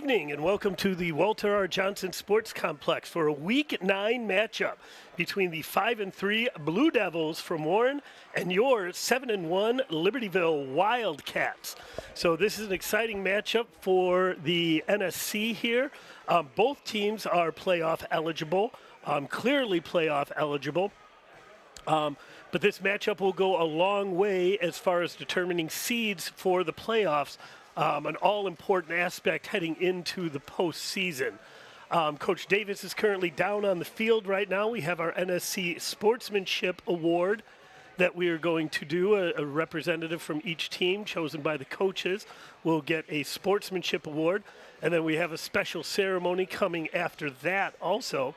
evening and welcome to the Walter R. Johnson Sports Complex for a Week 9 matchup between the 5-3 Blue Devils from Warren and your 7-1 Libertyville Wildcats. So this is an exciting matchup for the NSC here. Both teams are playoff eligible, clearly playoff eligible. But this matchup will go a long way as far as determining seeds for the playoffs. An all-important aspect heading into the postseason. Coach Davis is currently down on the field right now. We have our NSC Sportsmanship Award that we are going to do. A representative from each team chosen by the coaches will get a Sportsmanship Award. And then we have a special ceremony coming after that also.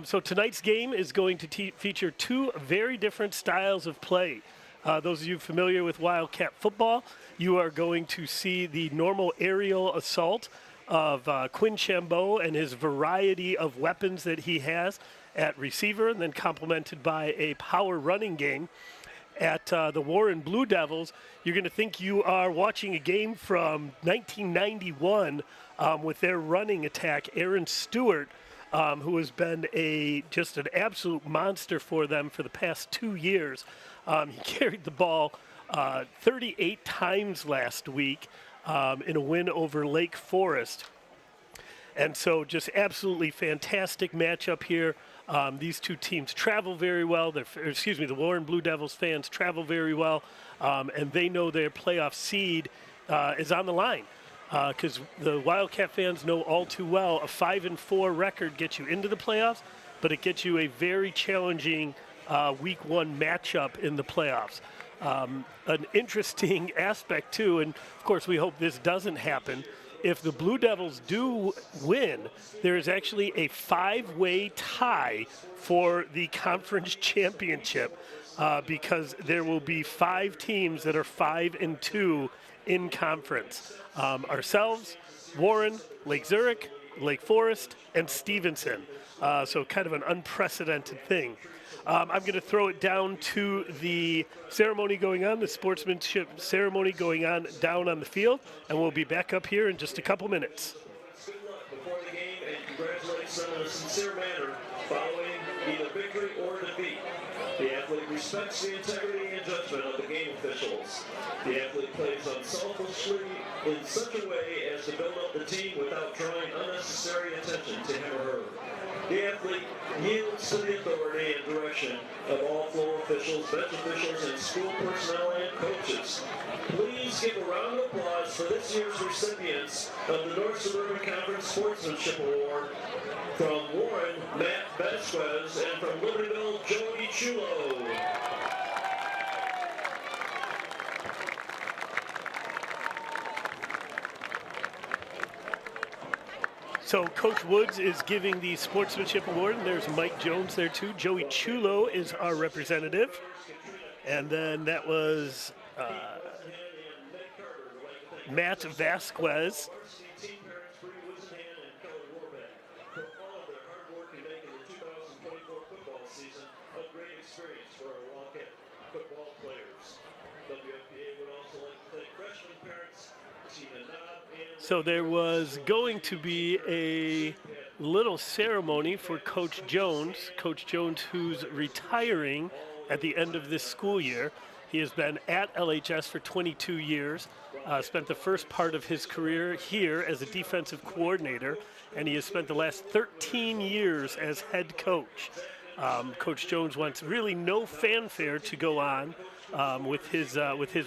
So tonight's game is going to feature two very different styles of play. Those of you familiar with Wildcat football, you are going to see the normal aerial assault of Quinn Chambeau and his variety of weapons that he has at receiver, and then complemented by a power running game. At the Warren Blue Devils, you're going to think you are watching a game from 1991 with their running attack, Aaron Stewart, who has been just an absolute monster for them for the past 2 years. He carried the ball 38 times last week in a win over Lake Forest. And so just absolutely fantastic matchup here. These two teams travel very well. The Warren Blue Devils fans travel very well, and they know their playoff seed is on the line. Because the Wildcat fans know all too well a 5-4 record gets you into the playoffs, but it gets you a very challenging Week 1 matchup in the playoffs. An interesting aspect, too, and of course we hope this doesn't happen. If the Blue Devils do win, there is actually a 5-way tie for the conference championship because there will be 5 teams that are 5-2 in conference. Ourselves, Warren, Lake Zurich, Lake Forest, and Stevenson. So kind of an unprecedented thing. I'm going to throw it down to the ceremony going on, the sportsmanship ceremony going on down on the field, and we'll be back up here in just a couple minutes. Good luck before the game, and congratulations in a sincere manner following either victory or defeat. The athlete respects the integrity and judgment of the game officials. The athlete plays unselfishly in such a way as to build up the team without drawing unnecessary attention to him or her. The athlete yields to the authority and direction of all floor officials, bench officials, and school personnel and coaches. Please give a round of applause for this year's recipients of the North Suburban Conference Sportsmanship Award. From Warren, Matt Vasquez, and from Libertyville, Joey Chulo. So Coach Woods is giving the Sportsmanship Award, and there's Mike Jones there too. Joey Chulo is our representative. And then that was Matt Vasquez. So there was going to be a little ceremony for Coach Jones. Coach Jones, who's retiring at the end of this school year. He has been at LHS for 22 years, spent the first part of his career here as a defensive coordinator, and he has spent the last 13 years as head coach. Coach Jones wants really no fanfare to go on with his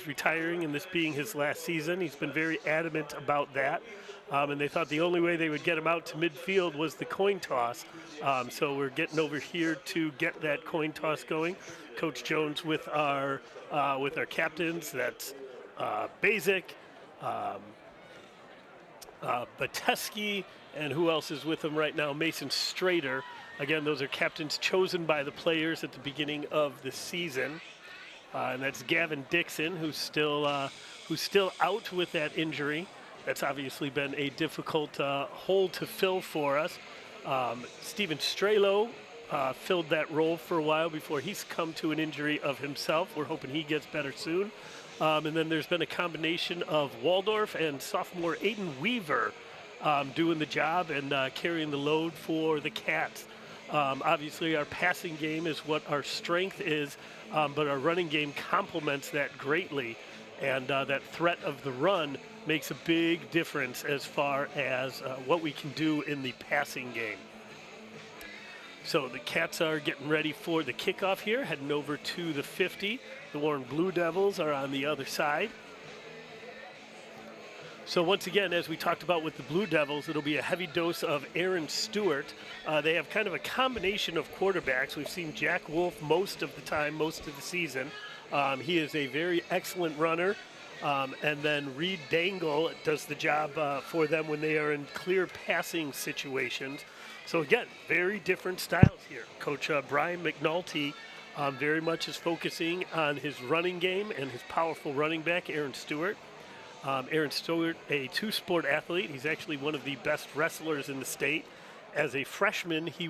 retiring and this being his last season. He's been very adamant about that, and they thought the only way they would get him out to midfield was the coin toss. So we're getting over here to get that coin toss going. Coach Jones with our captains. That's Basic, Bateski, and who else is with him right now? Mason Strader. Again, those are captains chosen by the players at the beginning of the season. And that's Gavin Dixon, who's still out with that injury. That's obviously been a difficult hole to fill for us. Steven Strelo filled that role for a while before he's come to an injury of himself. We're hoping he gets better soon. And then there's been a combination of Waldorf and sophomore Aiden Weaver doing the job and carrying the load for the Cats. Obviously, our passing game is what our strength is, but our running game complements that greatly. And that threat of the run makes a big difference as far as what we can do in the passing game. So the Cats are getting ready for the kickoff here, heading over to the 50. The Warren Blue Devils are on the other side. So once again, as we talked about with the Blue Devils, it'll be a heavy dose of Aaron Stewart. They have kind of a combination of quarterbacks. We've seen Jack Wolf most of the time, most of the season. He is a very excellent runner. And then Reed Dangle does the job for them when they are in clear passing situations. So again, very different styles here. Coach Brian McNulty very much is focusing on his running game and his powerful running back, Aaron Stewart. Aaron Stewart, a two-sport athlete. He's actually one of the best wrestlers in the state. As a freshman, he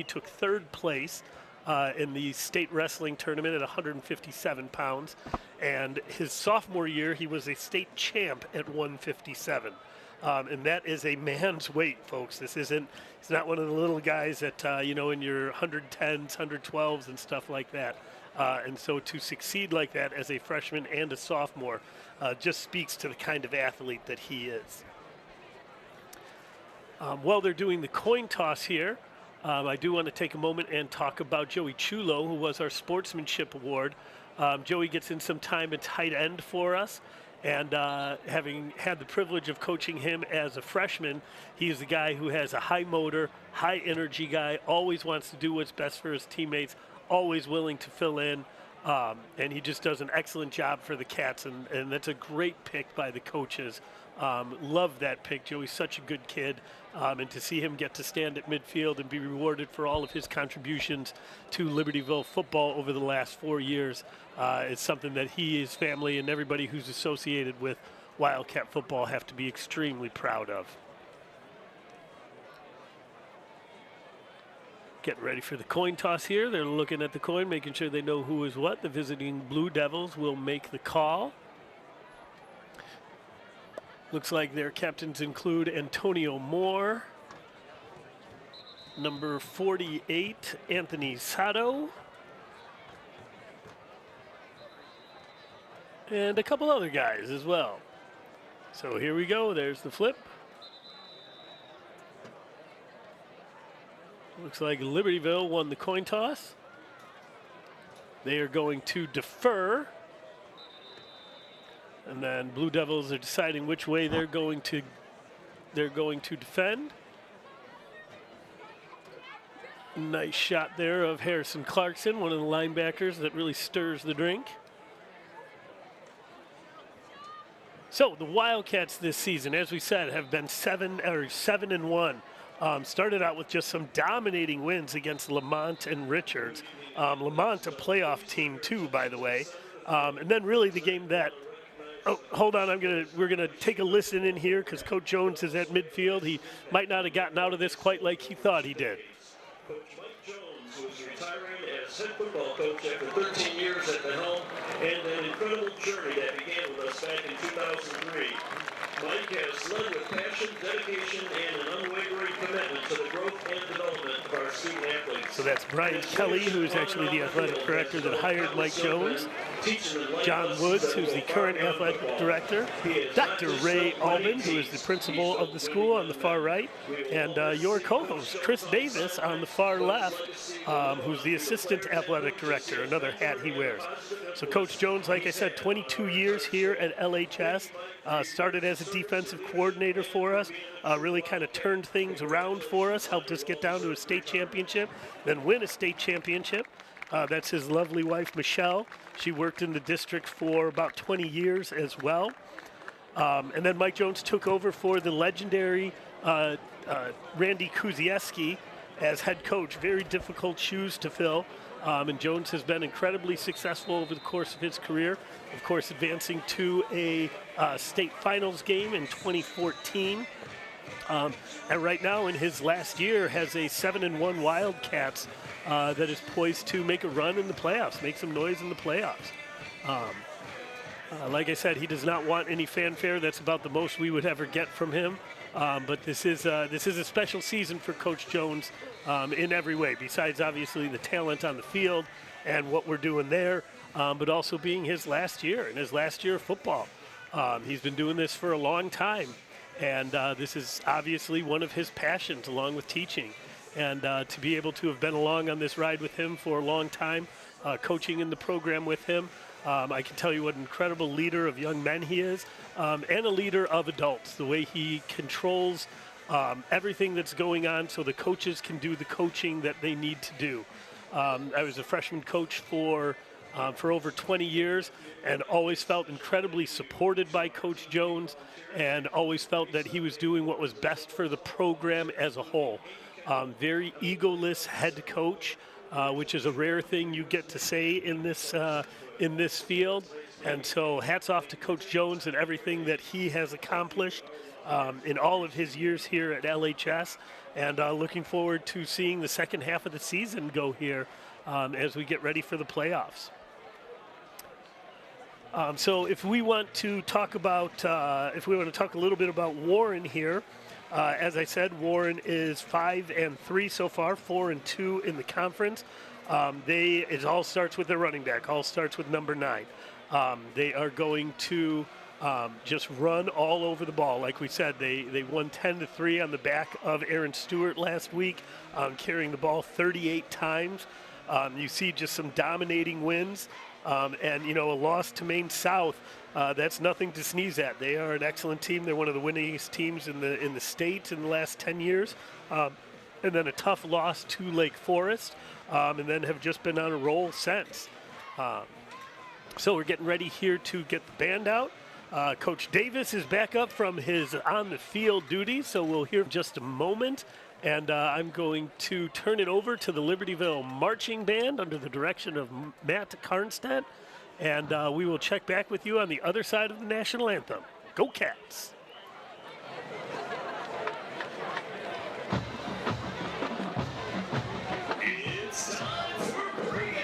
took third place in the state wrestling tournament at 157 pounds. And his sophomore year, he was a state champ at 157. And that is a man's weight, folks. He's not one of the little guys that, in your 110s, 112s and stuff like that. And so to succeed like that as a freshman and a sophomore just speaks to the kind of athlete that he is. While they're doing the coin toss here, I do want to take a moment and talk about Joey Chulo, who was our Sportsmanship Award. Joey gets in some time at tight end for us. And having had the privilege of coaching him as a freshman, he is a guy who has a high motor, high energy guy, always wants to do what's best for his teammates, always willing to fill in, and he just does an excellent job for the Cats, and that's a great pick by the coaches. Love that pick. Joey's such a good kid, and to see him get to stand at midfield and be rewarded for all of his contributions to Libertyville football over the last 4 years is something that he, his family, and everybody who's associated with Wildcat football have to be extremely proud of. Getting ready for the coin toss here. They're looking at the coin, making sure they know who is what. The visiting Blue Devils will make the call. Looks like their captains include Antonio Moore, number 48, Anthony Sato, and a couple other guys as well. So here we go. There's the flip. Looks like Libertyville won the coin toss. They are going to defer. And then Blue Devils are deciding which way they're going to defend. Nice shot there of Harrison Clarkson, one of the linebackers that really stirs the drink. So the Wildcats this season, as we said, have been 7-1. Started out with just some dominating wins against Lamont and Richards. Lamont, a playoff team too, by the way. And then really the game that, hold on, we're gonna take a listen in here because Coach Jones is at midfield. He might not have gotten out of this quite like he thought he did. Coach Mike Jones, who is retiring as head football coach after 13 years at the helm, and an incredible journey that began with us back in 2003. Mike has led with passion, dedication, and an unwavering commitment to the growth and development of our student athletes. So that's Brian Kelly, who is actually the athletic director that hired Mike Jones. John Woods, who's the current athletic director. Dr. Ray Albin, who is the principal of the school on the far right. And your co-host, Chris Davis, on the far left, who's the assistant athletic director, another hat he wears. So Coach Jones, like I said, 22 years here at LHS. Started as a defensive coordinator for us, really kind of turned things around for us, helped us get down to a state championship, then win a state championship. That's his lovely wife, Michelle. She worked in the district for about 20 years as well. And then Mike Jones took over for the legendary Randy Kuzieski as head coach. Very difficult shoes to fill. And Jones has been incredibly successful over the course of his career. Of course, advancing to a state finals game in 2014. And right now, in his last year, has a 7-1 Wildcats that is poised to make a run in the playoffs, make some noise in the playoffs. Like I said, he does not want any fanfare. That's about the most we would ever get from him. But this is a special season for Coach Jones in every way, besides obviously the talent on the field and what we're doing there, but also being his last year and his last year of football. He's been doing this for a long time, and this is obviously one of his passions along with teaching. And to be able to have been along on this ride with him for a long time, coaching in the program with him, I can tell you what an incredible leader of young men he is, and a leader of adults, the way he controls everything that's going on so the coaches can do the coaching that they need to do. I was a freshman coach for over 20 years and always felt incredibly supported by Coach Jones and always felt that he was doing what was best for the program as a whole. Very egoless head coach, which is a rare thing you get to say in this field. And so hats off to Coach Jones and everything that he has accomplished in all of his years here at LHS. And looking forward to seeing the second half of the season go here as we get ready for the playoffs. So if we want to talk a little bit about Warren here, as I said, Warren is 5-3 so far, 4-2 in the conference. It all starts with their running back, all starts with number 9. They are going to just run all over the ball. Like we said, they won 10-3 on the back of Aaron Stewart last week, carrying the ball 38 times. You see just some dominating wins. And, a loss to Maine South, that's nothing to sneeze at. They are an excellent team. They're one of the winningest teams in the state in the last 10 years. And then a tough loss to Lake Forest, and then have just been on a roll since. So we're getting ready here to get the band out. Coach Davis is back up from his on-the-field duties, so we'll hear in just a moment. And I'm going to turn it over to the Libertyville Marching Band under the direction of Matt Karnstedt. And we will check back with you on the other side of the national anthem. Go Cats! It's time for pregame.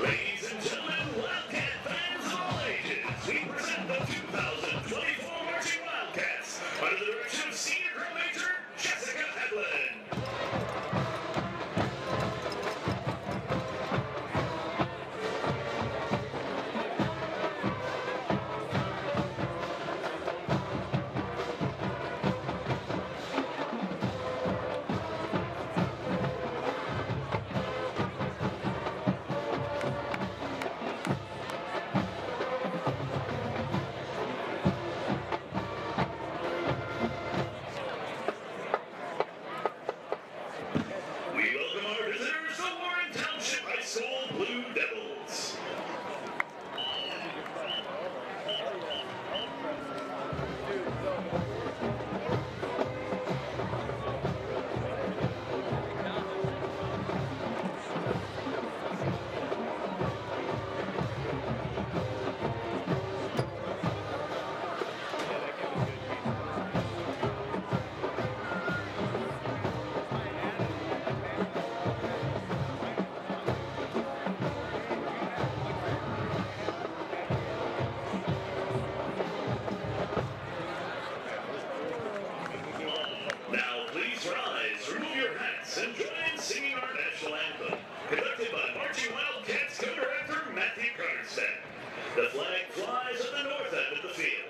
Ladies and gentlemen, Wildcat fans of all ages, we present the 2024 Marching Wildcats under the direction of Senior Drum Major Jessica Hedlund. We welcome our visitors, the Warren Township High School Blue Devils. Now please rise, remove your hats, and join in singing our national anthem, conducted by Marching Wildcats co-director Matthew Karnstedt. The flag flies at the north end of the field.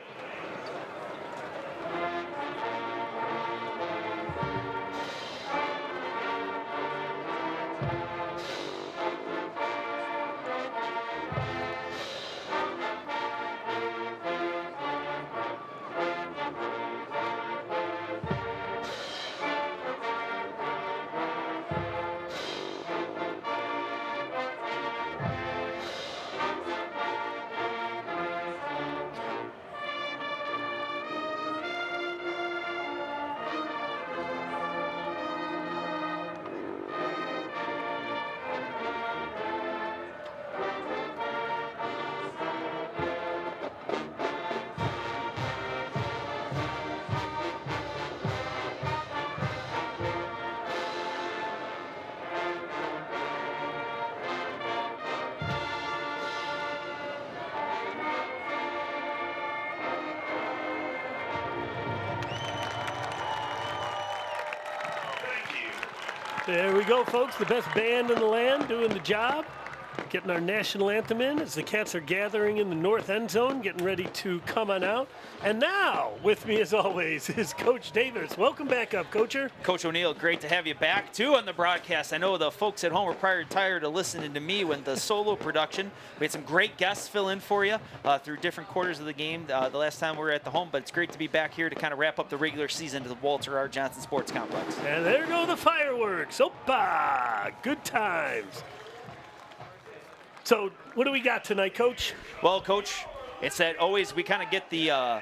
There we go, folks. The best band in the land doing the job. Getting our national anthem in as the Cats are gathering in the north end zone, getting ready to come on out. And now, with me as always, is Coach Davis. Welcome back up, Coacher. Coach O'Neill, great to have you back, too, on the broadcast. I know the folks at home were probably tired of listening to me when the solo production. We had some great guests fill in for you through different quarters of the game the last time we were at the home, but it's great to be back here to kind of wrap up the regular season to the Walter R. Johnson Sports Complex. And there go the fireworks. Opa! Good times. So what do we got tonight, Coach? Well, Coach, it's that always we kind of get the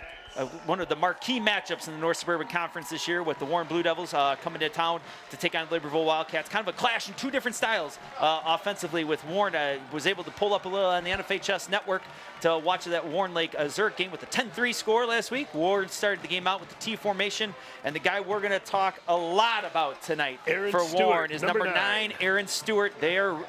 one of the marquee matchups in the North Suburban Conference this year with the Warren Blue Devils coming to town to take on Libertyville Wildcats. Kind of a clash in two different styles offensively with Warren. Was able to pull up a little on the NFHS network to watch that Warren Lake Zurich game with a 10-3 score last week. Warren started the game out with the T formation, and the guy we're going to talk a lot about tonight for Warren is number 9, Aaron Stewart. They are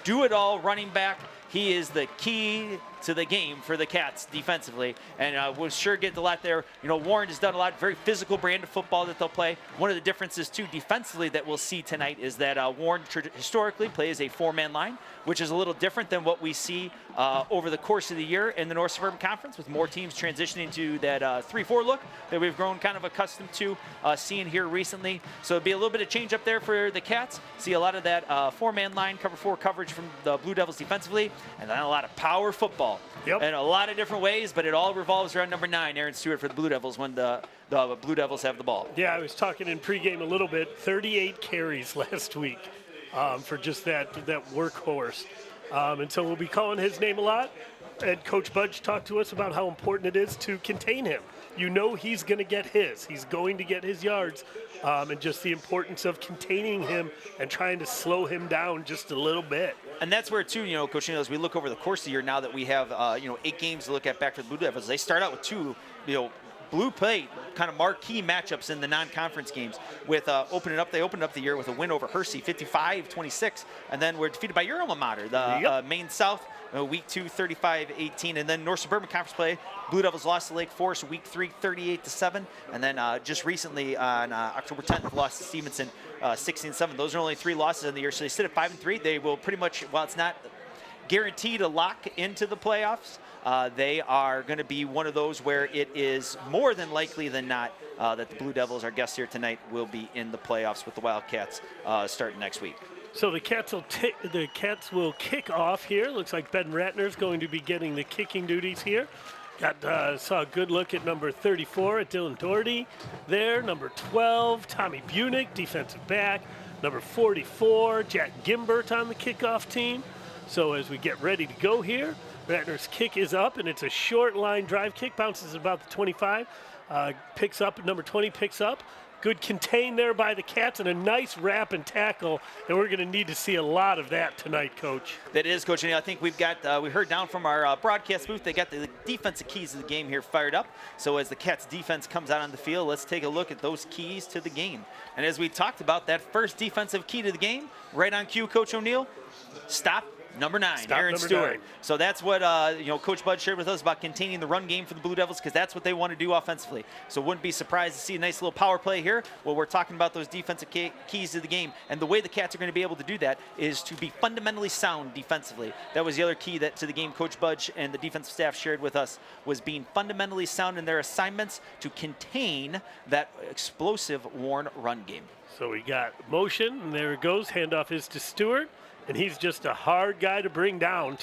do-it-all running back. He is the key to the game for the Cats defensively, and we'll sure get a lot there. You know, Warren has done a lot, very physical brand of football that they'll play. One of the differences, too, defensively that we'll see tonight is that Warren historically plays a 4-man line, which is a little different than what we see over the course of the year in the North Suburban Conference, with more teams transitioning to that 3-4 look that we've grown kind of accustomed to seeing here recently. So it'll be a little bit of change up there for the Cats. See a lot of that 4-man line, cover 4 coverage from the Blue Devils defensively, and then a lot of power football. Yep. In a lot of different ways, but it all revolves around number 9, Aaron Stewart, for the Blue Devils when the Blue Devils have the ball. Yeah, I was talking in pregame a little bit. 38 carries last week for just that workhorse. And so we'll be calling his name a lot. And Coach Budge talked to us about how important it is to contain him. You know he's going to get his. He's going to get his yards. And just the importance of containing him and trying to slow him down just a little bit. And that's where, too, you know, Coach Neal, as we look over the course of the year now that we have, 8 games to look at back for the Blue Devils, they start out with 2, blue plate kind of marquee matchups in the non-conference games with they opened up the year with a win over Hershey, 55-26, and then we're defeated by your alma mater, the Maine South, week 2, 35-18, and then North Suburban Conference play, Blue Devils lost to Lake Forest week 3, 38-7, and then just recently on October 10th lost to Stevenson 16-7. Those are only 3 losses in the year, so they sit at 5-3. They will pretty much, while it's not guaranteed to lock into the playoffs, they are going to be one of those where it is more than likely than not that the Blue Devils, our guests here tonight, will be in the playoffs with the Wildcats starting next week. So the Cats will kick off here. Looks like Ben Ratner's going to be getting the kicking duties here. Saw a good look at number 34 at Dylan Doherty there. Number 12, Tommy Bunick, defensive back. Number 44, Jack Gimbert on the kickoff team. So as we get ready to go here, Ratner's kick is up, and it's a short line drive kick. Bounces about the 25. Picks up, number 20 picks up. Good contain there by the Cats, and a nice wrap and tackle, and we're going to need to see a lot of that tonight, Coach. That is, Coach. And I think we've got, we heard down from our broadcast booth, they got the defensive keys of the game here fired up. So as the Cats defense comes out on the field, let's take a look at those keys to the game. And as we talked about, that first defensive key to the game, right on cue, Coach O'Neill, stop number 9, Aaron Stewart. 9. So that's what Coach Bud shared with us about containing the run game for the Blue Devils, because that's what they want to do offensively. So wouldn't be surprised to see a nice little power play here. Well, we're talking about those defensive keys to the game, and the way the Cats are going to be able to do that is to be fundamentally sound defensively. That was the other key to the game Coach Budge and the defensive staff shared with us, was being fundamentally sound in their assignments to contain that explosive Warren run game. So we got motion, and there it goes. Handoff is to Stewart. And he's just a hard guy to bring down.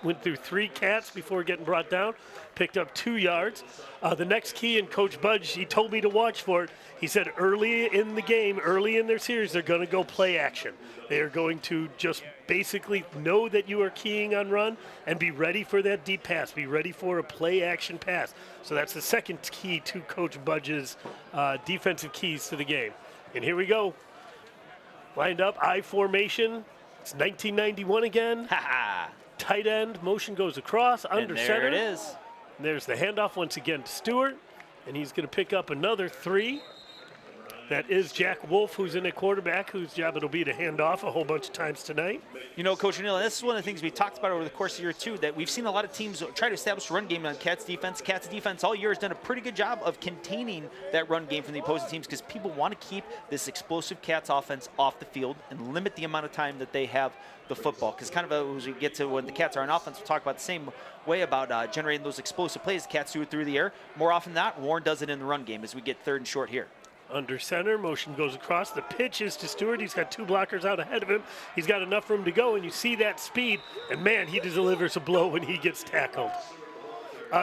Went through 3 Cats before getting brought down. Picked up 2 yards. The next key, and Coach Budge, he told me to watch for it. He said early in the game, early in their series, they're going to go play action. They are going to just basically know that you are keying on run and be ready for that deep pass. Be ready for a play action pass. So that's the second key to Coach Budge's defensive keys to the game. And here we go. Lined up, I formation. It's 1991 again. Tight end, motion goes across, under center. And there it is. And there's the handoff once again to Stewart, and he's going to pick up another 3. That is Jack Wolf, who's in at quarterback, whose job it'll be to hand off a whole bunch of times tonight. You know, Coach O'Neill, this is one of the things we talked about over the course of the year, too, that we've seen a lot of teams try to establish a run game on Cats defense. Cats defense all year has done a pretty good job of containing that run game from the opposing teams because people want to keep this explosive Cats offense off the field and limit the amount of time that they have the football. Because kind of as we get to when the Cats are on offense, we'll talk about the same way about generating those explosive plays. The Cats do it through the air. More often than not, Warren does it in the run game as we get third and short here. Under center, motion goes across. The pitch is to Stewart. He's got two blockers out ahead of him. He's got enough room to go, and you see that speed. And, man, he delivers a blow when he gets tackled.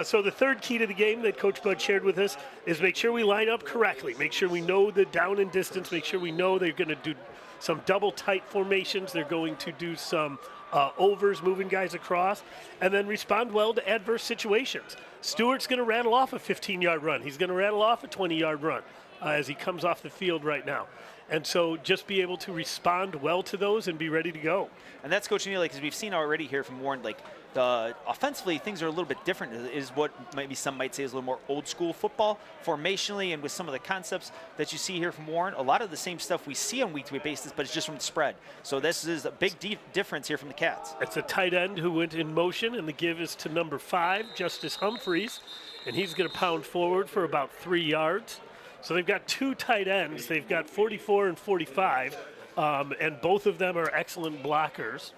So the third key to the game that Coach Bud shared with us is make sure we line up correctly. Make sure we know the down and distance. Make sure we know they're going to do some double tight formations. They're going to do some overs, moving guys across, and then respond well to adverse situations. Stewart's going to rattle off a 15-yard run. He's going to rattle off a 20-yard run. As he comes off the field right now. And so just be able to respond well to those and be ready to go. And that's Coach O'Neill, because we've seen already here from Warren, offensively things are a little bit different, is what maybe some might say is a little more old school football. Formationally and with some of the concepts that you see here from Warren, a lot of the same stuff we see on week-to-week basis, but it's just from the spread. So this is a big difference here from the Cats. It's a tight end who went in motion, and the give is to number 5, Justice Humphreys, and he's going to pound forward for about 3 yards. So they've got two tight ends. They've got 44 and 45, and both of them are excellent blockers.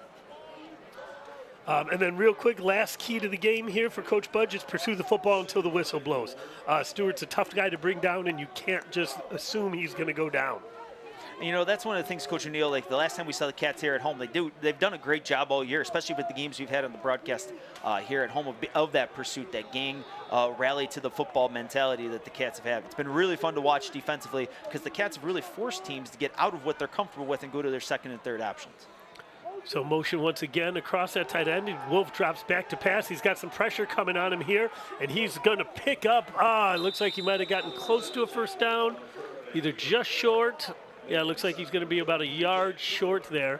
And then real quick, last key to the game here for Coach Budge is pursue the football until the whistle blows. Stewart's a tough guy to bring down, and you can't just assume he's going to go down. You know, that's one of the things, Coach O'Neill, like the last time we saw the Cats here at home, they've done a great job all year, especially with the games we've had on the broadcast here at home of that pursuit, that gang rally to the football mentality that the Cats have had. It's been really fun to watch defensively because the Cats have really forced teams to get out of what they're comfortable with and go to their second and third options. So motion once again across that tight end. Wolf drops back to pass. He's got some pressure coming on him here, and he's going to pick up. It looks like he might have gotten close to a first down, either just short. Yeah, it looks like he's going to be about a yard short there.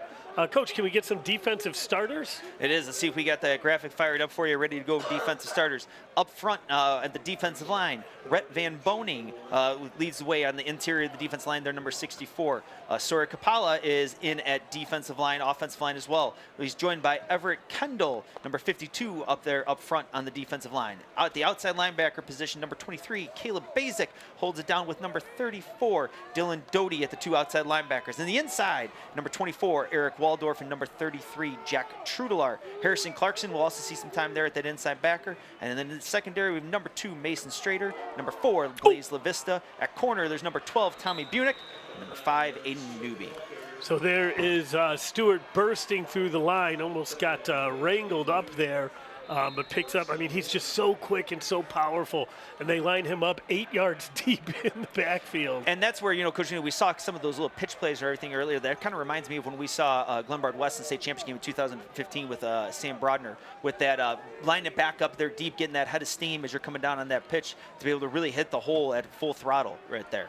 Coach, can we get some defensive starters? It is. Let's see if we got the graphic fired up for you, ready to go. Defensive starters. Up front at the defensive line, Rhett Van Boning leads the way on the interior of the defensive line. They're number 64. Sora Kapala is in at defensive line, offensive line as well. He's joined by Everett Kendall, number 52, up there up front on the defensive line. At the outside linebacker position, number 23, Caleb Basic holds it down with number 34, Dylan Doty at the two outside linebackers. And the inside, number 24, Eric Waldorf, and number 33, Jack Trudelar. Harrison Clarkson will also see some time there at that inside backer. And then in the secondary, we have number 2, Mason Strader, number 4, Blaze LaVista. At corner, there's number 12, Tommy Bunick, and number 5, Aiden Newby. So there is Stewart bursting through the line, almost got wrangled up there, but picks up. I mean, he's just so quick and so powerful, and they line him up 8 yards deep in the backfield. And that's where, you know, Coach, we saw some of those little pitch plays or everything earlier. That kind of reminds me of when we saw Glenbard Weston State Championship game in 2015 with Sam Brodner, with that line it back up there deep, getting that head of steam as you're coming down on that pitch to be able to really hit the hole at full throttle right there.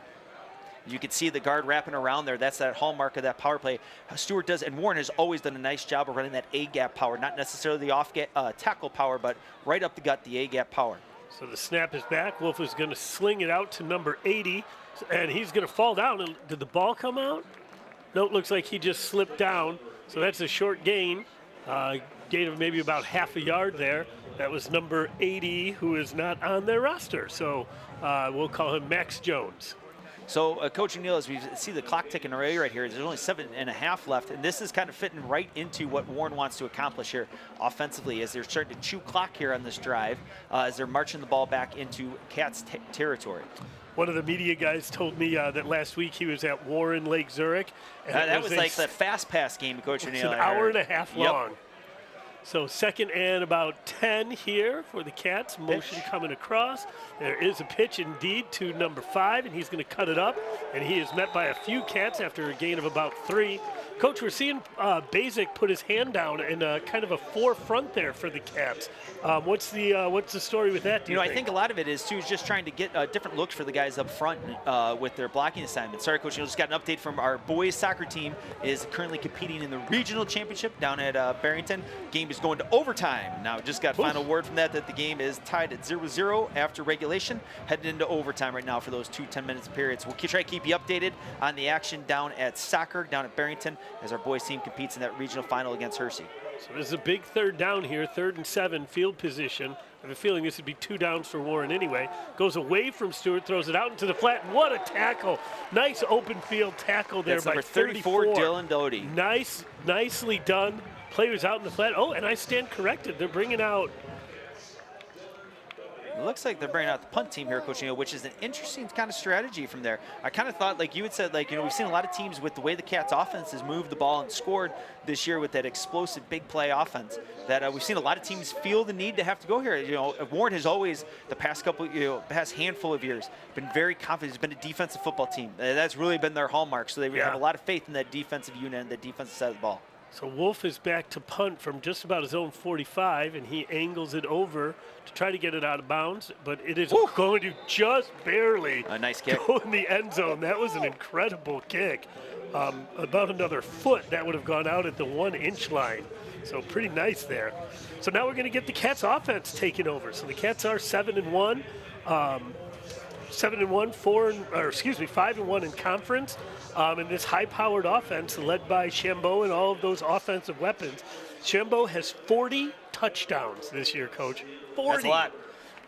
You can see the guard wrapping around there. That's that hallmark of that power play. Stewart does, and Warren has always done a nice job of running that A-gap power, not necessarily the off tackle power, but right up the gut, the A-gap power. So the snap is back. Wolf is going to sling it out to number 80, and he's going to fall down. And did the ball come out? No, it looks like he just slipped down. So that's a short gain, gain of maybe about half a yard there. That was number 80, who is not on their roster. So we'll call him Max Jones. So, Coach O'Neill, as we see the clock ticking away right here, there's only 7.5 left, and this is kind of fitting right into what Warren wants to accomplish here offensively as they're starting to chew clock here on this drive as they're marching the ball back into Cats territory. One of the media guys told me that last week he was at Warren Lake Zurich. And that was like the fast pass game, Coach O'Neill. It's an hour and a half long. So second and about 10 here for the Cats. Motion coming across. There is a pitch indeed to number 5, and he's going to cut it up. And he is met by a few Cats after a gain of about 3. Coach, we're seeing Basic put his hand down in kind of a forefront there for the Cats. What's the story with that, do you think? I think a lot of it is, too, is just trying to get different looks for the guys up front with their blocking assignments. Sorry, Coach, just got an update from our boys soccer team is currently competing in the regional championship down at Barrington. Game is going to overtime. Now, just got final word from that the game is tied at 0-0 after regulation, headed into overtime right now for those 2 10-minute periods. We'll try to keep you updated on the action down at soccer, down at Barrington, as our boys team competes in that regional final against Hershey. So this is a big third down here, 3rd and 7, field position. I have a feeling this would be 2 downs for Warren anyway. Goes away from Stewart, throws it out into the flat. What a tackle. Nice open field tackle there. That's by number 34, Dylan Doty. Nicely done. Players out in the flat. Oh, and I stand corrected. They're bringing out. It looks like they're bringing out the punt team here, Coach Neal, which is an interesting kind of strategy from there. I kind of thought, like you had said, we've seen a lot of teams with the way the Cats offense has moved the ball and scored this year with that explosive big play offense, that we've seen a lot of teams feel the need to have to go here. Warren has always, the past past handful of years, been very confident. It's been a defensive football team. That's really been their hallmark. So they have a lot of faith in that defensive unit and the defensive side of the ball. So Wolf is back to punt from just about his own 45, and he angles it over to try to get it out of bounds, but it is going to just barely nice kick. Go in the end zone. That was an incredible kick. About another foot, that would have gone out at the 1-inch line. So pretty nice there. So now we're going to get the Cats offense taken over. So the Cats are 7-1. 7-1, 5-1 in conference. And this high-powered offense led by Chambeau and all of those offensive weapons. Chambeau has 40 touchdowns this year, Coach. 40. That's a lot.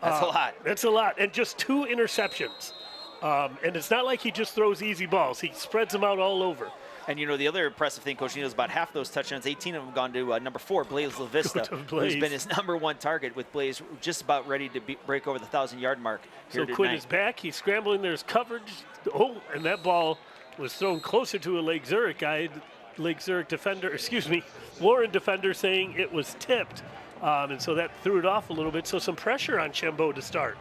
That's a lot. That's a lot. And just 2 interceptions. And it's not like he just throws easy balls. He spreads them out all over. And, the other impressive thing, Coach Neal, is about half those touchdowns, 18 of them gone to number 4, Blaze LaVista, who's been his #1 target, with Blaze just about ready to break over the 1,000-yard mark here so tonight. Quinn is back. He's scrambling. There's coverage. Oh, and that ball was thrown closer to a Lake Zurich guy. Lake Zurich defender, Warren defender saying it was tipped. And so that threw it off a little bit. So some pressure on Chambeau to start.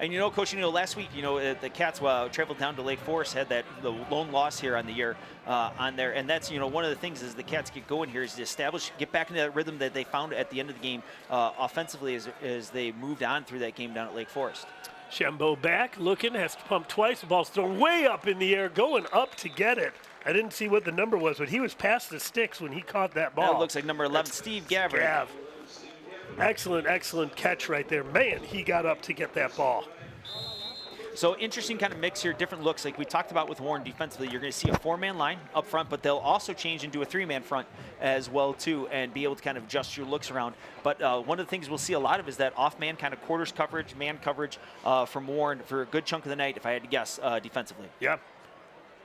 And, Coach, last week, the Cats traveled down to Lake Forest, had the lone loss here on the year on there. And that's, one of the things is the Cats get going here is to get back into that rhythm that they found at the end of the game offensively as they moved on through that game down at Lake Forest. Chambeau back, looking, has to pump twice. The ball's thrown way up in the air, going up to get it. I didn't see what the number was, but he was past the sticks when he caught that ball. That looks like number 11, Steve Gaver. Excellent catch right there. Man, he got up to get that ball. So interesting kind of mix here, different looks. Like we talked about with Warren defensively, you're going to see a 4-man line up front, but they'll also change into a 3-man front as well too, and be able to kind of adjust your looks around. But one of the things we'll see a lot of is that off-man kind of quarters coverage, man coverage from Warren for a good chunk of the night, if I had to guess, defensively. Yeah.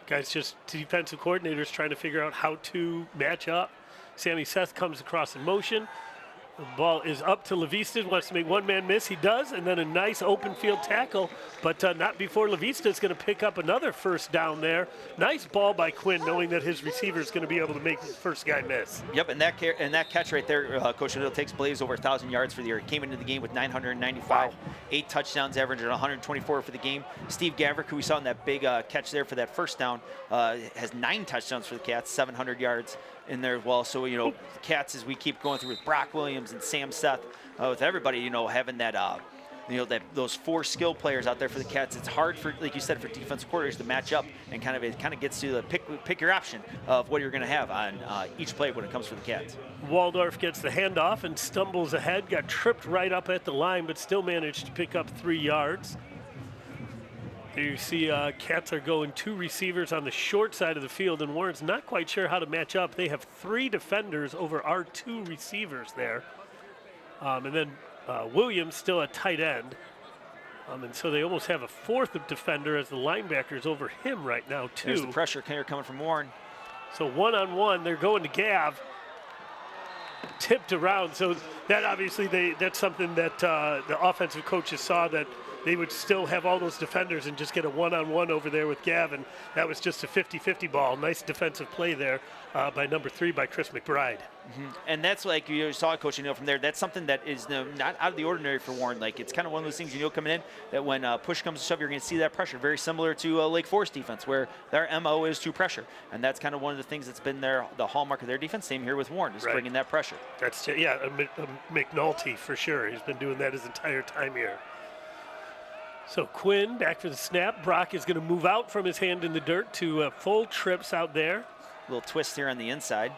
Guys, just defensive coordinators trying to figure out how to match up. Sammy Seth comes across in motion. The ball is up to LaVista, wants to make one-man miss. He does, and then a nice open field tackle, but not before LaVista is going to pick up another first down there. Nice ball by Quinn, knowing that his receiver is going to be able to make the first guy miss. Yep, and that catch right there, Coach O'Neill takes Blaze over 1,000 yards for the year. He came into the game with 995, 8 touchdowns, averaging 124 for the game. Steve Gavrick, who we saw in that big catch there for that first down, has 9 touchdowns for the Cats, 700 yards in there as well. So, the Cats, as we keep going through with Brock Williams and Sam Seth, with everybody, having that, those 4 skill players out there for the Cats, it's hard for, like you said, for defensive coordinators to match up, and it kind of gets to the pick your option of what you're going to have on each play when it comes for the Cats. Waldorf gets the handoff and stumbles ahead, got tripped right up at the line, but still managed to pick up 3 yards. There you see Cats are going 2 receivers on the short side of the field, and Warren's not quite sure how to match up. They have 3 defenders over our 2 receivers there. And then Williams still a tight end. And so they almost have a 4th defender as the linebackers over him right now, too. There's the pressure here coming from Warren. So one-on-one, they're going to Gav. Tipped around. So that obviously, that's something that the offensive coaches saw, that they would still have all those defenders and just get a one-on-one over there with Gavin. That was just a 50-50 ball. Nice defensive play there by number 3 by Chris McBride. Mm-hmm. And that's like you saw Coach O'Neill from there. That's something that is not out of the ordinary for Warren. Like it's kind of one of those things coming in that when push comes to shove, you're going to see that pressure. Very similar to Lake Forest defense, where their MO is to pressure, and that's kind of one of the things that's been the hallmark of their defense. Same here with Warren, is bringing that pressure. That's McNulty for sure. He's been doing that his entire time here. So Quinn back for the snap. Brock is going to move out from his hand in the dirt to full trips out there. Little twist here on the inside.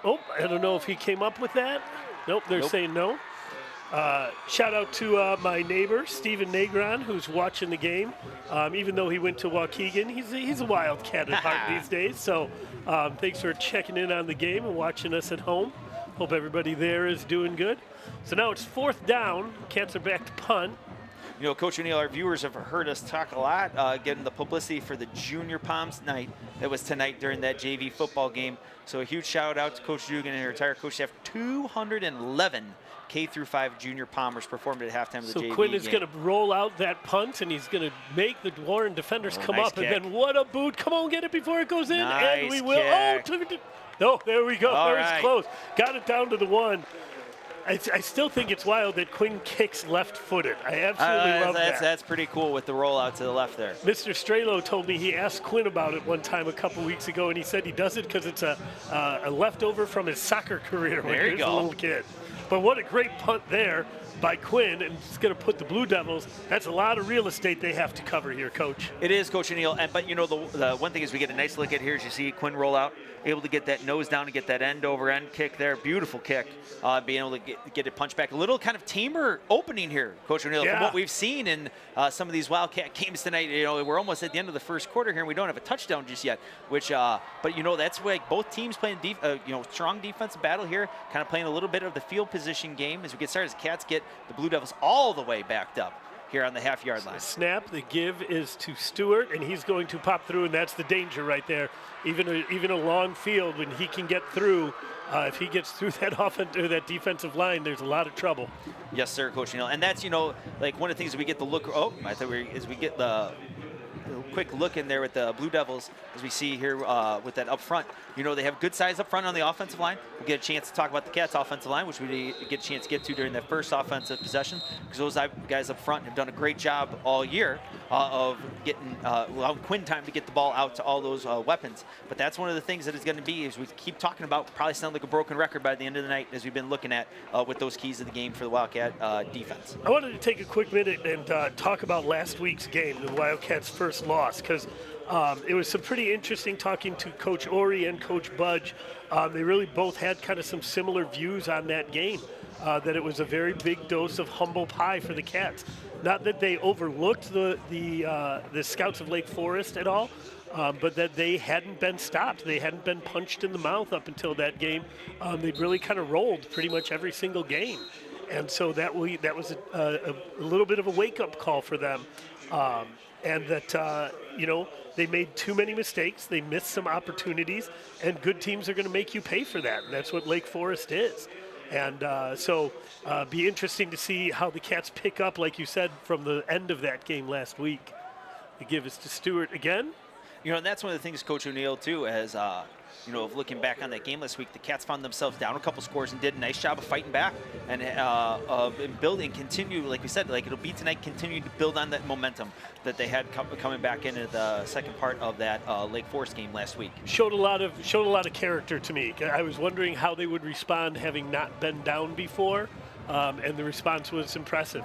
Oh, I don't know if he came up with that. Nope, they're saying no. Shout out to my neighbor, Stephen Negron, who's watching the game. Even though he went to Waukegan, he's a Wildcat at heart these days. So thanks for checking in on the game and watching us at home. Hope everybody there is doing good. So now it's 4th down. Cats are back to punt. You know, Coach O'Neill, our viewers have heard us talk a lot, getting the publicity for the Junior Palms night that was tonight during that JV football game. So a huge shout out to Coach Dugan and her entire coach staff. 211 K-5 junior Palmers performed at halftime of the JV game. So Quinn is going to roll out that punt, and he's going to make the Warren defenders come nice up. kick. And then what a boot. Come on, get it before it goes in. Nice and we will. kick. Oh, took it to, no, there we go. All There right. was close. Got it down to the 1. I still think it's wild that Quinn kicks left-footed. I absolutely love that. That's pretty cool with the rollout to the left there. Mr. Strelo told me he asked Quinn about it one time a couple weeks ago, and he said he does it because it's a leftover from his soccer career when he was a little kid. But what a great punt there by Quinn, and it's going to put the Blue Devils. That's a lot of real estate they have to cover here, Coach. It is, Coach O'Neill. But, you know, the one thing is we get a nice look at here as you see Quinn roll out, able to get that nose down and get that end-over-end kick there. Beautiful kick, being able to get it punched back. A little kind of tamer opening here, Coach O'Neill, from what we've seen in some of these Wildcat games tonight. You know, we're almost at the end of the first quarter here, and we don't have a touchdown just yet. Which, but, you know, that's where both teams playing, strong defensive battle here, kind of playing a little bit of the field position game as we get started. As the Cats get the Blue Devils all the way backed up here on the half-yard line. Snap, the give is to Stewart, and he's going to pop through, and that's the danger right there. Even a long field, when he can get through, if he gets through that that defensive line, there's a lot of trouble. Yes, sir, Coach O'Neill. And that's, you know, like one of the things we get the look. Oh, I thought we get the quick look in there with the Blue Devils, as we see here with that up front. You know, they have good size up front on the offensive line. We'll get a chance to talk about the Cats' offensive line, which we get a chance to get to during that first offensive possession, because those guys up front have done a great job all year of getting allowing Quinn time to get the ball out to all those weapons. But that's one of the things that is going to be, as we keep talking about, probably sound like a broken record by the end of the night, as we've been looking at with those keys of the game for the Wildcat defense. I wanted to take a quick minute and talk about last week's game, the Wildcats' first loss, because it was some pretty interesting talking to Coach Ori and Coach Budge. They really both had kind of some similar views on that game, that it was a very big dose of humble pie for the Cats. Not that they overlooked the Scouts of Lake Forest at all, but that they hadn't been stopped. They hadn't been punched in the mouth up until that game. They'd really kind of rolled pretty much every single game. And so that was a little bit of a wake-up call for them. And that, you know, they made too many mistakes. They missed some opportunities, and good teams are going to make you pay for that. And that's what Lake Forest is. And so be interesting to see how the Cats pick up, like you said, from the end of that game last week. The give is to Stewart again. You know, and that's one of the things, Coach O'Neill, too, as you know, of looking back on that game last week, the Cats found themselves down a couple scores and did a nice job of fighting back and building, continue, like we said, like it'll be tonight, continue to build on that momentum that they had coming back into the second part of that Lake Forest game last week. Showed a lot of character to me. I was wondering how they would respond having not been down before, and the response was impressive.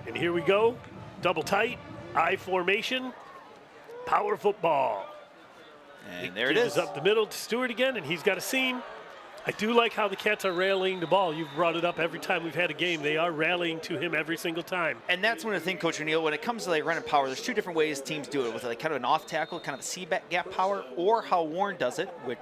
And here we go, double tight, I formation, power football. And there it is. Up the middle to Stewart again, and he's got a seam. I do like how the Cats are rallying the ball. You've brought it up every time we've had a game. They are rallying to him every single time. And that's one of the things, Coach O'Neill, when it comes to like running power, there's two different ways teams do it, with like kind of an off tackle, kind of a C gap power, or how Warren does it, which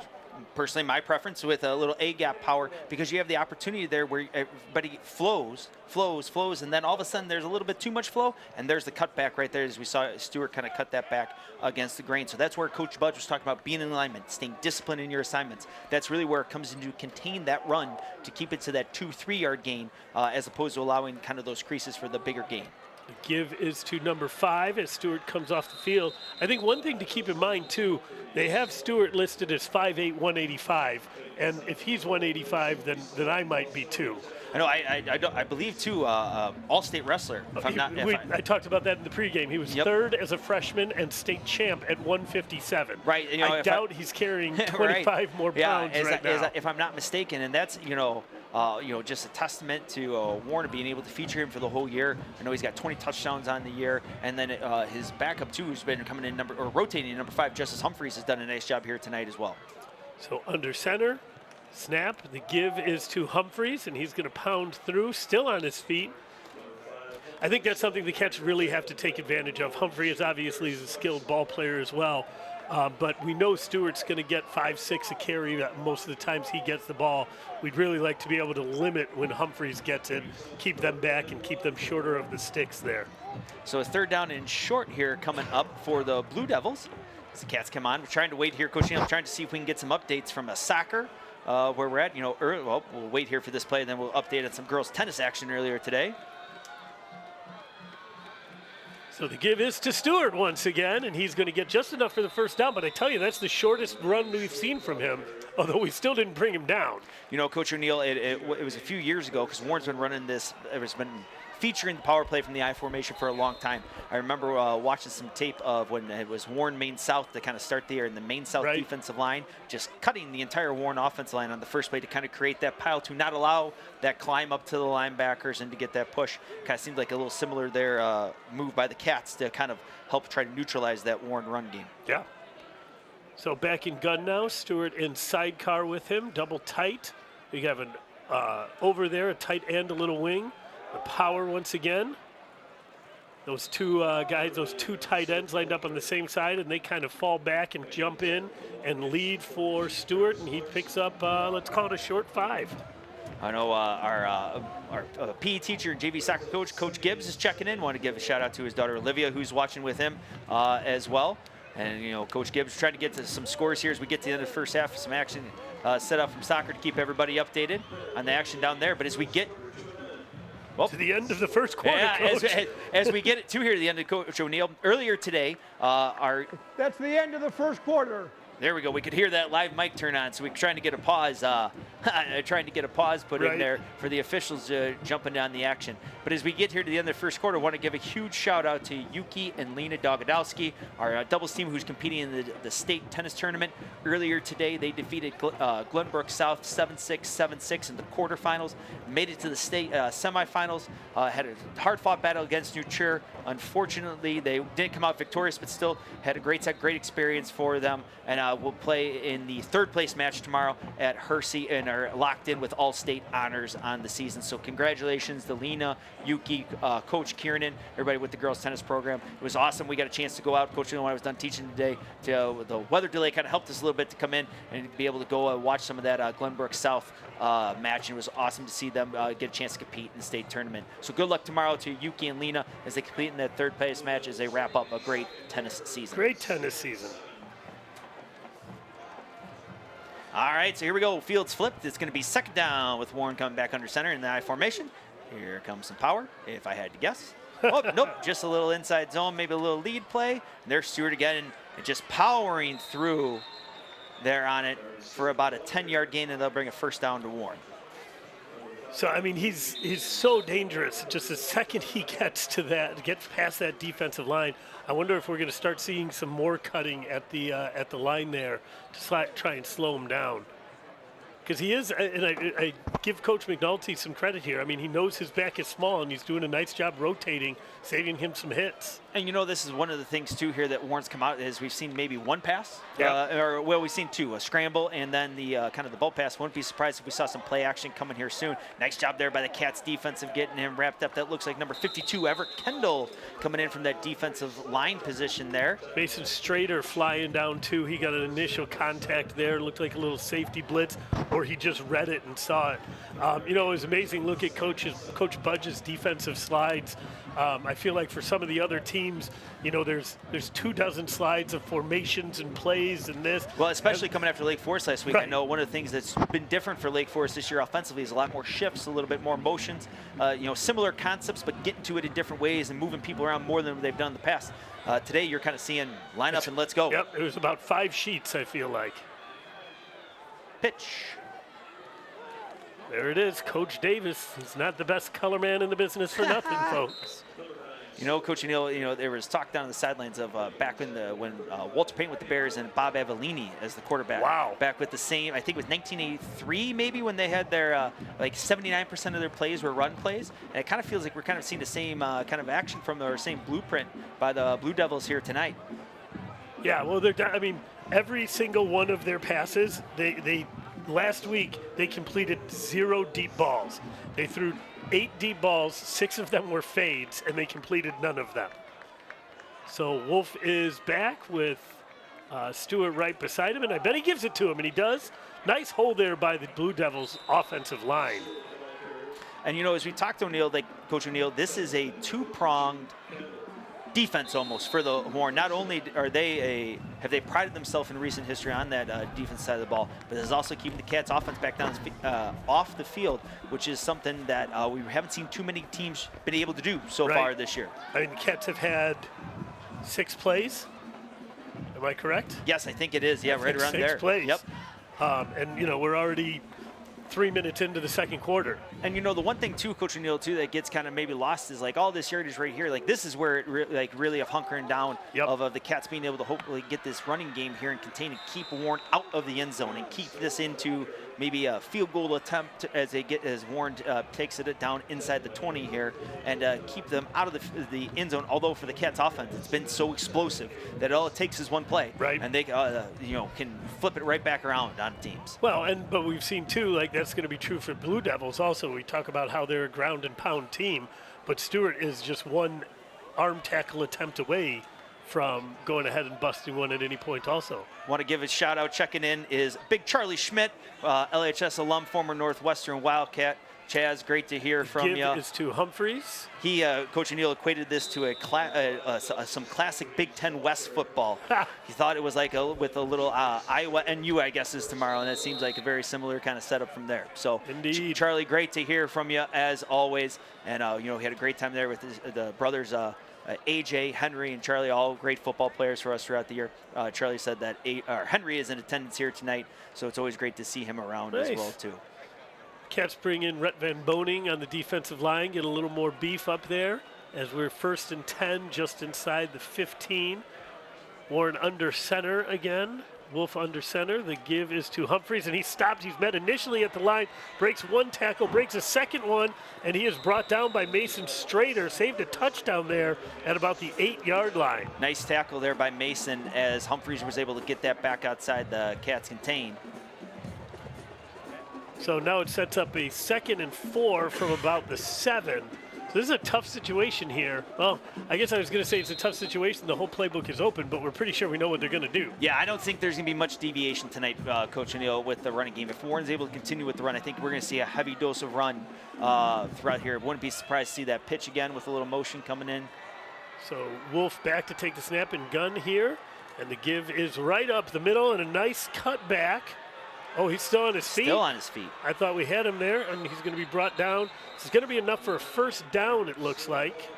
personally my preference with a little A gap power, because you have the opportunity there where everybody flows, and then all of a sudden there's a little bit too much flow, and there's the cutback right there, as we saw Stewart kind of cut that back against the grain. So that's where Coach Budge was talking about being in alignment, staying disciplined in your assignments. That's really where it comes into contain that run to keep it to that 2-3 yard gain, as opposed to allowing kind of those creases for the bigger gain. The give is to number 5 as Stewart comes off the field. I think one thing to keep in mind, too, they have Stewart listed as 5'8", 185, and if he's 185, then I might be too. I know. I believe too. All-state wrestler. If I'm not. I talked about that in the pregame. He was third as a freshman and state champ at 157. Right. You know, I doubt he's carrying 25 more pounds right now. If I'm not mistaken, and that's just a testament to Warren being able to feature him for the whole year. I know he's got 20 touchdowns on the year, and then his backup too, who's been coming in rotating in number 5, Justice Humphreys, has done a nice job here tonight as well. So under center, Snap, the give is to Humphreys, and he's going to pound through, still on his feet. I think that's something the Cats really have to take advantage of. Humphrey is obviously a skilled ball player as well, but we know Stewart's going to get 5-6 a carry most of the times he gets the ball. We'd really like to be able to limit when Humphreys gets it, keep them back and keep them shorter of the sticks there. So a third down and short here coming up for the Blue Devils. As the Cats come on, we're trying to wait here, Coach Neal, trying to see if we can get some updates from a soccer where we're at. You know, well, we'll wait here for this play, and then we'll update on some girls tennis action earlier today. So the give is to Stewart once again, and he's going to get just enough for the first down. But I tell you, that's the shortest run we've seen from him, although we still didn't bring him down. You know, Coach O'Neill, it was a few years ago because Warren's been running this. It's been featuring the power play from the I formation for a long time. I remember watching some tape of when it was Warren Main South to kind of start the year, and the Main South defensive line just cutting the entire Warren offensive line on the first play to kind of create that pile to not allow that climb up to the linebackers and to get that push. Kind of seemed like a little similar there move by the Cats to kind of help try to neutralize that Warren run game. Yeah. So back in gun now, Stewart in sidecar with him, double tight. We have an over there, a tight end, a little wing. The power once again. Those two guys, those two tight ends lined up on the same side, and they kind of fall back and jump in and lead for Stewart, and he picks up, let's call it a short 5. I know our PE teacher and JV soccer coach, Coach Gibbs, is checking in. Want to give a shout out to his daughter Olivia, who's watching with him as well. And, you know, Coach Gibbs trying to get to some scores here as we get to the end of the first half. Some action set up from soccer to keep everybody updated on the action down there. But as we get to the end of the first quarter, Coach. As we get it to here to the end of Coach O'Neill, earlier today, That's the end of the first quarter. There we go. We could hear that live mic turn on, so we're trying to get a pause. Trying to get a pause put in there for the officials jumping on the action. But as we get here to the end of the first quarter, I want to give a huge shout out to Yuki and Lena Dogodowski, our doubles team who's competing in the state tennis tournament. Earlier today, they defeated Glenbrook South 7-6, 7-6 in the quarterfinals, made it to the state semifinals, had a hard-fought battle against New Trier. Unfortunately, they didn't come out victorious, but still had a great experience for them. And we'll play in the third place match tomorrow at Hersey and are locked in with all state honors on the season. So congratulations to Lena, Yuki, Coach Kiernan, everybody with the girls tennis program. It was awesome. We got a chance to go out. Coach, when I was done teaching today, the weather delay kind of helped us a little bit to come in and be able to go watch some of that Glenbrook South match. And it was awesome to see them get a chance to compete in the state tournament. So good luck tomorrow to Yuki and Lena as they compete in that third place match as they wrap up a great tennis season. Great tennis season. All right, so here we go. Field's flipped. It's going to be second down with Warren coming back under center in the I formation. Here comes some power, if I had to guess. Oh, nope, just a little inside zone, maybe a little lead play. And there's Stewart again, and just powering through there on it for about a 10-yard gain, and they'll bring a first down to Warren. So, I mean, he's so dangerous. Just the second he gets past that defensive line, I wonder if we're going to start seeing some more cutting at the line there to try and slow him down. Because he is, and I give Coach McNulty some credit here. I mean, he knows his back is small, and he's doing a nice job rotating, saving him some hits. And, you know, this is one of the things, too, here that Warren's come out is we've seen maybe one pass. We've seen two, a scramble and then the kind of the ball pass. Wouldn't be surprised if we saw some play action coming here soon. Nice job there by the Cats defense of getting him wrapped up. That looks like number 52, Everett Kendall, coming in from that defensive line position there. Mason Strader flying down, too. He got an initial contact there. Looked like a little safety blitz, or he just read it and saw it. You know, it was amazing. Look at Coach Budge's defensive slides. I feel like for some of the other teams, you know, there's 24 slides of formations and plays and this. Well, especially coming after Lake Forest last week. Right. I know one of the things that's been different for Lake Forest this year offensively is a lot more shifts, a little bit more motions, you know, similar concepts, but getting to it in different ways and moving people around more than they've done in the past. Today, you're kind of seeing line up and let's go. Yep, it was about 5 sheets, I feel like. Pitch. There it is, Coach Davis. He's not the best color man in the business for nothing, folks. You know, Coach O'Neill, you know, there was talk down on the sidelines of back when Walter Payne with the Bears and Bob Avellini as the quarterback. Wow. Back with the same, I think it was 1983 maybe, when they had their, like 79% of their plays were run plays. And it kind of feels like we're kind of seeing the same kind of action from the same blueprint by the Blue Devils here tonight. Yeah, well, I mean, every single one of their passes, they last week they completed 0 deep balls. They threw 8 deep balls, 6 of them were fades, and they completed none of them. So Wolf is back with Stewart right beside him, and I bet he gives it to him, and he does. Nice hold there by the Blue Devils offensive line. And you know, as we talked to O'Neill, like Coach O'Neill, this is a two-pronged defense almost for the Warren. Not only are they have they prided themselves in recent history on that defense side of the ball, but it's also keeping the Cats offense back down off the field, which is something that we haven't seen too many teams been able to do so far this year. I mean, the Cats have had 6 plays. Am I correct? Yes, I think it is. Yeah, right around there. 6 plays. Yep. And you know, we're already 3 minutes into the second quarter. And you know, the one thing too, Coach O'Neill, too, that gets kind of maybe lost is like all this yardage right here. Like this is where it really of hunkering down of the Cats being able to hopefully get this running game here and contain and keep Warren out of the end zone and keep this into maybe a field goal attempt as Warren takes it down inside the 20 here and keep them out of the end zone. Although for the Cats offense, it's been so explosive that all it takes is one play, and they you know, can flip it right back around on teams. Well, but we've seen too, like that's going to be true for Blue Devils also. We talk about how they're a ground and pound team, but Stewart is just one arm tackle attempt away from going ahead and busting one at any point also. Want to give a shout out, checking in is Big Charlie Schmidt, LHS alum, former Northwestern Wildcat. Chaz, great to hear from you. Give is to Humphreys. He, Coach O'Neill, equated this to some classic Big Ten West football. He thought it was like with a little Iowa NU, I guess, is tomorrow, and that seems like a very similar kind of setup from there. So, indeed, Charlie, great to hear from you as always. And you know, he had a great time there with the brothers. AJ, Henry, and Charlie, all great football players for us throughout the year. Charlie said that Henry is in attendance here tonight, so it's always great to see him around as well too. Cats bring in Rhett Van Boning on the defensive line, get a little more beef up there as we're 1st and 10, just inside the 15. Warren under center again. Wolf under center. The give is to Humphreys, and he stops. He's met initially at the line, breaks one tackle, breaks a second one, and he is brought down by Mason Strader. Saved a touchdown there at about the 8-yard line. Nice tackle there by Mason as Humphreys was able to get that back outside the Cats contain. So now it sets up a 2nd and 4 from about the 7. So this is a tough situation here. Well, I guess I was going to say it's a tough situation. The whole playbook is open, but we're pretty sure we know what they're going to do. Yeah, I don't think there's going to be much deviation tonight, Coach O'Neill, with the running game. If Warren's able to continue with the run, I think we're going to see a heavy dose of run throughout here. Wouldn't be surprised to see that pitch again with a little motion coming in. So Wolf back to take the snap and gun here. And the give is right up the middle and a nice cut back. Oh, he's still on his feet? Still on his feet. I thought we had him there, and he's going to be brought down. This is going to be enough for a first down, it looks like.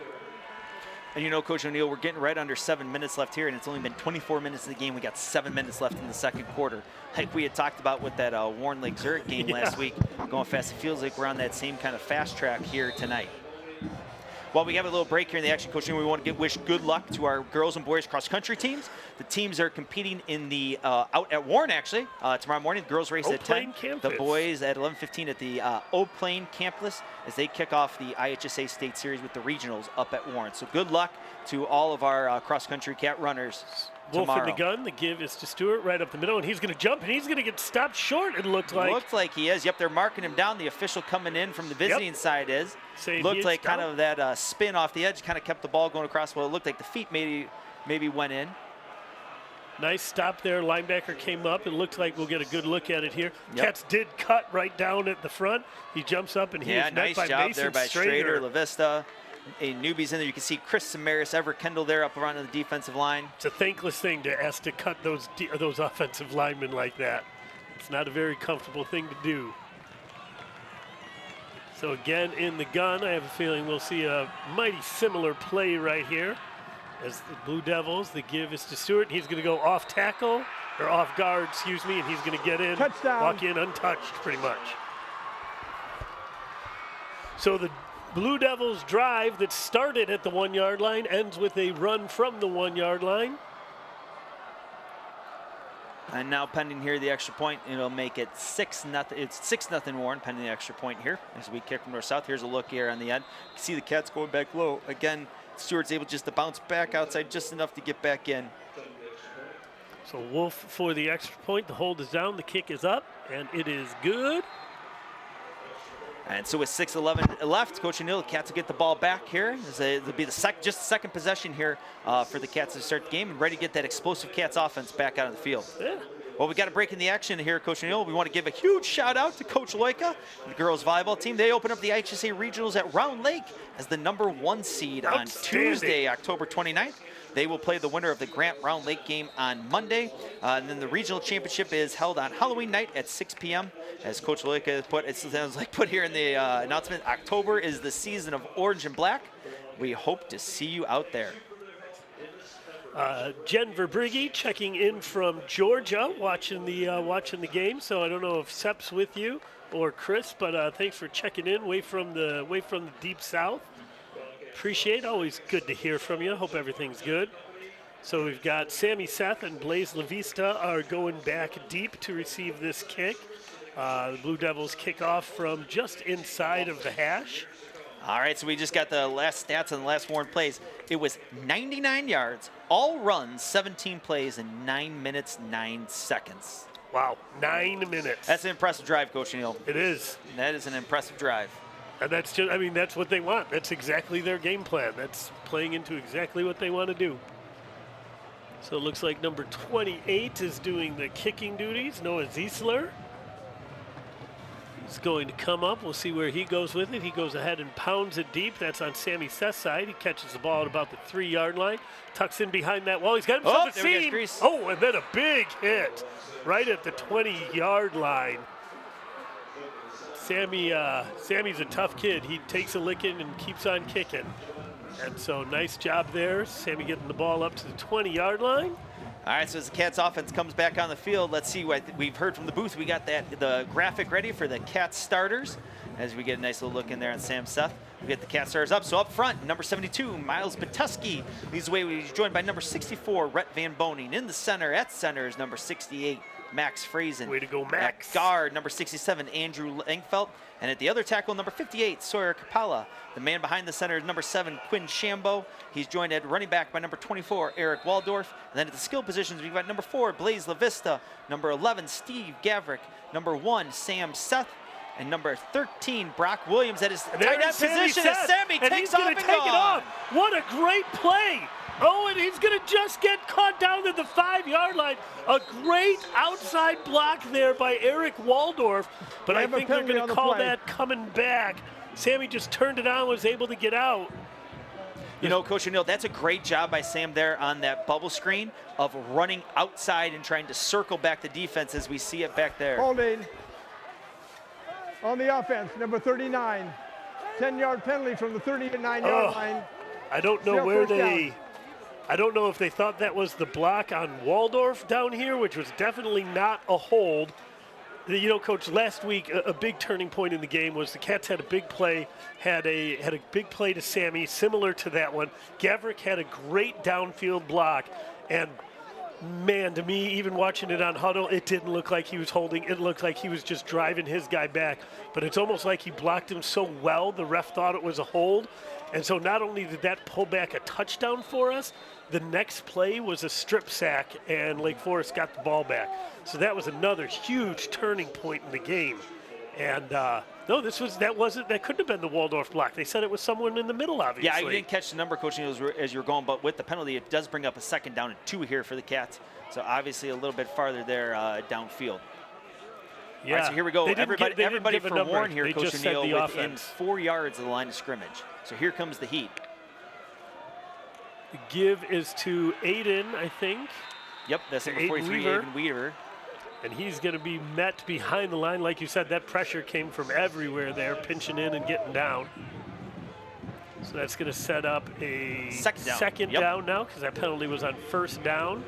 And you know, Coach O'Neill, we're getting right under 7 minutes left here, and it's only been 24 minutes of the game. We got 7 minutes left in the second quarter. Like we had talked about with that Warren Lake Zurich game last week, going fast. It feels like we're on that same kind of fast track here tonight. While we have a little break here in the action, Coach, we want to wish good luck to our girls and boys cross-country teams. The teams are competing in the out at Warren, actually, tomorrow morning. The girls race at 10. Campus. The boys at 11:15 at the Eau Plaine campus as they kick off the IHSA State Series with the regionals up at Warren. So good luck to all of our cross-country cat runners Wolf tomorrow. in the gun. The give is to Stewart right up the middle, and he's going to jump, and he's going to get stopped short, it looked like. Looked like he is. Yep, they're marking him down. The official coming in from the visiting side is. Looked like kind of that spin off the edge, kind of kept the ball going across. Well, it looked like the feet maybe went in. Nice stop there. Linebacker came up. It looks like we'll get a good look at it here. Yep. Cats did cut right down at the front. He jumps up, and he is met nice by job Mason there by Strader. La Vista. A newbies in there. You can see Chris Samaris, Ever Kendall there up around the defensive line. It's a thankless thing to ask to cut those offensive linemen like that. It's not a very comfortable thing to do. So again, in the gun, I have a feeling we'll see a mighty similar play right here. As the Blue Devils, the give is to Stewart. He's going to go off tackle, or off guard, excuse me, and he's going to get in, touchdown. Walk in untouched pretty much. So the Blue Devils drive that started at the 1-yard line ends with a run from the 1-yard line. And now pending here the extra point, it'll make it 6-0. It's 6-0 Warren pending the extra point here as we kick from north-south. Here's a look here on the end. You can see the Cats going back low. Again, Stewart's able just to bounce back outside just enough to get back in. So Wolf for the extra point. The hold is down. The kick is up, and it is good. And so with 6:11 left, Coach O'Neill, the Cats will get the ball back here. It'll be just the second possession here for the Cats to start the game and ready to get that explosive Cats offense back out on the field. Yeah. Well, we got a break in the action here, Coach O'Neill. We want to give a huge shout out to Coach Loika, the girls volleyball team. They open up the IHSA regionals at Round Lake as the #1 seed on Tuesday, October 29th. They will play the winner of the Grant Round Lake game on Monday. And then the regional championship is held on Halloween night at 6 p.m. As Coach Loika put here in the announcement, October is the season of orange and black. We hope to see you out there. Jen Verbrigge checking in from Georgia, watching the game. So I don't know if Sep's with you or Chris, but thanks for checking in way from the deep south. Appreciate. Always good to hear from you. Hope everything's good. So we've got Sammy Seth and Blaze LaVista are going back deep to receive this kick. The Blue Devils kick off from just inside of the hash. All right, so we just got the last stats on the last 4 plays. It was 99 yards, all runs, 17 plays, in 9 minutes, 9 seconds. Wow, 9 minutes. That's an impressive drive, Coach O'Neill. It is. That is an impressive drive. And that's just, I mean, that's what they want. That's exactly their game plan. That's playing into exactly what they want to do. So it looks like number 28 is doing the kicking duties, Noah Ziesler. He's going to come up. We'll see where he goes with it. He goes ahead and pounds it deep. That's on Sammy Seth's side. He catches the ball at about the 3-yard line. Tucks in behind that wall. He's got himself a seam. Oh, and then a big hit right at the 20-yard line. Sammy's a tough kid. He takes a licking and keeps on kicking. And so nice job there. Sammy getting the ball up to the 20-yard line. All right, so as the Cats offense comes back on the field, let's see what we've heard from the booth. We got the graphic ready for the Cats starters as we get a nice little look in there on Sam Seth. We get the Cats starters up. So up front, number 72, Miles Batuski leads the way. He's joined by number 64, Rhett Van Boning. In the center, at center is number 68, Max Frazen. Way to go, Max. At guard, number 67, Andrew Engfeld. And at the other tackle, number 58, Sawyer Kapala. The man behind the center is number 7, Quinn Shambo. He's joined at running back by number 24, Eric Waldorf. And then at the skill positions, we've got number 4, Blaze LaVista. Number 11, Steve Gavrick. Number 1, Sam Seth. And number 13, Brock Williams at his tight end position as Sammy takes off and take it off. What a great play. Oh, and he's going to just get caught down at the 5-yard line. A great outside block there by Eric Waldorf. But I think they're going to call that coming back. Sammy just turned it on, was able to get out. You know, Coach O'Neill, that's a great job by Sam there on that bubble screen of running outside and trying to circle back the defense as we see it back there. Holding on the offense, number 39. 10-yard penalty from the 39-yard line. I don't know where they... I don't know if they thought that was the block on Waldorf down here, which was definitely not a hold. You know, Coach, last week a big turning point in the game was the Cats had a big play, had a big play to Sammy, similar to that one. Gavrick had a great downfield block, and man, to me, even watching it on huddle, it didn't look like he was holding. It looked like he was just driving his guy back. But it's almost like he blocked him so well, the ref thought it was a hold. And so not only did that pull back a touchdown for us, the next play was a strip sack, and Lake Forest got the ball back. So that was another huge turning point in the game. And no, that couldn't have been the Waldorf block. They said it was someone in the middle, obviously. Yeah, I didn't catch the number, Coach, as you were going, but with the penalty, it does bring up a 2nd down and 2 here for the Cats. So obviously a little bit farther there downfield. Yeah. All right, so here we go. Everybody for Warren here, they Coach O'Neill, within offense. 4 yards of the line of scrimmage. So here comes the heat. The give is to Aiden, I think. Yep, that's number 43, Aiden Weaver. And he's going to be met behind the line. Like you said, that pressure came from everywhere there, pinching in and getting down. So that's going to set up a second down now, because that penalty was on 1st down.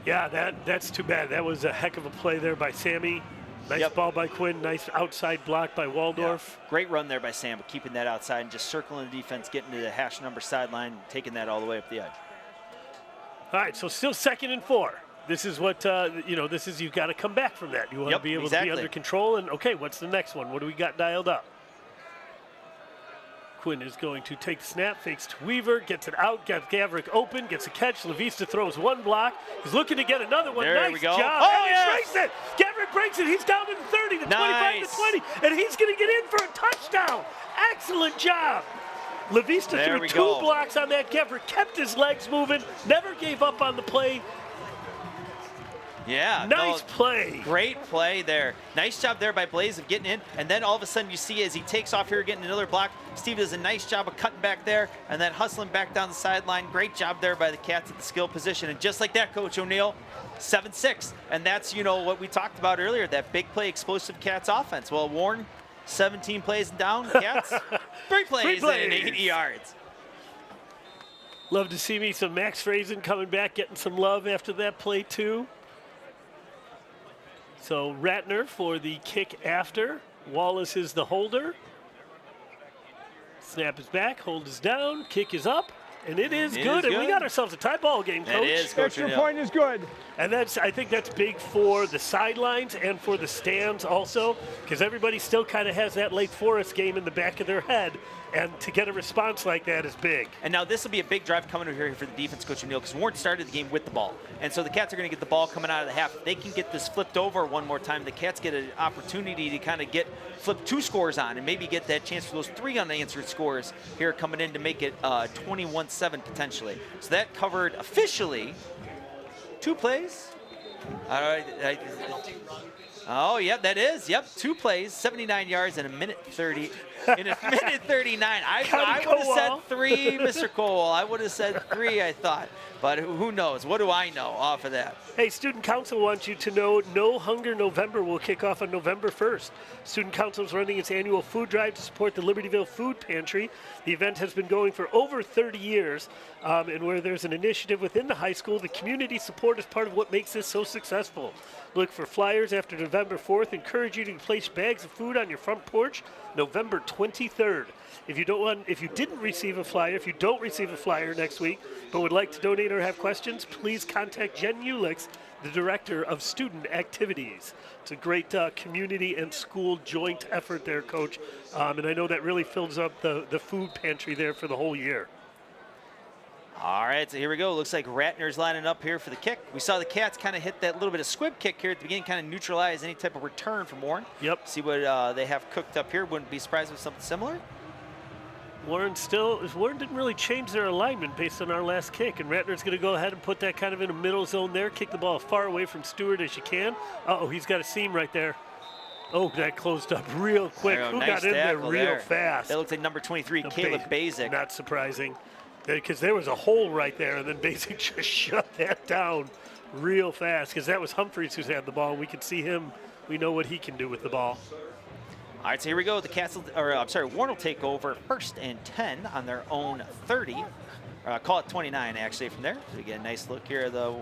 Yeah, that's too bad. That was a heck of a play there by Sammy. Nice ball by Quinn. Nice outside block by Waldorf. Yeah. Great run there by Sam, but keeping that outside and just circling the defense, getting to the hash number sideline, taking that all the way up the edge. All right, so still 2nd and 4. This is what, you've got to come back from that. You want to be able to be under control. And, okay, what's the next one? What do we got dialed up? Marquin is going to take the snap, fakes to Weaver, gets it out, gets Gavrick open, gets a catch. Lavista throws one block. He's looking to get another one. There nice we go. job. Oh, and he yes! breaks it. Gavrick breaks it. He's down to the 30, the 25, Nice. the 20, and he's going to get in for a touchdown. Excellent job. Lavista There threw we 2 go. blocks on that. Gavrick kept his legs moving, never gave up on the play. Yeah. Nice play. Great play there. Nice job there by Blaze of getting in. And then all of a sudden you see as he takes off here getting another block, Steve does a nice job of cutting back there and then hustling back down the sideline. Great job there by the Cats at the skill position. And just like that, Coach O'Neill, 7-6. And that's, you know, what we talked about earlier, that big play explosive Cats offense. Well, Warren, 17 plays and down. Cats, 3 plays and 80 yards. Love to see me some Max Frazen coming back, getting some love after that play too. So Ratner for the kick after. Wallace is the holder. Snap is back, hold is down, kick is up, and it is good. And we got ourselves a tie ball game, Coach. That is, Coach Extra O'Neill. point is good. And I think that's big for the sidelines and for the stands also, because everybody still kind of has that Lake Forest game in the back of their head, and to get a response like that is big. And now this will be a big drive coming over here for the defense, Coach O'Neill, because Warren started the game with the ball. And so the Cats are going to get the ball coming out of the half. If they can get this flipped over one more time, the Cats get an opportunity to kind of flip 2 scores on and maybe get that chance for those 3 unanswered scores here coming in to make it 21-7 potentially. So that covered officially 2 plays. All right. Oh, yep, that is. Yep, 2 plays, 79 yards in a minute 30. In a minute 39. I would have said 3, Mr. Cole. I would have said 3, I thought. But who knows? What do I know off of that? Hey, Student Council wants you to know No Hunger November will kick off on November 1st. Student Council is running its annual food drive to support the Libertyville Food Pantry. The event has been going for over 30 years, and where there's an initiative within the high school, the community support is part of what makes this so successful. Look for flyers after November 4th. Encourage you to place bags of food on your front porch November 23rd. If you don't receive a flyer next week, but would like to donate or have questions, please contact Jen Ulix, the Director of Student Activities. It's a great community and school joint effort there, Coach. And I know that really fills up the food pantry there for the whole year. All right, so here we go. Looks like Ratner's lining up here for the kick. We saw the Cats kind of hit that little bit of squib kick here at the beginning, kind of neutralize any type of return from Warren. Yep. See what they have cooked up here. Wouldn't be surprised with something similar. Warren didn't really change their alignment based on our last kick, and Ratner's going to go ahead and put that kind of in a middle zone there, kick the ball as far away from Stewart as you can. Uh-oh, he's got a seam right there. Oh, that closed up real quick. Who nice got in there tackle real fast? That looks like number 23, Caleb Basic. Not surprising, because there was a hole right there, and then Basic just shut that down real fast, because that was Humphreys who's had the ball. We can see him. We know what he can do with the ball. All right, so here we go. Warren will take over 1st and 10 on their own 30. Call it 29, actually, from there. So we get a nice look here of the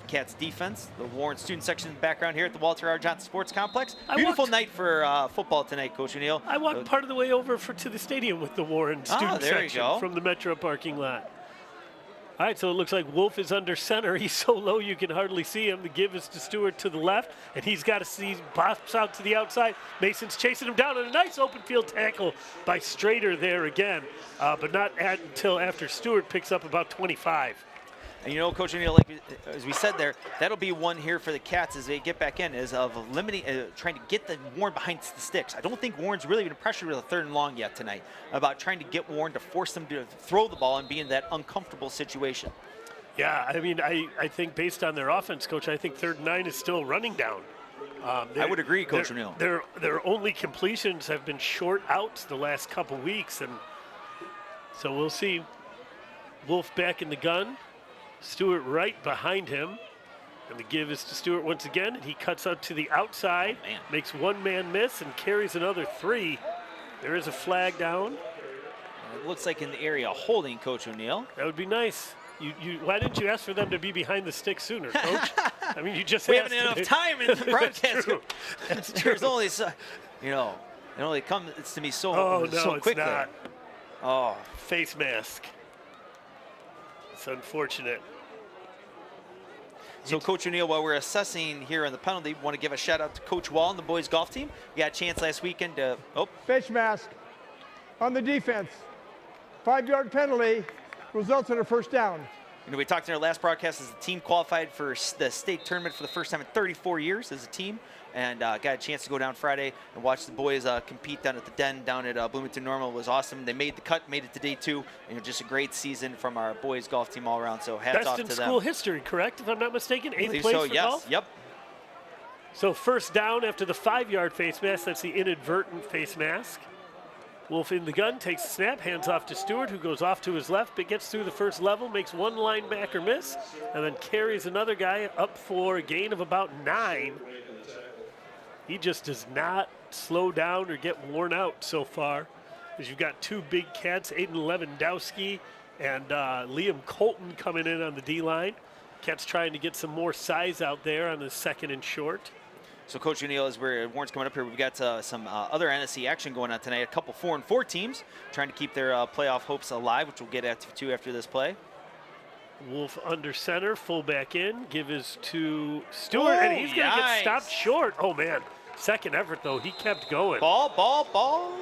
Cats defense. The Warren student section in the background here at the Walter R. Johnson Sports Complex. Beautiful night for football tonight, Coach O'Neill. I walked part of the way over to the stadium with the Warren student section from the Metro parking lot. All right, so it looks like Wolf is under center. He's so low you can hardly see him. The give is to Stewart to the left, and he's got to see, pops out to the outside. Mason's chasing him down, and a nice open field tackle by Strader there again, but not until after Stewart picks up about 25. And you know, Coach O'Neill, like as we said there, that'll be one here for the Cats as they get back in, is of limiting, trying to get the Warren behind the sticks. I don't think Warren's really been pressured with a 3rd and long yet tonight, about trying to get Warren to force them to throw the ball and be in that uncomfortable situation. Yeah, I mean, I think based on their offense, Coach, I think 3rd and 9 is still running down. I would agree, Coach O'Neill. Their only completions have been short outs the last couple weeks, and so we'll see. Wolf back in the gun. Stewart right behind him, and the give is to Stewart once again, and he cuts out to the outside, makes one man miss, and carries another 3. There is a flag down. It looks like in the area holding, Coach O'Neill. That would be nice. Why didn't you ask for them to be behind the stick sooner, Coach? I mean, you just we haven't enough time in the broadcast. That's true. There's only, it only comes to me so quickly. It's not. Oh, face mask. It's unfortunate. So, Coach O'Neill, while we're assessing here on the penalty, want to give a shout out to Coach Wall and the boys golf team. We got a chance last weekend to Face mask. on the defense. 5-yard penalty results in a first down. You know, we talked in our last broadcast as the team qualified for the state tournament for the first time in 34 years as a team, and got a chance to go down Friday and watch the boys compete down at the Den down at Bloomington Normal. It was awesome. They made the cut, made it to day 2. You know, just a great season from our boys golf team all around. So hats off to them. Best in school history, correct? If I'm not mistaken, 8th place so, for yes. golf. Yep. So first down after the 5-yard face mask. That's the inadvertent face mask. Wolf in the gun, takes the snap, hands off to Stewart, who goes off to his left, but gets through the first level, makes one linebacker miss, and then carries another guy up for a gain of about 9. He just does not slow down or get worn out so far, as you've got 2 big cats, Aiden Lewandowski and Liam Colton coming in on the D-line. Cat's trying to get some more size out there on the 2nd and short. So, Coach O'Neill, as Warren's coming up here, we've got some other NSC action going on tonight. A couple 4-4 teams trying to keep their playoff hopes alive, which we'll get to after this play. Wolf under center, fullback in, give his to Stewart, and he's going to get stopped short. Oh, man. Second effort, though. He kept going. Ball.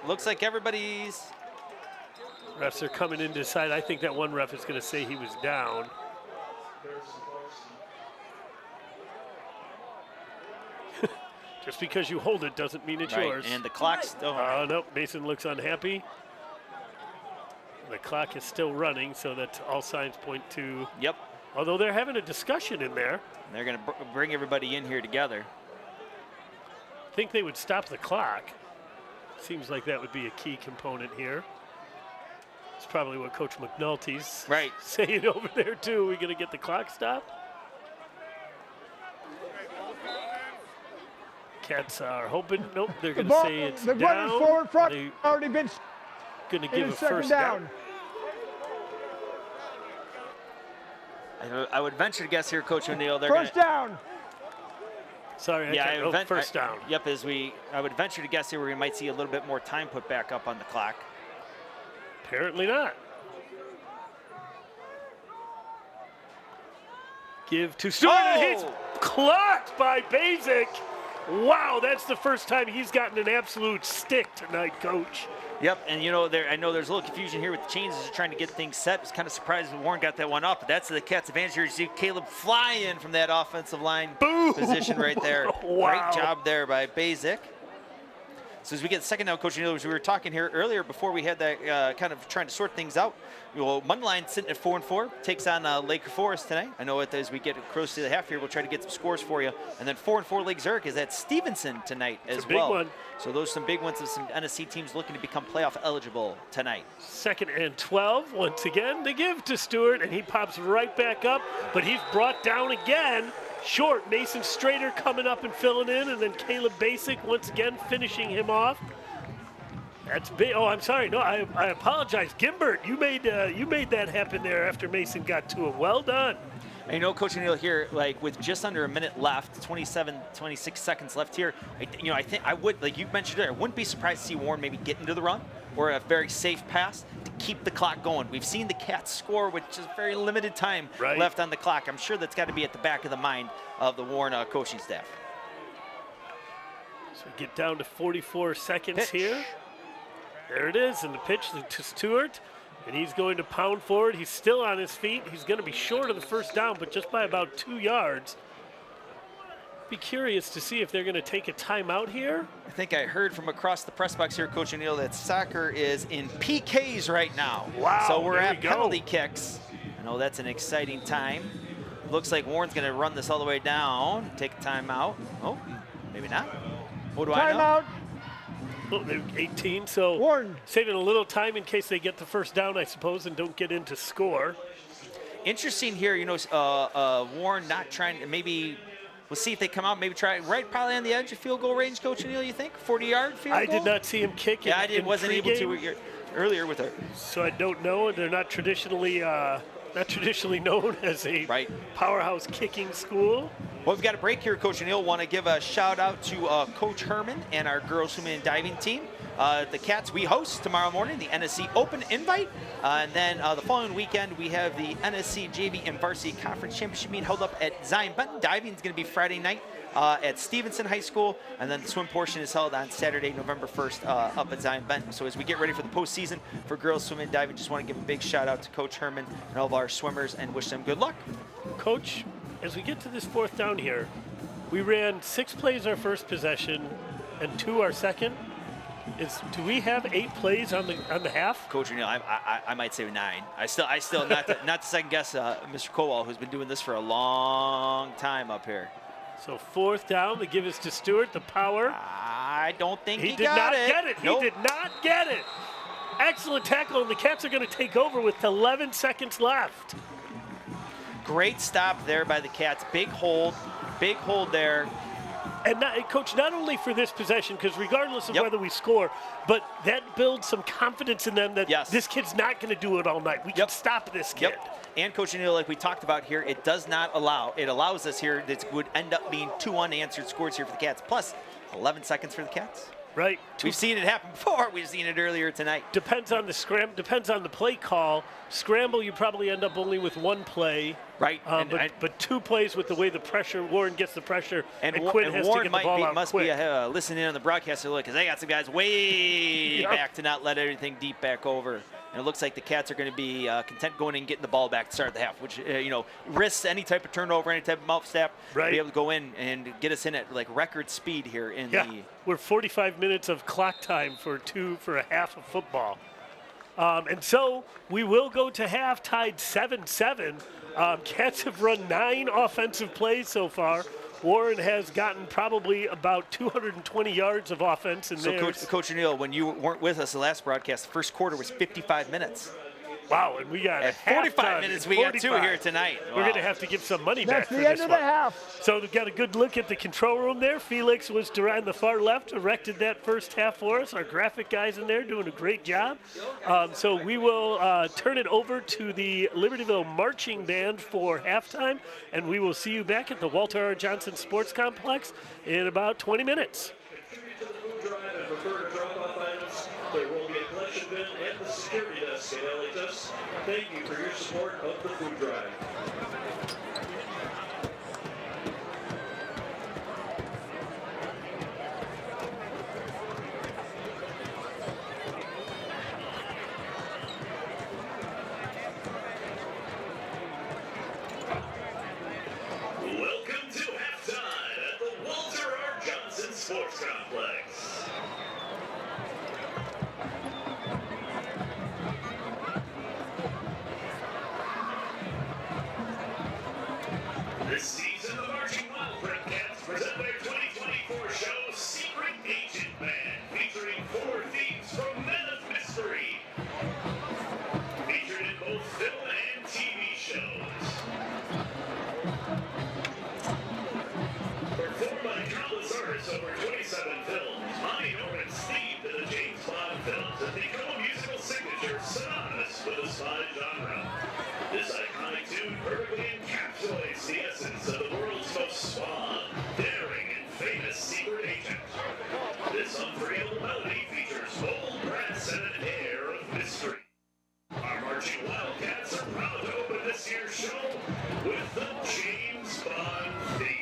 Looks like everybody's... Refs are coming in to decide. I think that one ref is going to say he was down. Just because you hold it doesn't mean it's yours. And the clock's still running. Nope, Mason looks unhappy. The clock is still running, so that's all signs point to. Yep. Although they're having a discussion in there. They're going to bring everybody in here together. I think they would stop the clock. Seems like that would be a key component here. It's probably what Coach McNulty's saying over there, too. We're going to get the clock stopped. Cats are hoping. Nope, they're going to say it's down. The ball is forward front. Already been going to give a first down. I would venture to guess here, Coach O'Neill, they're first down. Sorry, first down. Yep, I would venture to guess here we might see a little bit more time put back up on the clock. Apparently not. Give to Stewart, and he's clocked by Basic. Wow, that's the first time he's gotten an absolute stick tonight, Coach. Yep, and you know, I know there's a little confusion here with the chains as they're trying to get things set. I was kind of surprised when Warren got that one up, but that's the Cats' advantage here. You see Caleb fly in from that offensive line position right there. Wow. Great job there by Basic. So as we get second now, Coach O'Neill, as we were talking here earlier before we had that kind of trying to sort things out, well, Mundline sitting at 4-4, takes on Laker Forest tonight. I know as we get close to the half here, we'll try to get some scores for you. And then 4-4 Lake Zurich is at Stevenson tonight as well. Big one. So those are some big ones of some NSC teams looking to become playoff eligible tonight. 2nd and 12, once again, they give to Stewart, and he pops right back up, but he's brought down again. Short, Mason Strader coming up and filling in, and then Caleb Basic once again finishing him off. That's big. Oh, I'm sorry. No, I apologize. Gimbert, you made that happen there after Mason got to him. Well done. And you know, Coach O'Neill here, like with just under a minute left, 26 seconds left here, I think I would, like you mentioned there, I wouldn't be surprised to see Warren maybe get into the run or a very safe pass to keep the clock going. We've seen the Cats score with just very limited time left on the clock. I'm sure that's got to be at the back of the mind of the Warren coaching staff. So we get down to 44 seconds here. There it is, and the pitch to Stewart. And he's going to pound forward. He's still on his feet. He's going to be short of the first down, but just by about 2 yards. Be curious to see if they're going to take a timeout here. I think I heard from across the press box here, Coach O'Neill, that soccer is in PKs right now. Wow, so we're at penalty kicks. I know that's an exciting time. Looks like Warren's going to run this all the way down, take a timeout. Oh, maybe not. What do I know? Timeout. Oh, they're 18, so Warren saving a little time in case they get the first down, I suppose, and don't get into score. Interesting here, Warren not trying to maybe, we'll see if they come out, maybe try right probably on the edge of field goal range, Coach O'Neill, you think? 40-yard field goal? I did not see him kick it. Yeah, I wasn't able to earlier with her. So I don't know. They're not traditionally known as a powerhouse kicking school. Well, we've got a break here, Coach O'Neill. Want to give a shout out to Coach Herman and our girls swimming and diving team. The Cats we host tomorrow morning, the NSC Open Invite. And then the following weekend, we have the NSC JV and Varsity Conference Championship being held up at Zion Benton. Diving is going to be Friday night at Stevenson High School. And then the swim portion is held on Saturday, November 1st, up at Zion Benton. So as we get ready for the postseason for girls swimming and diving, just want to give a big shout out to Coach Herman and all of our swimmers and wish them good luck. Coach, as we get to this 4th down here, we ran 6 plays our first possession and 2 our second. Do we have 8 plays on the half? Coach O'Neill, I might say 9. I still not to second guess Mr. Kowal, who's been doing this for a long time up here. So 4th down, they give us to Stewart, the power. I don't think he did got not it. get it. Nope. He did not get it. Excellent tackle, and the Cats are going to take over with 11 seconds left. Great stop there by the Cats. Big hold there. And Coach, not only for this possession, because regardless of Yep. whether we score, but that builds some confidence in them that Yes. this kid's not going to do it all night. We can Yep. stop this kid. Yep. And Coach O'Neill, like we talked about here, it does not allow. It allows us here that would end up being 2 unanswered scores here for the Cats, plus 11 seconds for the Cats. Right. We've seen it happen before. We've seen it earlier tonight. Depends on the depends on the play call. Scramble, you probably end up only with 1 play. Right. But 2 plays with the way the pressure, Warren gets the pressure, and And Quinn has Warren to get the ball out must quick. be listening in on the broadcast because they got some guys way Yep. back to not let everything deep back over. And it looks like the Cats are going to be content going in and getting the ball back to start the half, which risks any type of turnover, any type of mouth step, Right. be able to go in and get us in at like record speed here in the. We're 45 minutes of clock time for a half of football. And so we will go to half tied 7-7. Cats have run 9 offensive plays so far. Warren has gotten probably about 220 yards of offense in there. So Coach O'Neill, when you weren't with us the last broadcast, the first quarter was 55 minutes. Wow, and we got At 45 minutes, we got 2 here tonight. We're Wow. going to have to give some money back That's for the this end of one. the half. So we've got a good look at the control room there. Felix was on the far left, directed that first half for us. Our graphic guys in there doing a great job. So we will turn it over to the Libertyville Marching Band for halftime, and we will see you back at the Walter R. Johnson Sports Complex in about 20 minutes. Contribute to the food drive and prefer to drop off items. There will be a collection bin at the security desk at LHS. Thank you for your support of the food drive. Welcome to halftime at the Walter R. Johnson Sports Complex. This season, the Marching Wildcat Cats present their 2024 show, Secret Agent Band, featuring 4 thieves from Men of Mystery. Featured in both film and TV shows. Performed by countless artists over 27 films, Monty Norman's theme to the James Bond films has become a musical signature synonymous with the spy genre. This iconic tune perfectly encapsulates the essence of the world's most suave, daring, and famous secret agent. This unforgettable melody features bold brass and an air of mystery. Our Marching Wildcats are proud to open this year's show with the James Bond theme.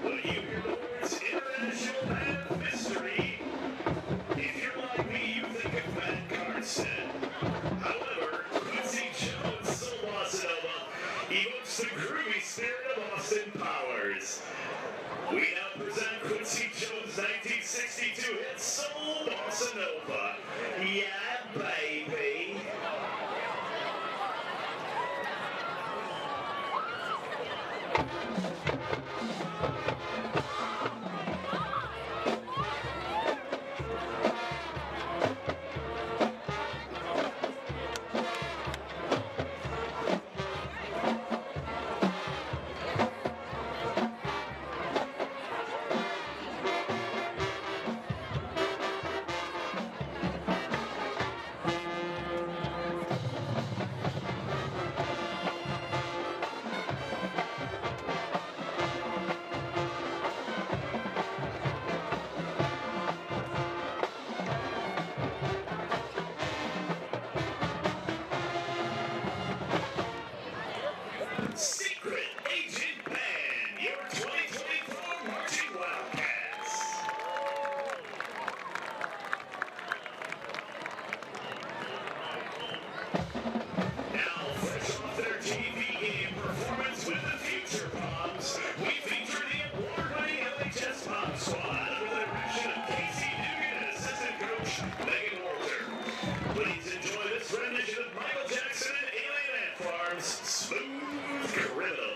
When you hear the words International Man of Mystery, if you're like me, you think of Matt Carson. However, Quincy Jones' Soul Bossa Nova evokes the groovy spirit of Austin Powers. We now present Quincy Jones' 1962 hit Soul Bossa Nova. Yeah, baby. Secret Agent Band, your 2024 Marching Wildcats. Now, fresh off their TV game performance with the Future Poms, we feature the award-winning LHS Pom Squad under the direction of Casey Dugan and assistant coach Megan Walter. Please enjoy this rendition of Michael Jackson and Alien Ant Farm's Smooth Criminal.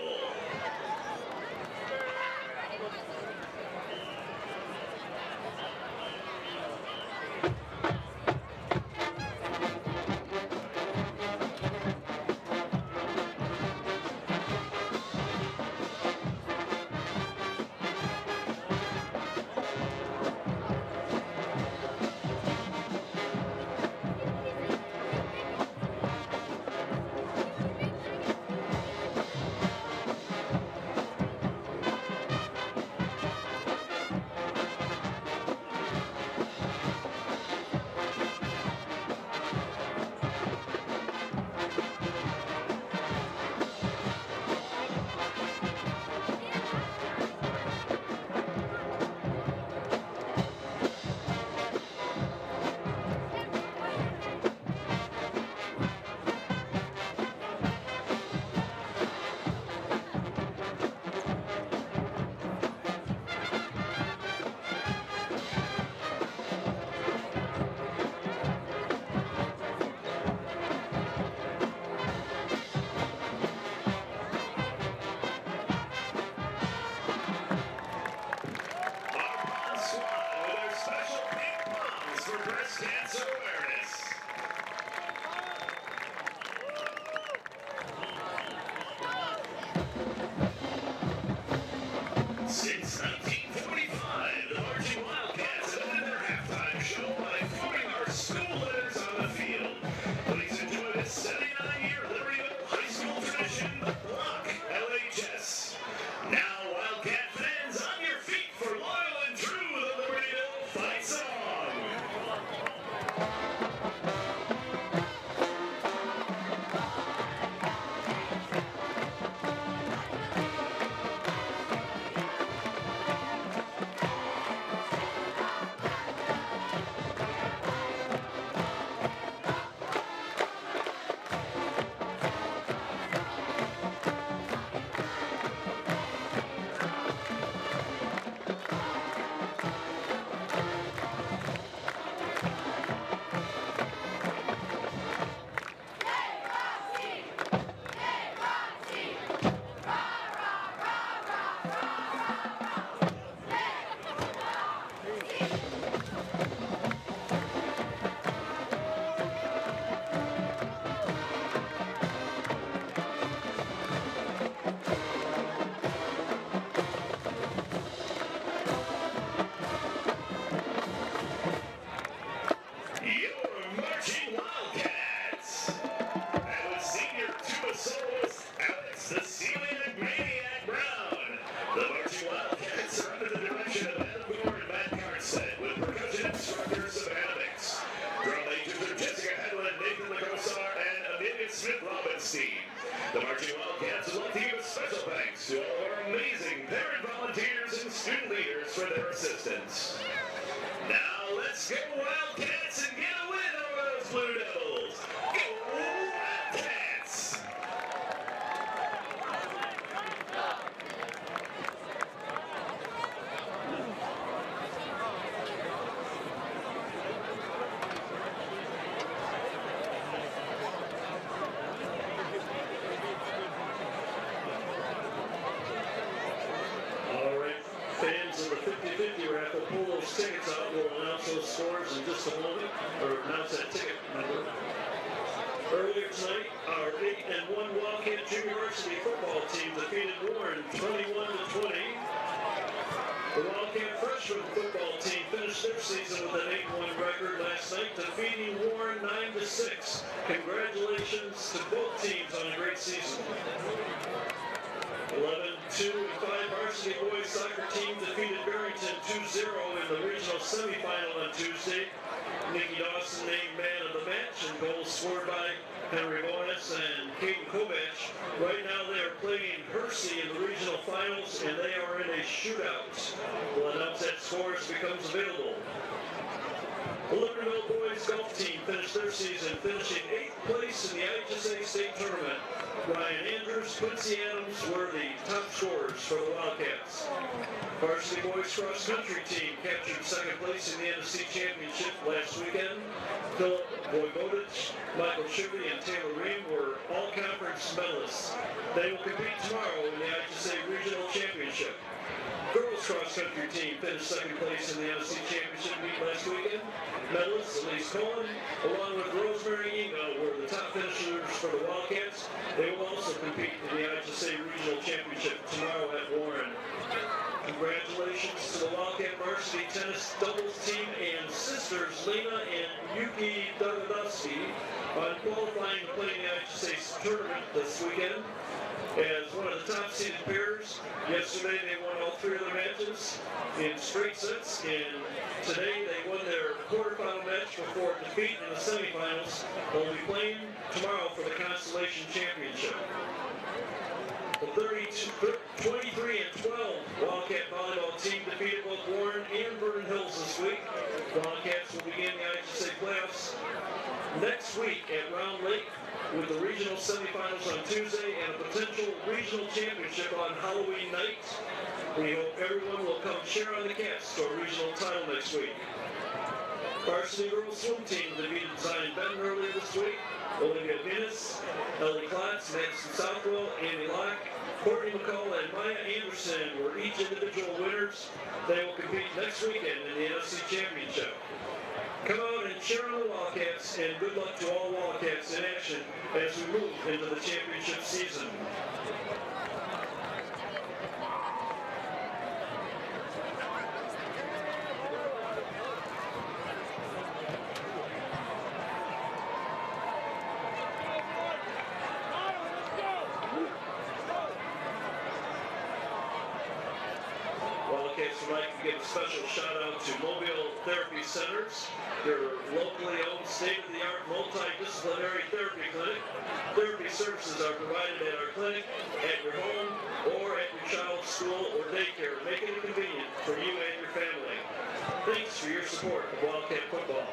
Since 1945, the Marching Wildcats have ended their halftime show by forming our school letters on the field. Please enjoy this 79-year Libertyville high school tradition, the Block LHS. Now, Wildcat fans, on your feet for loyal and true the Libertyville fight song. Wildcats! Go Wildcats and get a win over those Blue Devils! Go Wildcats! All right, fans of the 50-50 raffle, pull those tickets out. We'll announce those scores in just a moment, or announce that ticket number. Earlier tonight, our 8-1 Wildcat Junior Varsity Football team defeated Warren 21-20. The Wildcat freshman football team finished their season with an 8-1 record last night, defeating Warren 9-6. Congratulations to both teams on a great season. 11-2 and 5 varsity boys soccer team defeated Barrington 2-0 in the regional semifinal on Tuesday. Nikki Dawson named man of the match, and goals scored by Henry Bonas and Caden Kovach. Right now they are playing Hersey in the regional finals, and they are in a shootout. We'll announce that score as it becomes available. The Libertyville boys golf team finished their season, finishing 8th place in the IHSA state tournament. Ryan Andrews, Quincy Adams were the top scorers for the Wildcats. Varsity boys cross country team captured 2nd place in the NSC championship last weekend. Philip Voivodich, Michael Shively, and Taylor Ream were all conference medalists. They will compete tomorrow in the IHSA regional championship. Girls cross country team finished 2nd place in the NSC championship meet last weekend. Medalists Elise Cohen, along with Rosemary Ingo, were the top finishers for the Wildcats. They will also compete in the IHSA regional championship tomorrow at Warren. Congratulations to the Wildcat varsity tennis doubles team and sisters Lena and Yuki Dagodowski on qualifying to play in the IHSA tournament this weekend. As one of the top seeded pairs, yesterday they won all 3 of their matches in straight sets, and today they won their quarterfinal match before defeat in the semifinals. They'll be playing tomorrow for the Constellation Championship. The 23 and 12 Wildcat volleyball team defeated both Warren and Vernon Hills this week. Wildcats will begin the IHSA playoffs next week at Round Lake with the regional semifinals on Tuesday and a potential regional championship on Halloween night. We hope everyone will come cheer on the Cats for a regional title next week. Varsity girls swim team defeated Zion Benton earlier this week. Olivia Venus, Ellie Klotz, Madison Southwell, Andy Locke, Courtney McCall, and Maya Anderson were each individual winners. They will compete next weekend in the NFC Championship. Come out and cheer on the Wildcats, and good luck to all Wildcats in action as we move into the championship season. Wildcats tonight can give a special shout out to Mobile Therapy Centers, your locally owned state-of-the-art multidisciplinary therapy clinic. Therapy services are provided at our clinic, at your home, or at your child's school or daycare, making it convenient for you and your family. Thanks for your support of Wildcat football.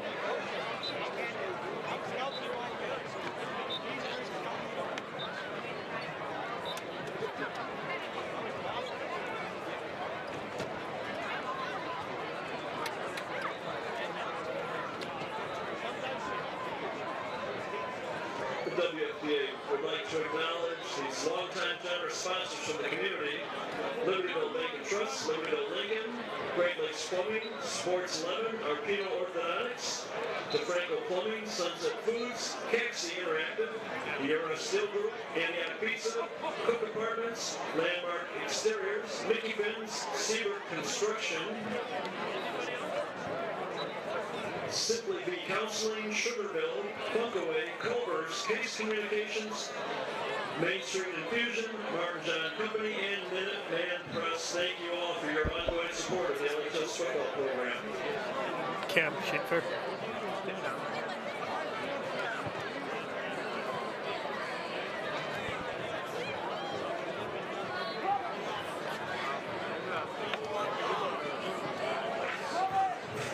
The WFBA would like to acknowledge these longtime generous sponsors from the community: Libertyville Bank and Trust, Libertyville Lincoln, Great Lakes Plumbing, Sports 11, Arpino Orthodontics, DeFranco Plumbing, Sunset Foods, Caxi Interactive, the Arrow Steel Group, Anthem Pizza, Cook Apartments, Landmark Exteriors, Mickey Benz, Siebert Construction, Simply Be Counseling, Sugarville, Funkaway, Culver's, Case Communications, Main Street Infusion, Martin John Company, and Minuteman Press. Thank you all for your ongoing support of the LHS football program. Cam Schaefer.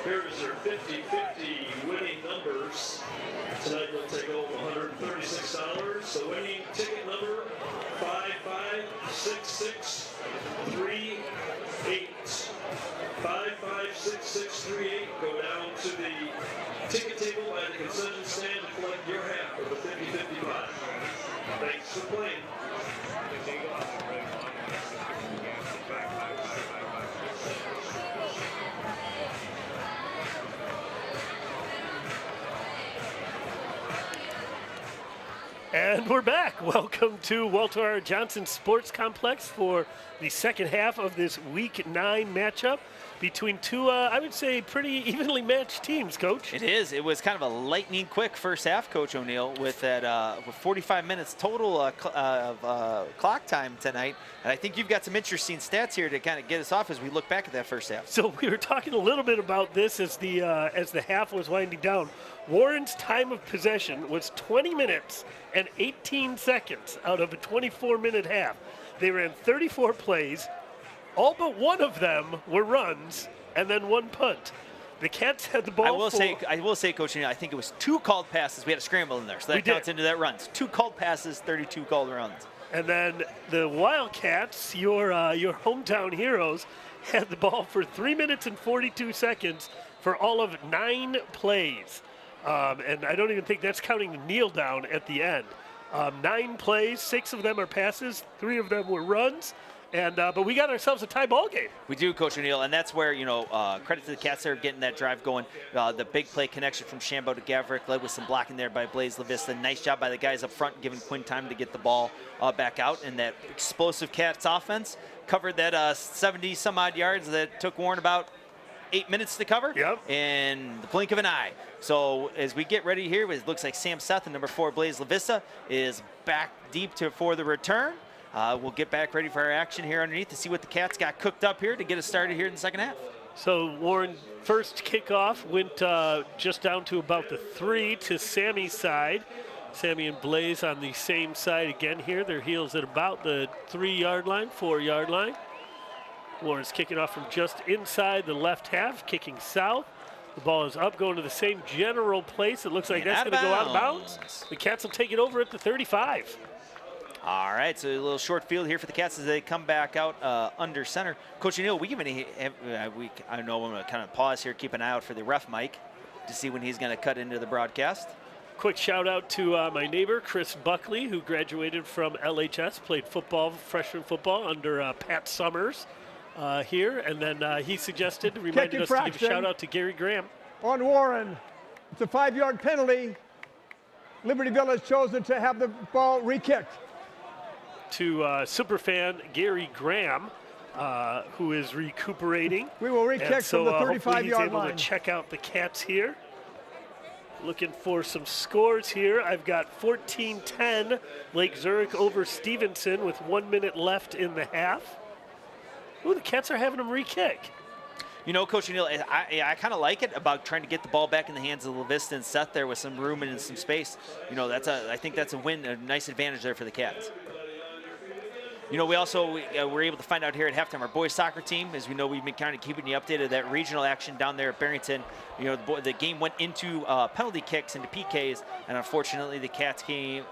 Here is your 5th 50-50 winning numbers. Tonight we'll take home $136. The winning ticket number 556638. 556638. Go down to the ticket table by the concession stand to collect your half of the 50-50 pot. Thanks for playing. And we're back. Welcome to Walter R. Johnson Sports Complex for the second half of this Week 9 matchup between two, I would say, pretty evenly matched teams, Coach. It is. It was kind of a lightning quick first half, Coach O'Neill, with that with 45 minutes total of clock time tonight. And I think you've got some interesting stats here to kind of get us off as we look back at that first half. So we were talking a little bit about this as the half was winding down. Warren's time of possession was 20 minutes and 18 seconds out of a 24-minute half. They ran 34 plays. All but one of them were runs and then one punt. The Cats had the ball. I will say, Coach, I think it was 2 called passes. We had a scramble in there, so that counts into that runs. 2 called passes, 32 called runs. And then the Wildcats, your hometown heroes, had the ball for 3 minutes and 42 seconds for all of 9 plays. And I don't even think that's counting the kneel down at the end. 9 plays, 6 of them are passes, 3 of them were runs. And but we got ourselves a tie ball game. We do, Coach O'Neill, and that's where, credit to the Cats there getting that drive going. The big play connection from Shambo to Gavrick led with some blocking there by Blaze LaVista. Nice job by the guys up front, giving Quinn time to get the ball back out. And that explosive Cats offense covered that 70-some-odd yards that took Warren about 8 minutes to cover in the blink of an eye. So as we get ready here, it looks like Sam Seth and number 4, Blaze LaVista, is back deep for the return. We'll get back ready for our action here underneath to see what the Cats got cooked up here to get us started here in the second half. So Warren, first kickoff went just down to about the 3 to Sammy's side. Sammy and Blaze on the same side again here. Their heels at about the 3-yard line, 4-yard line. Warren's kicking off from just inside the left half, kicking south. The ball is up, going to the same general place. It looks like that's going to go out of bounds. The Cats will take it over at the 35. All right, so a little short field here for the Cats as they come back out under center. Coach O'Neill, I know I'm going to kind of pause here, keep an eye out for the ref mic to see when he's going to cut into the broadcast. Quick shout out to my neighbor, Chris Buckley, who graduated from LHS, played football, freshman football under Pat Summers here. And then he reminded us to give a shout out to Gary Graham. On Warren, it's a 5-yard penalty. Libertyville has chosen to have the ball re-kicked. To superfan Gary Graham, who is recuperating. We will re-kick from the 35-yard line. Hopefully he's able to check out the Cats here. Looking for some scores here. I've got 14-10 Lake Zurich over Stevenson with 1 minute left in the half. Ooh, the Cats are having them re-kick. You know, Coach O'Neill, I kind of like it about trying to get the ball back in the hands of LaVista and Seth there with some room and some space. I think that's a win, a nice advantage there for the Cats. We also were able to find out here at halftime our boys soccer team, as we know we've been kind of keeping you updated, that regional action down there at Barrington. The game went into penalty kicks, into PKs, and unfortunately the Cats came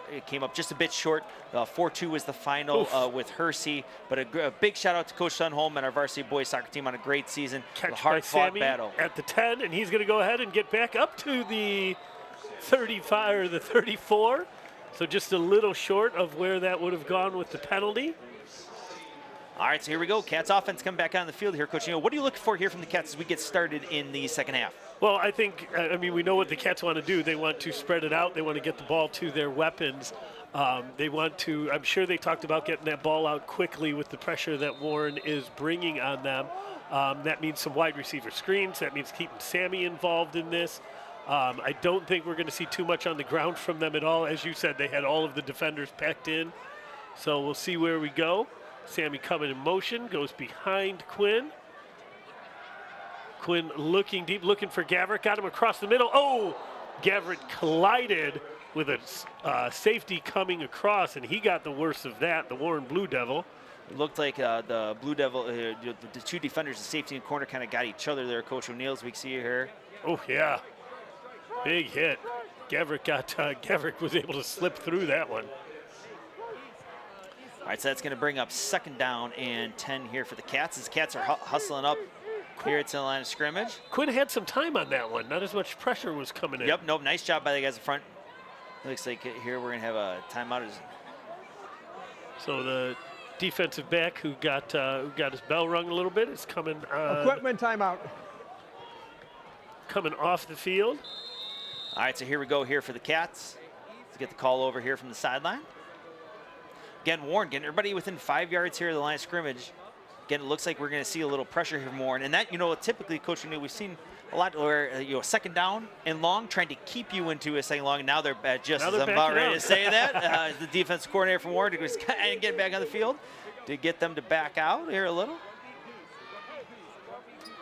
up just a bit short. 4-2 was the final with Hersey, but a big shout out to Coach Sunholm and our varsity boys soccer team on a great season. Catch a hard-fought battle. At the 10, and he's going to go ahead and get back up to the 35 or the 34. So just a little short of where that would have gone with the penalty. All right, so here we go. Cats offense coming back on the field here, Coach. What are you looking for here from the Cats as we get started in the second half? Well, I think, we know what the Cats want to do. They want to spread it out. They want to get the ball to their weapons. They want to, I'm sure they talked about getting that ball out quickly with the pressure that Warren is bringing on them. That means some wide receiver screens. That means keeping Sammy involved in this. I don't think we're going to see too much on the ground from them at all. As you said, they had all of the defenders packed in. So we'll see where we go. Sammy coming in motion, goes behind Quinn. Quinn looking deep, looking for Gavrick, got him across the middle. Oh, Gavrick collided with a safety coming across, and he got the worst of that, the Warren Blue Devil. It looked like the Blue Devil, the two defenders, the safety and corner, kind of got each other there, Coach O'Neill, as we see here. Oh, yeah. Big hit. Gavrick was able to slip through that one. All right, so that's going to bring up 2nd down and 10 here for the Cats. As Cats are hustling up here to the line of scrimmage. Quinn had some time on that one. Not as much pressure was coming in. Yep, nope, nice job by the guys in front. Looks like here we're going to have a timeout. So the defensive back who got his bell rung a little bit is coming on. Equipment timeout. Coming off the field. All right, so here we go here for the Cats. Let's get the call over here from the sideline. Again, Warren getting everybody within 5 yards here of the line of scrimmage. Again, it looks like we're going to see a little pressure here from Warren. And that, typically, Coach, we've seen a lot where, 2nd down and long, trying to keep you into a 2nd long. And now they're just as I'm about ready to say that. The defensive coordinator from Warren was kind of getting back on the field to get them to back out here a little.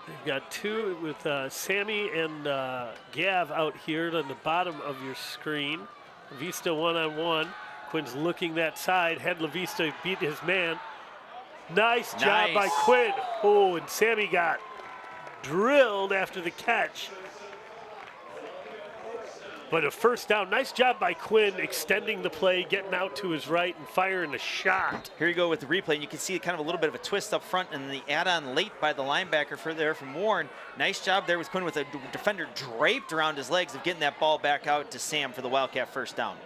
You've got two with Sammy and Gav out here on the bottom of your screen. Vista one-on-one. Quinn's looking that side. Had LaVista beat his man. Nice job by Quinn. Oh, and Sammy got drilled after the catch. But a 1st down. Nice job by Quinn extending the play, getting out to his right and firing a shot. Here you go with the replay. And you can see kind of a little bit of a twist up front and the add-on late by the linebacker from Warren. Nice job there with Quinn with a defender draped around his legs of getting that ball back out to Sam for the Wildcat 1st down.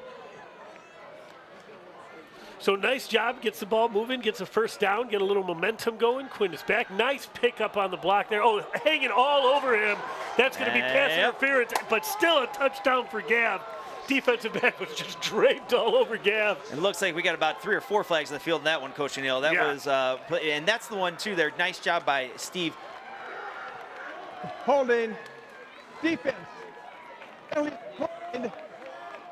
So nice job, gets the ball moving, gets a 1st down, get a little momentum going. Quinn is back. Nice pickup on the block there. Oh, hanging all over him. That's going to be pass interference, but still a touchdown for Gav. Defensive back was just draped all over Gav. It looks like we got about 3 or 4 flags in the field in that one, Coach O'Neill. That was, and that's the one too there. Nice job by Steve. Holding. Defense. Holding.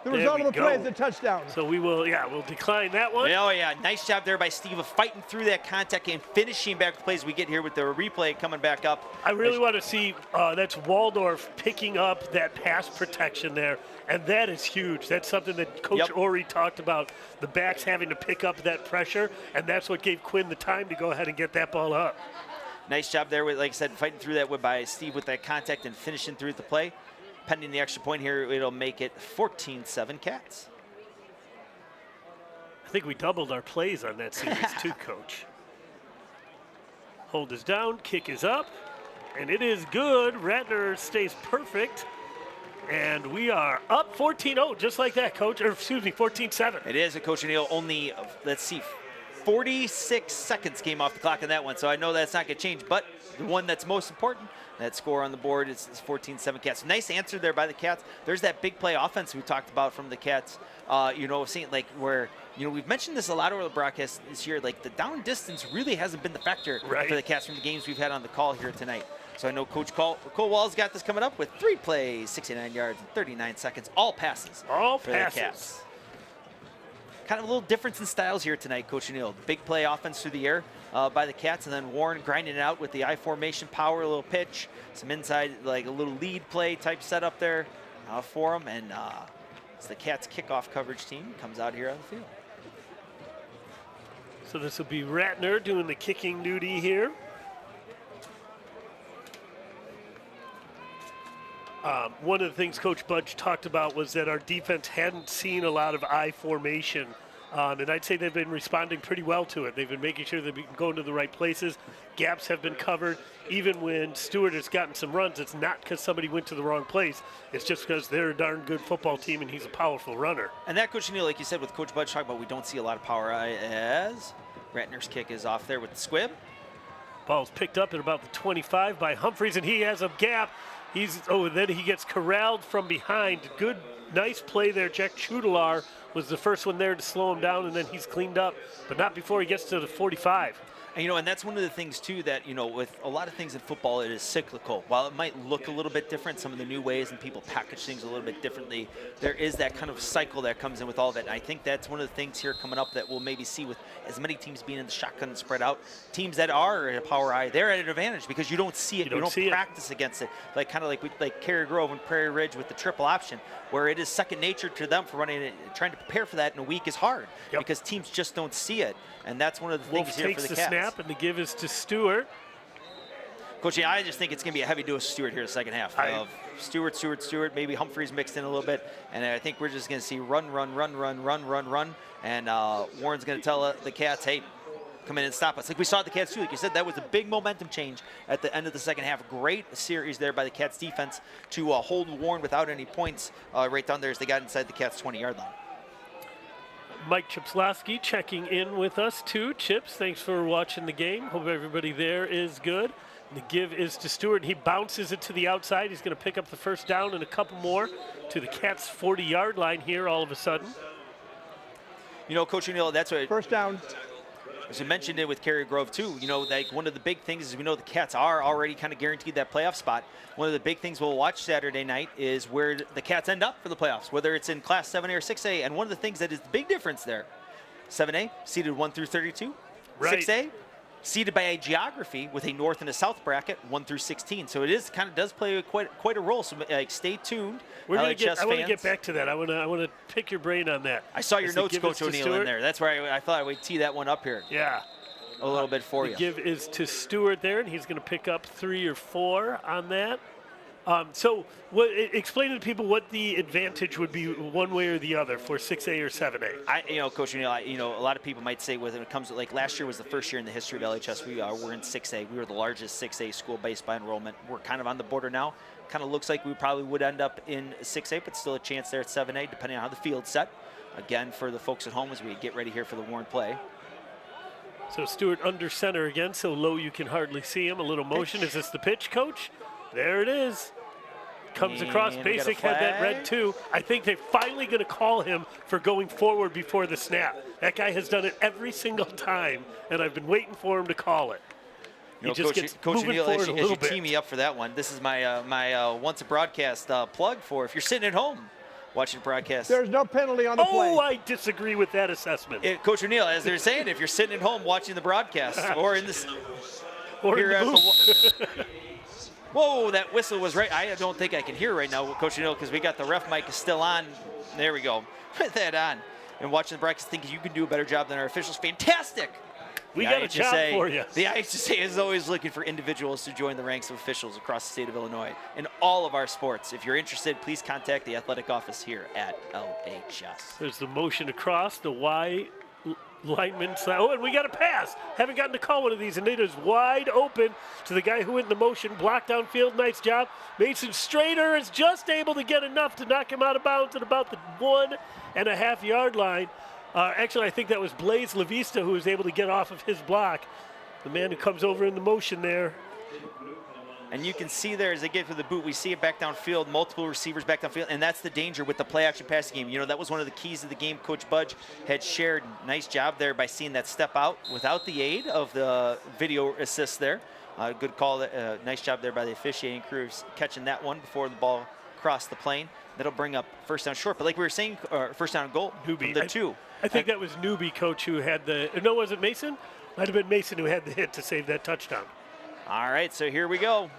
The result of the play is a touchdown. So we'll decline that one. Oh, yeah, nice job there by Steve of fighting through that contact and finishing back the plays we get here with the replay coming back up. I really want to see, that's Waldorf picking up that pass protection there, and that is huge. That's something that Coach Ori talked about, the backs having to pick up that pressure, and that's what gave Quinn the time to go ahead and get that ball up. Nice job there, with, like I said, fighting through that by Steve with that contact and finishing through the play. Pending the extra point here, it'll make it 14-7 Cats. I think we doubled our plays on that series too, Coach. Hold is down, kick is up, and it is good. Ratner stays perfect, and we are up 14-0, just like that, Coach, or excuse me, 14-7. It is a Coach O'Neill, only, let's see, 46 seconds came off the clock on that one, so I know that's not going to change, but the one that's most important, that score on the board is 14-7 Cats. Nice answer there by the Cats. There's that big play offense we talked about from the Cats. Seeing like where, we've mentioned this a lot over the broadcast this year, like the down distance really hasn't been the factor for the Cats from the games we've had on the call here tonight. So I know Coach Cole Wall's got this coming up with 3 plays, 69 yards, and 39 seconds, all passes. All for passes. The Cats. Kind of a little difference in styles here tonight, Coach O'Neill. Big play offense through the air by the Cats, and then Warren grinding it out with the I formation power, a little pitch, some inside, like a little lead play type setup there for them. And it's the Cats kickoff coverage team comes out here on the field. So this will be Ratner doing the kicking duty here. One of the things Coach Budge talked about was that our defense hadn't seen a lot of I formation. And I'd say they've been responding pretty well to it. They've been making sure they've been going to the right places. Gaps have been covered. Even when Stewart has gotten some runs, it's not because somebody went to the wrong place. It's just because they're a darn good football team and he's a powerful runner. And that, Coach O'Neill, like you said, with Coach Budge talking about, we don't see a lot of power as Ratner's kick is off there with the squib. Ball's picked up at about the 25 by Humphreys, and he has a gap. Then he gets corralled from behind. Good, nice play there. Jack Chudelar was the first one there to slow him down, and then he's cleaned up, but not before he gets to the 45. And, and that's one of the things, too, that, with a lot of things in football, it is cyclical. While it might look a little bit different, some of the new ways and people package things a little bit differently, there is that kind of cycle that comes in with all of it. And I think that's one of the things here coming up that we'll maybe see with as many teams being in the shotgun and spread out. Teams that are in a power I, they're at an advantage because you don't see it. You don't practice against it. Like like Cary Grove and Prairie Ridge with the triple option, where it is second nature to them for running it. Trying to prepare for that in a week is hard because teams just don't see it. And that's one of the things here for the Cats. Snap, and the give is to Stewart. Coach, I just think it's going to be a heavy dose of Stewart here in the second half. Of Stewart, maybe Humphreys mixed in a little bit, and I think we're just going to see run, and Warren's going to tell the Cats, hey, come in and stop us. Like we saw at the Cats too, like you said, that was a big momentum change at the end of the second half. Great series there by the Cats defense to hold Warren without any points right down there as they got inside the Cats 20-yard line. Mike Chipslowski checking in with us too. Chips, thanks for watching the game. Hope everybody there is good. The give is to Stewart. He bounces it to the outside. He's going to pick up the first down and a couple more to the Cats' 40-yard line here all of a sudden. You know, Coach O'Neill, that's what... First down. As you mentioned it with Cary Grove too, you know, like one of the big things is we know the Cats are already kind of guaranteed that playoff spot. One of the big things we'll watch Saturday night is where the Cats end up for the playoffs, whether it's in Class 7A or 6A. And one of the things that is the big difference there, 7A seeded 1 through 32, right. 6A seeded by a geography with a north and a south bracket 1 through 16. So it is kind of does play quite a role. So stay tuned. I want to get back to that. I want to pick your brain on that. I saw your notes, Coach O'Neill, in there. That's where I thought I would tee that one up here. Yeah. A little bit for the you. Give is to Stewart there, and he's going to pick up 3 or 4 on that. So explain to people what the advantage would be one way or the other for 6A or 7A. Coach O'Neill, a lot of people might say when it comes to, like, last year was the first year in the history of LHS we're in 6A. We were the largest 6A school based by enrollment. We're kind of on the border now. Kind of looks like we probably would end up in 6A, but still a chance there at 7A, depending on how the field's set. Again, for the folks at home as we get ready here for the Warren play. So Stewart under center again, so low you can hardly see him. A little motion. Is this the pitch, Coach? There it is. Comes across. Basic had that red too. I think they're finally going to call him for going forward before the snap. That guy has done it every single time, and I've been waiting for him to call it. He just gets moving forward a little bit. As you tee me up for that one, this is my once a broadcast plug for if you're sitting at home watching broadcast. There's no penalty on the play. Oh, I disagree with that assessment. Coach O'Neill, as they're saying, if you're sitting at home watching the broadcast or in this, or in the booth. Whoa, that whistle was right. I don't think I can hear right now, Coach O'Neill, because we got the ref mic still on. There we go. Put that on. And watching the broadcast, thinking you can do a better job than our officials. Fantastic. We got a job for you. The IHSA is always looking for individuals to join the ranks of officials across the state of Illinois in all of our sports. If you're interested, please contact the athletic office here at LHS. There's the motion across, the Y lineman. Oh, and we got a pass. Haven't gotten to call one of these, and it is wide open to the guy who went in the motion. Blocked downfield, nice job. Mason Strader is just able to get enough to knock him out of bounds at about the 1.5-yard line. Actually, I think that was Blaze LaVista who was able to get off of his block. The man who comes over in the motion there. And you can see there as they get to the boot, we see it back downfield, multiple receivers back downfield, and that's the danger with the play-action passing game. You know, that was one of the keys of the game Coach Budge had shared. Nice job there by seeing that step out without the aid of the video assist there. Good call. Nice job there by the officiating crew catching that one before the ball crossed the plane. That'll bring up first down short. But like we were saying, first down goal from the 2. I think that was Newby, Coach, who had the – no, was it Mason? Might have been Mason who had the hit to save that touchdown. All right, so here we go.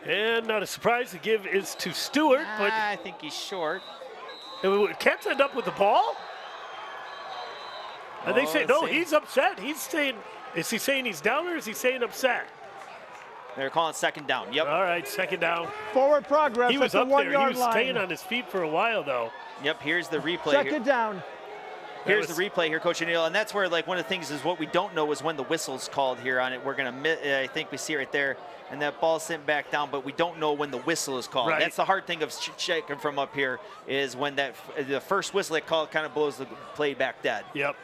And not a surprise, the give is to Stewart. But I think he's short. Cats end up with the ball? And they say, no, he's upset. He's saying – is he saying he's down or is he saying upset? They're calling second down. Yep. All right, second down. Forward progress. He was at up the there. He 1-yard was line. staying on his feet for a while, though. Yep, here's the replay. Second down. Here's the replay here, Coach O'Neill, and that's where, like, one of the things is what we don't know is when the whistle's called here on it. We're going to, I think we see right there, and that ball's sent back down, but we don't know when the whistle is called. Right. That's the hard thing of checking from up here is when the first whistle they call kind of blows the play back dead. Yep.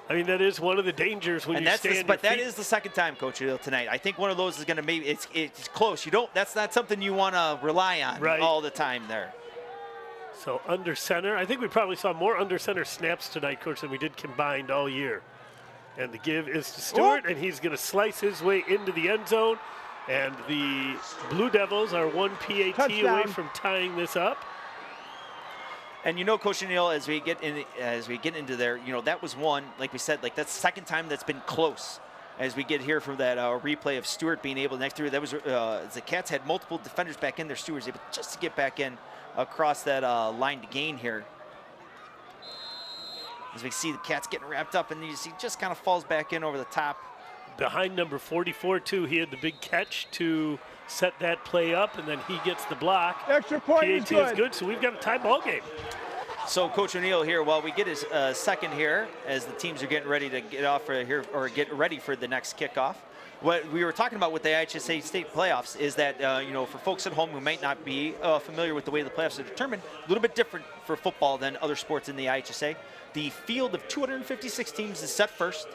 I mean, that is one of the dangers when you stand. But that is the second time, Coach O'Neill, tonight. I think one of those is going to maybe it's close. You don't. That's not something you want to rely on all the time there. So under center, I think we probably saw more under center snaps tonight, Coach, than we did combined all year. And the give is to Stewart, and he's going to slice his way into the end zone. And the Blue Devils are one PAT away from tying this up. And you know, Coach O'Neill, as we get into there, you know, that was one, like we said, like that's the second time that's been close. As we get here from that replay of Stewart being able next through, that was the Cats had multiple defenders back in there. Stewart was able just to get back in across that line to gain here. as we see the Cats getting wrapped up, and you see just kind of falls back in over the top. Behind number 44, too, he had the big catch to set that play up, and then he gets the block. Extra point is PAT is good. good, so we've got a tie ball game. So Coach O'Neill here, while we get his second here, as the teams are getting ready to get off here or get ready for the next kickoff. What we were talking about with the IHSA state playoffs is that, for folks at home who might not be familiar with the way the playoffs are determined, a little bit different for football than other sports in the IHSA. The field of 256 teams is set first,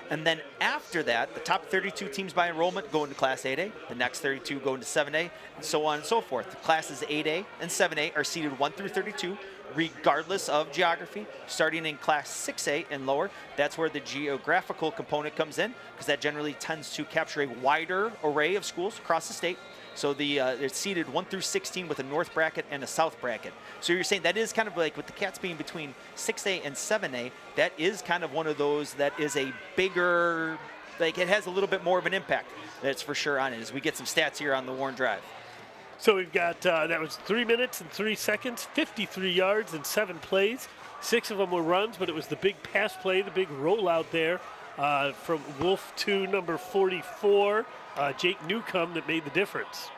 and then after that, the top 32 teams by enrollment go into Class 8A, the next 32 go into 7A, and so on and so forth. The classes 8A and 7A are seeded 1 through 32, regardless of geography. Starting in Class 6A and lower, that's where the geographical component comes in, because that generally tends to capture a wider array of schools across the state. So it's seeded 1 through 16 with a north bracket and a south bracket. So you're saying that is kind of like with the Cats being between 6A and 7A, that is kind of one of those that is a bigger, like it has a little bit more of an impact. That's for sure on it, as we get some stats here on the Warren Drive. So we've got, that was 3 minutes and 3 seconds, 53 yards and 7 plays. 6 of them were runs, but it was the big pass play, the big rollout there from Wolf to number 44, Jake Newcomb, that made the difference.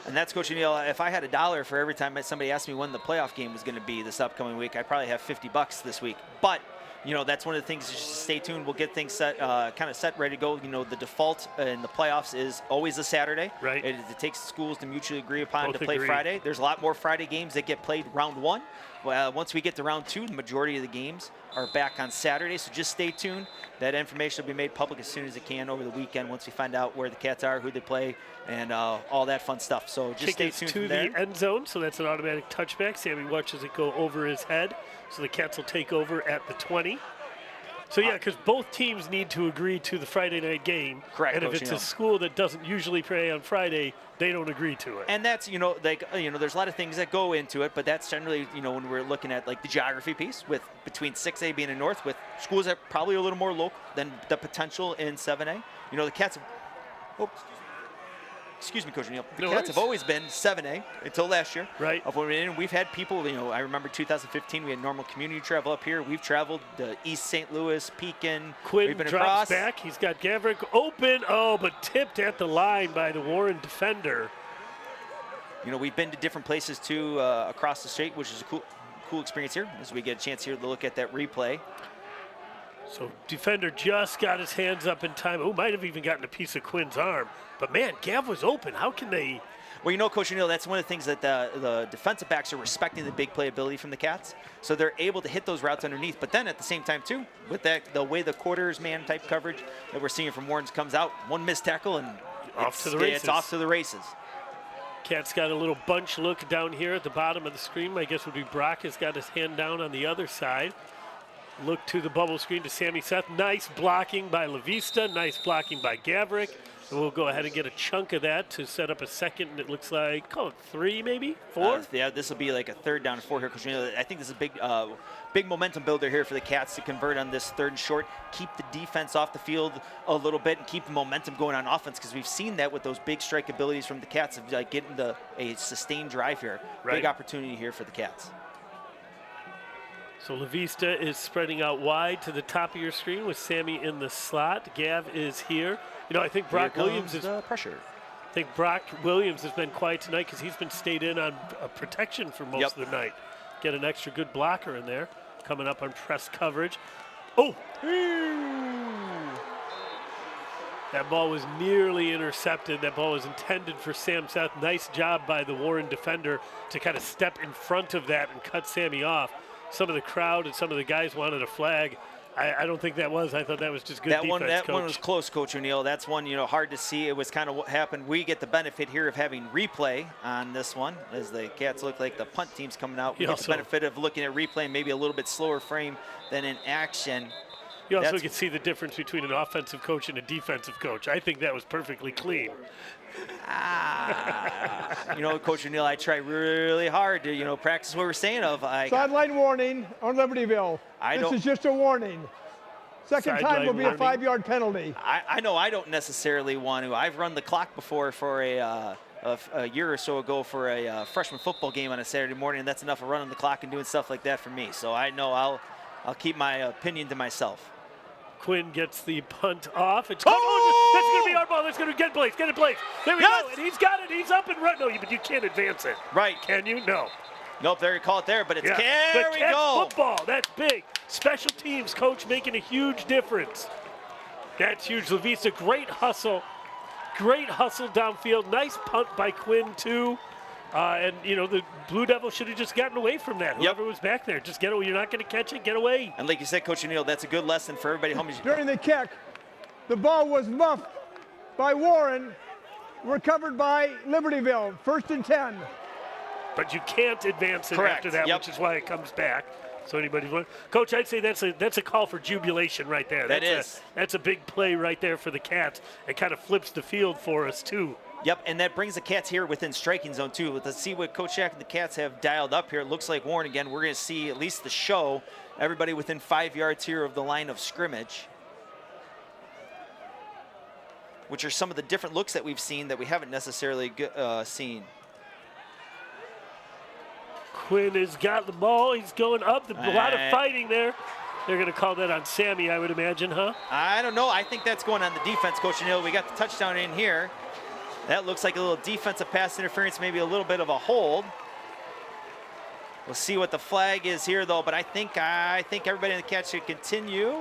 And that's Coach O'Neill. If I had $1 for every time somebody asked me when the playoff game was going to be this upcoming week, I'd probably have $50 this week. But that's one of the things. Just stay tuned. We'll get things set, kind of set, ready to go. The default in the playoffs is always a Saturday. Right. It takes schools to mutually agree upon Both to play agree. Friday. There's a lot more Friday games that get played round 1. Well, once we get to round 2, the majority of the games are back on Saturday. So just stay tuned. That information will be made public as soon as it can over the weekend once we find out where the Cats are, who they play, and all that fun stuff. So just stay tuned to from the there. end zone, so that's an automatic touchback. Sammy watches it go over his head, so the Cats will take over at the 20. So, yeah, because both teams need to agree to the Friday night game. Correct, And if Coach it's Neal. a school that doesn't usually play on Friday, they don't agree to it. And that's, there's a lot of things that go into it, but that's generally, when we're looking at like the geography piece with between 6A being in north with schools that are probably a little more local than the potential in 7A. The Cats have, excuse me, Coach O'Neill. The No Cats worries. have always been 7A until last year. Right. And we've had people, I remember 2015, we had normal community travel up here. We've traveled to East St. Louis, Pekin. Quinn We've been drops across. back. He's got Gavrick open. Oh, but tipped at the line by the Warren defender. We've been to different places too across the state, which is a cool experience here as we get a chance here to look at that replay. So defender just got his hands up in time. Oh, might have even gotten a piece of Quinn's arm. But, man, Gav was open. How can they? Well, Coach O'Neill, that's one of the things that the defensive backs are respecting the big playability from the Cats. So they're able to hit those routes underneath. But then at the same time, too, with the way the quarters man type coverage that we're seeing from Warren's comes out, one missed tackle and Off to the races. It's off to the races. Cat's got a little bunch look down here at the bottom of the screen. My guess would be Brock has got his hand down on the other side. Look to the bubble screen to Sammy Seth. Nice blocking by LaVista. Nice blocking by Gavrick. And we'll go ahead and get a chunk of that to set up a second. And it looks like, 3 maybe? 4? Yeah, this will be like a 3rd down and 4 here, Coach O'Neill. I think this is a big momentum builder here for the Cats to convert on this 3rd and short, keep the defense off the field a little bit, and keep the momentum going on offense, because we've seen that with those big strike abilities from the Cats of getting a sustained drive here. Right. Big opportunity here for the Cats. So LaVista is spreading out wide to the top of your screen with Sammy in the slot. Gav is here. I think Brock Williams is pressure. I think Brock Williams has been quiet tonight because he's been stayed in on protection for most of the night. Get an extra good blocker in there. Coming up on press coverage. Oh! That ball was nearly intercepted. That ball was intended for Sam Seth. Nice job by the Warren defender to kind of step in front of that and cut Sammy off. Some of the crowd and some of the guys wanted a flag. I don't think that was. I thought that was just good defense, That Coach. one was close, Coach O'Neill. That's one, hard to see. It was kind of what happened. We get the benefit here of having replay on this one, as the Cats look like the punt team's coming out. We get the benefit of looking at replay, maybe a little bit slower frame than in action. You also can see the difference between an offensive coach and a defensive coach. I think that was perfectly clean. Coach O'Neill, I try really hard to, practice what we're saying of. Sideline warning on Libertyville. This is just a warning. Second time will be a 5-yard penalty. I know I don't necessarily want to. I've run the clock before for a year or so ago for a freshman football game on a Saturday morning, and that's enough of running the clock and doing stuff like that for me. So I know I'll keep my opinion to myself. Quinn gets the punt off. It's oh! That's going to be our ball. That's going to get place. Get it place. There we go. And he's got it. He's up and running. No, but you can't advance it. Right. Can you? No. Nope, there you call it there, but it's there we go. Football. That's big. Special teams coach making a huge difference. That's huge. Lavisa, great hustle. Great hustle downfield. Nice punt by Quinn, too. And, the Blue Devils should have just gotten away from that. Whoever was back there, just get away. You're not going to catch it. Get away. And like you said, Coach O'Neill, that's a good lesson for everybody home. During the kick, the ball was muffed by Warren, recovered by Libertyville. 1st and 10. But you can't advance it after that, which is why it comes back. So anybody's wondering. Coach, I'd say that's a call for jubilation right there. That's a big play right there for the Cats. It kind of flips the field for us, too. Yep, and that brings the Cats here within striking zone, too. Let's see what Coach Shack and the Cats have dialed up here. It looks like Warren again. We're going to see at least the show. Everybody within 5 yards here of the line of scrimmage, which are some of the different looks that we've seen that we haven't necessarily seen. Quinn has got the ball. He's going up. A lot of fighting there. They're going to call that on Sammy, I would imagine, huh? I don't know. I think that's going on the defense, Coach O'Neill. We got the touchdown in here. That looks like a little defensive pass interference, maybe a little bit of a hold. We'll see what the flag is here, though. But I think everybody in the Cats should continue.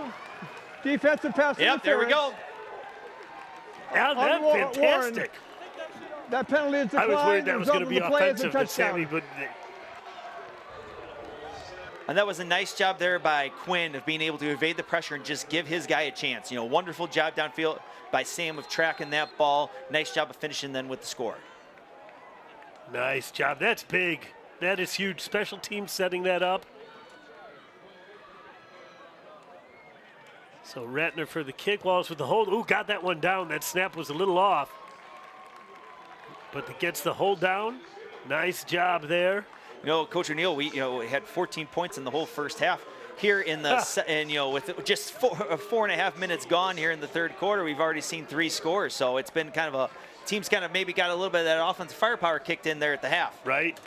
Defensive pass interference. Yep, there we go. Yeah, that's fantastic. Warren. That penalty is declined. I was worried that was going to be offensive to Sammy, but. And that was a nice job there by Quinn of being able to evade the pressure and just give his guy a chance. Wonderful job downfield by Sam of tracking that ball. Nice job of finishing then with the score. Nice job. That's big. That is huge. Special teams setting that up. So Ratner for the kick. Wallace with the hold. Ooh, got that one down. That snap was a little off. But it gets the hold down. Nice job there. Coach O'Neill, we had 14 points in the whole first half. Here in the with just 4.5 minutes gone here in the third quarter, we've already seen 3 scores. So it's been kind of teams kind of maybe got a little bit of that offensive firepower kicked in there at the half. Right.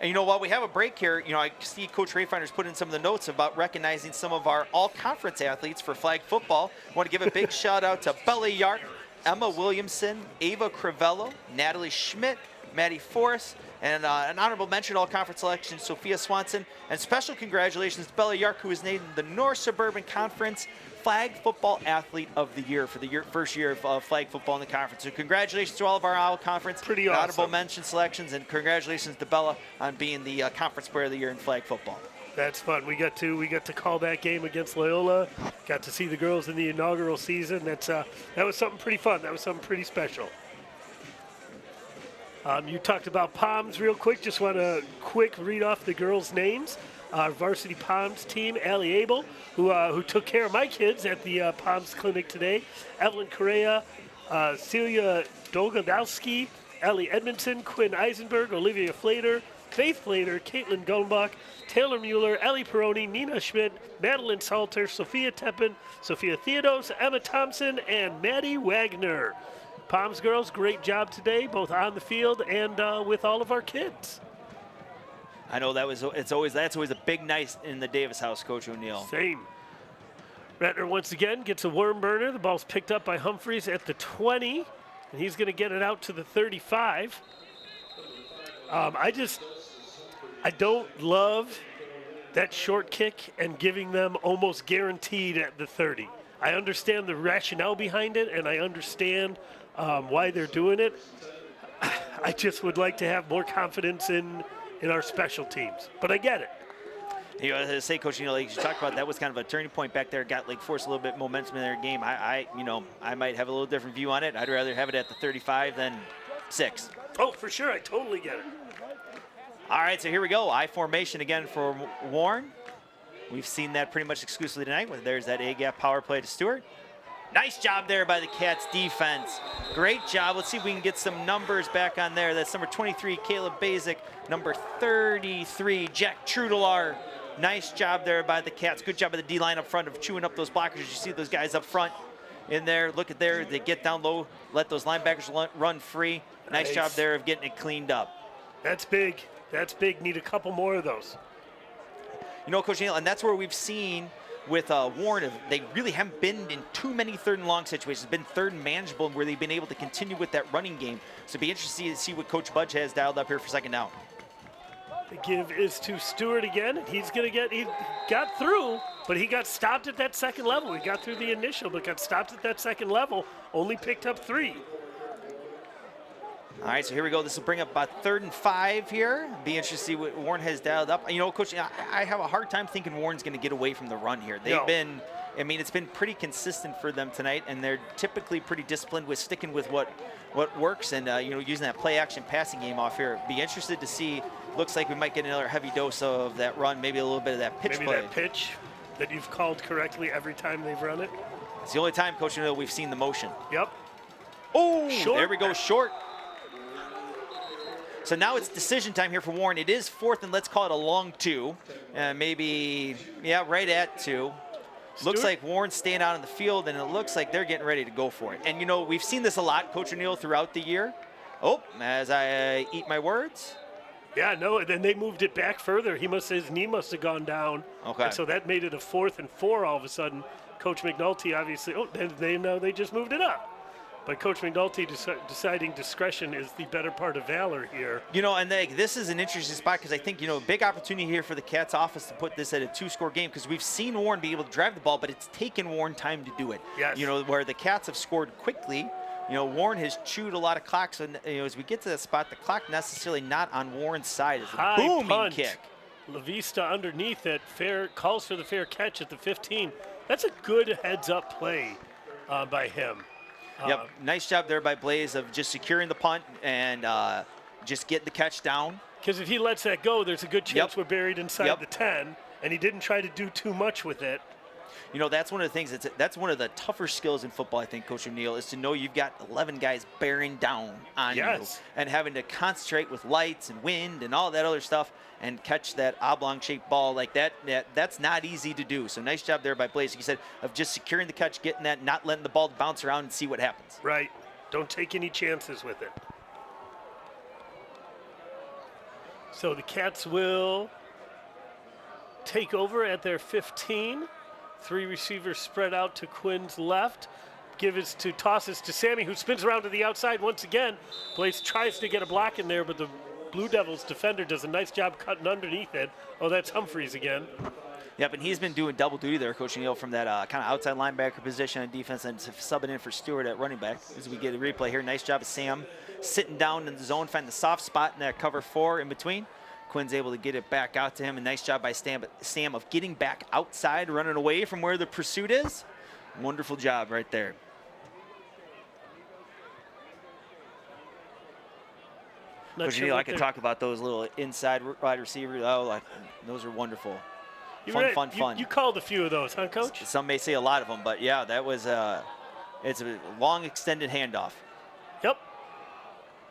And while we have a break here, I see Coach Rayfinder's put in some of the notes about recognizing some of our all-conference athletes for flag football. I want to give a big shout out to Bella Yark, Emma Williamson, Ava Crivello, Natalie Schmidt, Maddie Forrest, and an honorable mention all-conference selection, Sophia Swanson. And special congratulations to Bella Yark, who was named the North Suburban Conference Flag Football Athlete of the Year for the first year of flag football in the conference. So congratulations to all of our all-conference honorable mention selections, and congratulations to Bella on being the Conference Player of the Year in flag football. That's fun. We got to call that game against Loyola. Got to see the girls in the inaugural season. That was something pretty fun. That was something pretty special. You talked about Palms real quick. Just want to quick read off the girls' names. Our Varsity Palms team, Allie Abel, who took care of my kids at the Palms Clinic today. Evelyn Correa, Celia Dolgodowski, Ellie Edmondson, Quinn Eisenberg, Olivia Flater, Faith Flater, Caitlin Gullenbach, Taylor Mueller, Ellie Peroni, Nina Schmidt, Madeline Salter, Sophia Teppen, Sophia Theodos, Emma Thompson, and Maddie Wagner. Palms girls, great job today, both on the field and with all of our kids. I know that's always a big night in the Davis house, Coach O'Neill. Same. Ratner once again gets a worm burner. The ball's picked up by Humphreys at the 20, and he's going to get it out to the 35. I don't love that short kick and giving them almost guaranteed at the 30. I understand the rationale behind it, and I understand why they're doing it. I just would like to have more confidence in our special teams, but I get it. As I say, Coach, like you talked about, that was kind of a turning point back there. Got forced a little bit momentum in their game. I might have a little different view on it. I'd rather have it at the 35 than 6. Oh, for sure, I totally get it. All right, so here we go. I formation again for Warren. We've seen that pretty much exclusively tonight. There's that A-gap power play to Stewart. Nice job there by the Cats defense. Great job. Let's see if we can get some numbers back on there. That's number 23, Caleb Basic. Number 33, Jack Trudelar. Nice job there by the Cats. Good job by the D-line up front of chewing up those blockers. You see those guys up front in there. Look at there. They get down low, let those linebackers run free. Nice job there of getting it cleaned up. That's big. That's big. Need a couple more of those. You know, Coach Neal, and that's where we've seen with Warren, they really haven't been in too many third and long situations. It's been third and manageable where they've been able to continue with that running game. So it'll be interesting to see what Coach Budge has dialed up here for second down. The give is to Stewart again. He got through, but he got stopped at that second level. He got through the initial, but got stopped at that second level, only picked up 3. All right, so here we go. This will bring up about 3rd and 5 here. Be interested to see what Warren has dialed up. You know, Coach, I have a hard time thinking Warren's going to get away from the run here. They've been, I mean, it's been pretty consistent for them tonight, and they're typically pretty disciplined with sticking with what works and, you know, using that play-action passing game off here. Be interested to see. Looks like we might get another heavy dose of that run, maybe a little bit of that pitch play. Maybe that pitch that you've called correctly every time they've run it. It's the only time, Coach, we've seen the motion. Yep. Oh, short. There we go, short. So now it's decision time here for Warren. It is 4th and let's call it a long 2. Maybe, yeah, right at 2. Looks like Warren's staying out in the field, and it looks like they're getting ready to go for it. And, you know, we've seen this a lot, Coach O'Neill, throughout the year. Oh, as I eat my words. Yeah, no, then they moved it back further. His knee must have gone down. Okay. And so that made it a 4th and 4 all of a sudden. Coach McNulty obviously, they just moved it up. But Coach McNulty deciding discretion is the better part of valor here. You know, and this is an interesting spot because I think, you know, big opportunity here for the Cats office to put this at a 2-score game because we've seen Warren be able to drive the ball, but it's taken Warren time to do it. Yes. You know, where the Cats have scored quickly, you know, Warren has chewed a lot of clocks. And, you know, as we get to that spot, the clock necessarily not on Warren's side. It's a booming punt. kick. La Vista underneath it, calls for the fair catch at the 15. That's a good heads-up play by him. Yep, nice job there by Blaze of just securing the punt and just getting the catch down. Because if he lets that go, there's a good chance we're buried inside the 10, and he didn't try to do too much with it. You know, that's one of the things, that's one of the tougher skills in football, I think, Coach O'Neill, is to know you've got 11 guys bearing down on you and having to concentrate with lights and wind and all that other stuff and catch that oblong-shaped ball like that. That's not easy to do. So nice job there by Blaze, like you said, of just securing the catch, getting that, not letting the ball bounce around and see what happens. Right. Don't take any chances with it. So the Cats will take over at their 15. 3 receivers spread out to Quinn's left. Tosses to Sammy, who spins around to the outside once again. Blaze tries to get a block in there, but the Blue Devils defender does a nice job cutting underneath it. Oh, that's Humphreys again. Yep, and he's been doing double duty there, Coach O'Neill, from that kind of outside linebacker position on defense and subbing in for Stewart at running back. As we get a replay here, nice job of Sam sitting down in the zone, finding the soft spot in that cover 4 in between. Quinn's able to get it back out to him. A nice job by Sam of getting back outside, running away from where the pursuit is. Wonderful job right there. Coach O'Neill, I could talk about those little inside wide receivers. Oh, those are wonderful. Fun. You called a few of those, huh, Coach? Some may say a lot of them, but yeah, that was it's a long extended handoff. Yep.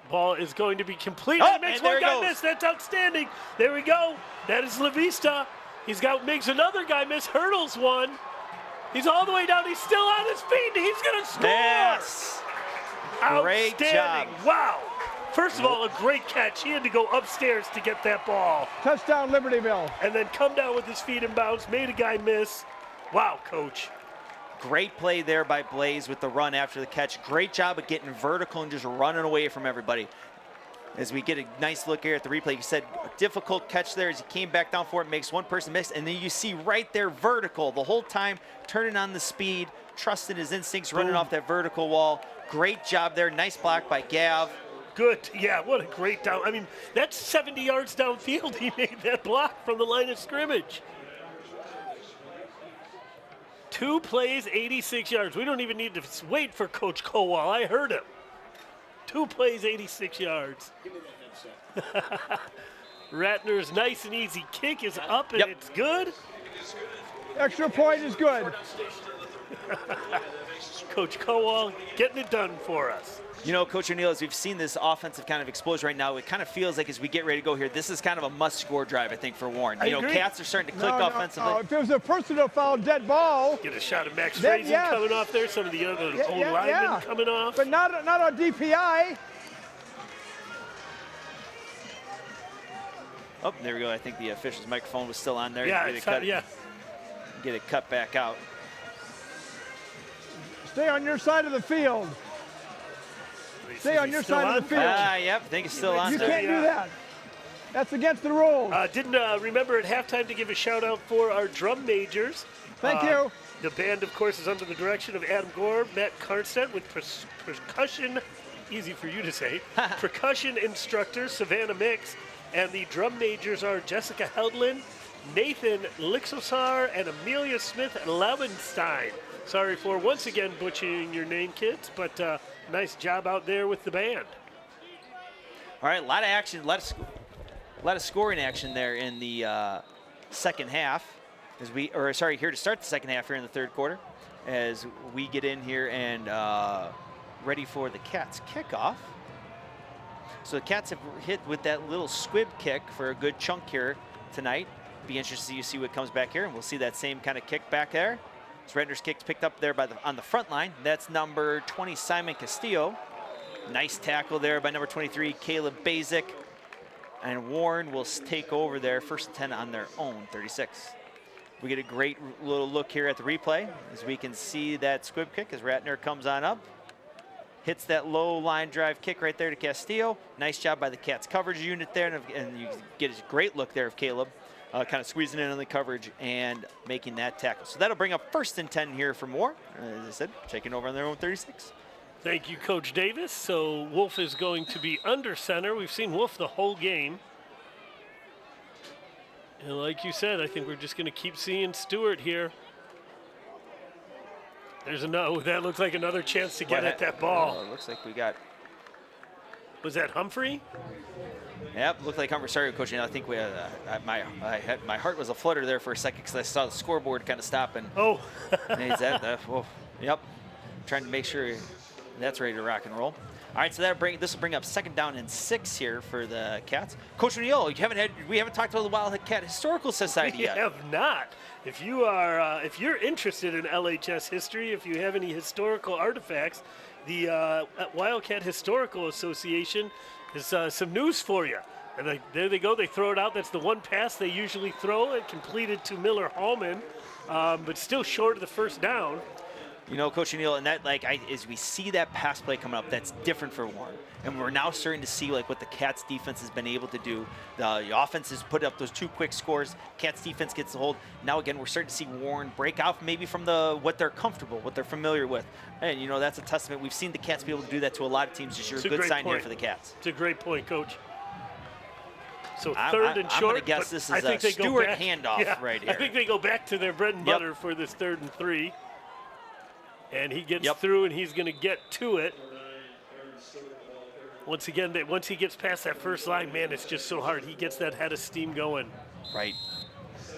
Ball is going to be complete. Oh, Makes one guy miss. That's outstanding. There we go. That is La Vista. Makes another guy miss. Hurdles one. He's all the way down. He's still on his feet. He's going to score. Yes. Great job. Wow. First of all, a great catch. He had to go upstairs to get that ball. Touchdown, Libertyville. And then come down with his feet in bounds. Made a guy miss. Wow, Coach. Great play there by Blaze with the run after the catch. Great job of getting vertical and just running away from everybody. As we get a nice look here at the replay, you said a difficult catch there as he came back down for it, makes one person miss, and then you see right there vertical the whole time, turning on the speed, trusting his instincts, running off that vertical wall. Great job there. Nice block by Gav. Good. Yeah, what a great down. I mean, that's 70 yards downfield. He made that block from the line of scrimmage. 2 plays, 86 yards. We don't even need to wait for Coach Kowal. I heard him. 2 plays, 86 yards. Give me that headset. Ratner's nice and easy kick is up, and it's good. Extra point is good. Coach Kowal getting it done for us. You know, Coach O'Neill, as we've seen this offensive kind of explosion right now, it kind of feels like as we get ready to go here, this is kind of a must-score drive, I think, for Warren. You know, Cats are starting to click offensively. If there was a personal foul, dead ball. Get a shot of Max Frazen coming off there. Some of the other old linemen coming off. But not on DPI. Oh, there we go. I think the official's microphone was still on there. Yeah, Get it cut back out. Stay on your side of the field. Stay on your side of the field. Yep, I think it's still on You there. can't do that. That's against the rules. Didn't remember at halftime to give a shout out for our drum majors. Thank you. The band, of course, is under the direction of Adam Gore, Matt Karnstedt with percussion, easy for you to say, percussion instructor Savannah Mix, and the drum majors are Jessica Heldlin, Nathan Lixosar, and Amelia Smith Laubenstein. Sorry for once again butchering your name, kids, but nice job out there with the band. All right, a lot of action, a lot of scoring action there in the second half. Here to start the second half here in the third quarter, as we get in here and ready for the Cats kickoff. So the Cats have hit with that little squib kick for a good chunk here tonight. Be interested to see what comes back here, and we'll see that same kind of kick back there. Surrender's kick's picked up there on the front line. That's number 20, Simon Castillo. Nice tackle there by number 23, Caleb Basic. And Warren will take over there, 1st and 10 on their own, 36. We get a great little look here at the replay as we can see that squib kick as Ratner comes on up. Hits that low line drive kick right there to Castillo. Nice job by the Cats coverage unit there, and you get a great look there of Caleb kind of squeezing in on the coverage and making that tackle. So that'll bring up 1st and 10 here for Moore. As I said, taking over on their own 36. Thank you, Coach Davis. So Wolf is going to be under center. We've seen Wolf the whole game. And like you said, I think we're just going to keep seeing Stewart here. There's that looks like another chance to get at that ball. It looks like we got. Was that Humphrey? Yep, looked like Humphrey. Sorry, Coach. I think we had, my heart was a flutter there for a second because I saw the scoreboard kind of stop and. Oh. Yep. Trying to make sure that's ready to rock and roll. All right, so this will bring up 2nd down and 6 here for the Cats. Coach O'Neill, we haven't talked about the Wildcat Historical Society yet. We have not. If you're interested in LHS history, if you have any historical artifacts, the Wildcat Historical Association has some news for you. And there they go. They throw it out. That's the one pass they usually throw. It completed to Miller Hallman, but still short of the 1st down. You know, Coach O'Neill, and that, as we see that pass play coming up, that's different for Warren. And we're now starting to see, what the Cats defense has been able to do. The offense has put up those 2 quick scores. Cats defense gets the hold. Now, again, we're starting to see Warren break out maybe from what they're comfortable, what they're familiar with. And, that's a testament. We've seen the Cats be able to do that to a lot of teams this year. It's a good great sign point. here for the Cats. It's a great point, Coach. So 3rd and short. I'm going to guess this is a Stewart handoff right here. I think they go back to their bread and butter for this 3rd and 3. And he gets through, and he's going to get to it. Once again, once he gets past that first line, man, it's just so hard. He gets that head of steam going. Right.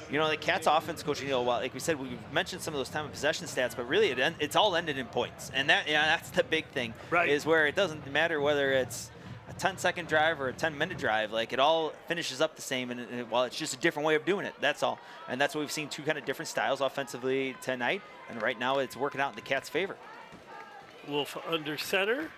The Cats offense, Coach O'Neill, like we said, we've mentioned some of those time of possession stats, but really it's all ended in points. And that's the big thing, is where it doesn't matter whether it's a 10-second drive or a 10-minute drive. It all finishes up the same, and it's just a different way of doing it. That's all. And that's what we've seen, 2 kind of different styles offensively tonight. And right now it's working out in the Cats' favor. Wolf under center.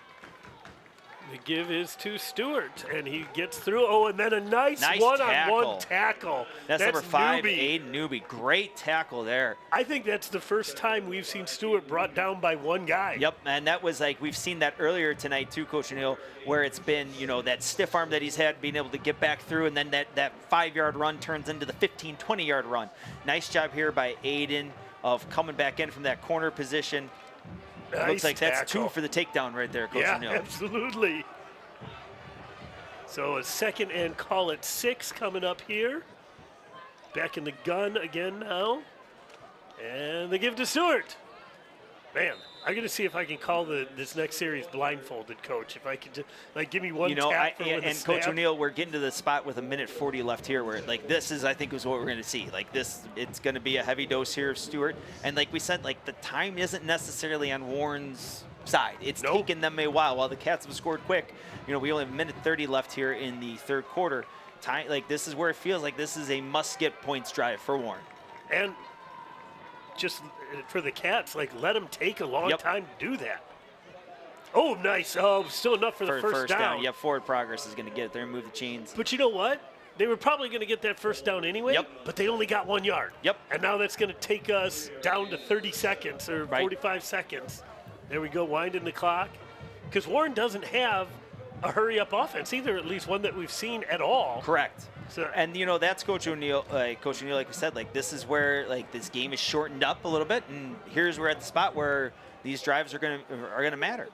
The give is to Stewart, and he gets through. Oh, and then a nice one-on-one tackle. That's number 5, Aiden Newby. Great tackle there. I think that's the first time we've seen Stewart brought down by one guy. Yep, and that was we've seen that earlier tonight too, Coach O'Neill, where it's been, that stiff arm that he's had, being able to get back through, and then that 5-yard run turns into the 15, 20-yard run. Nice job here by Aiden of coming back in from that corner position. Nice Looks like tackle. That's 2 for the takedown right there, Coach O'Neill. Yeah, absolutely. So a 2nd and call it 6 coming up here. Back in the gun again now. And they give to Stewart. Man, I'm going to see if I can call this next series blindfolded, Coach. If I could just, give me one tap for with a snap. Coach O'Neill, we're getting to the spot with 1:40 left here where, this is, I think, is what we're going to see. It's going to be a heavy dose here of Stewart. And like we said, the time isn't necessarily on Warren's side. It's taken them a while the Cats have scored quick. We only have 1:30 left here in the 3rd quarter. Time, this is where it feels like this is a must-get points drive for Warren. And just for the Cats, let them take a long time to do that. Oh, nice. Oh, still enough for the first down. Yep, forward progress is going to get it there and move the chains. But you know what? they were probably going to get that first down anyway, Yep. but they only got 1 yard. Yep. And now that's going to take us down to 30 seconds or Right. 45 seconds. There we go, winding the clock. Because Warren doesn't have a hurry-up offense either, at least one that we've seen at all. Correct. So, And that's Coach O'Neill. Coach O'Neill, like we said, like this is where like this game is shortened up a little bit, and here's we're at the spot where these drives are gonna matter.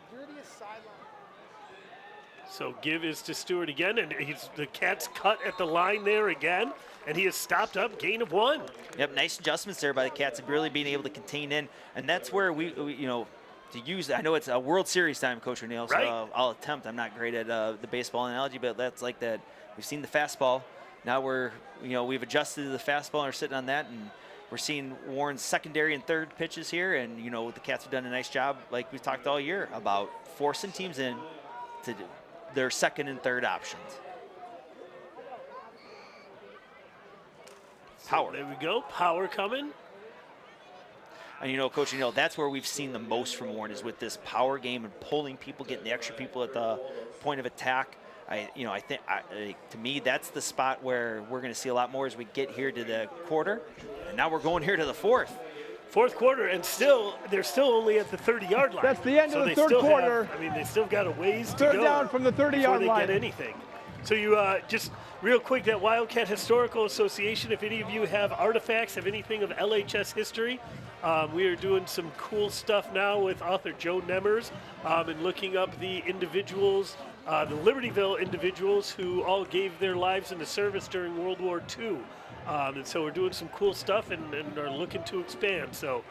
so give is to Stewart again, and the Cats cut at the line there again, and he has stopped up, gain of 1. Yep, nice adjustments there by the Cats of really being able to contain in, and that's where we to use. I know it's a World Series time, Coach O'Neill, so Right. I'll attempt. I'm not great at the baseball analogy, but that's like that. We've seen the fastball. Now we've adjusted to the fastball and we're sitting on that, and we're seeing Warren's secondary and third pitches here, and the Cats have done a nice job, like we've talked all year, about forcing teams in to their second and third options. Power. There we go, power coming. And Coach O'Neill, that's where we've seen the most from Warren is with this power game and pulling people, getting the extra people at the point of attack. I think to me that's the spot where we're going to see a lot more as we get here to the quarter, and now we're going here to the fourth. Fourth quarter, and they're still only at the 30-yard line. That's the end of the third quarter. They still got a ways to go. Third down from the 30-yard before line. they get anything. So you just real quick, that Wildcat Historical Association, if any of you have artifacts of anything of LHS history, we are doing some cool stuff now with author Joe Nemmers and looking up the individuals, the Libertyville individuals who all gave their lives into service during World War II. And so we're doing some cool stuff and are looking to expand. So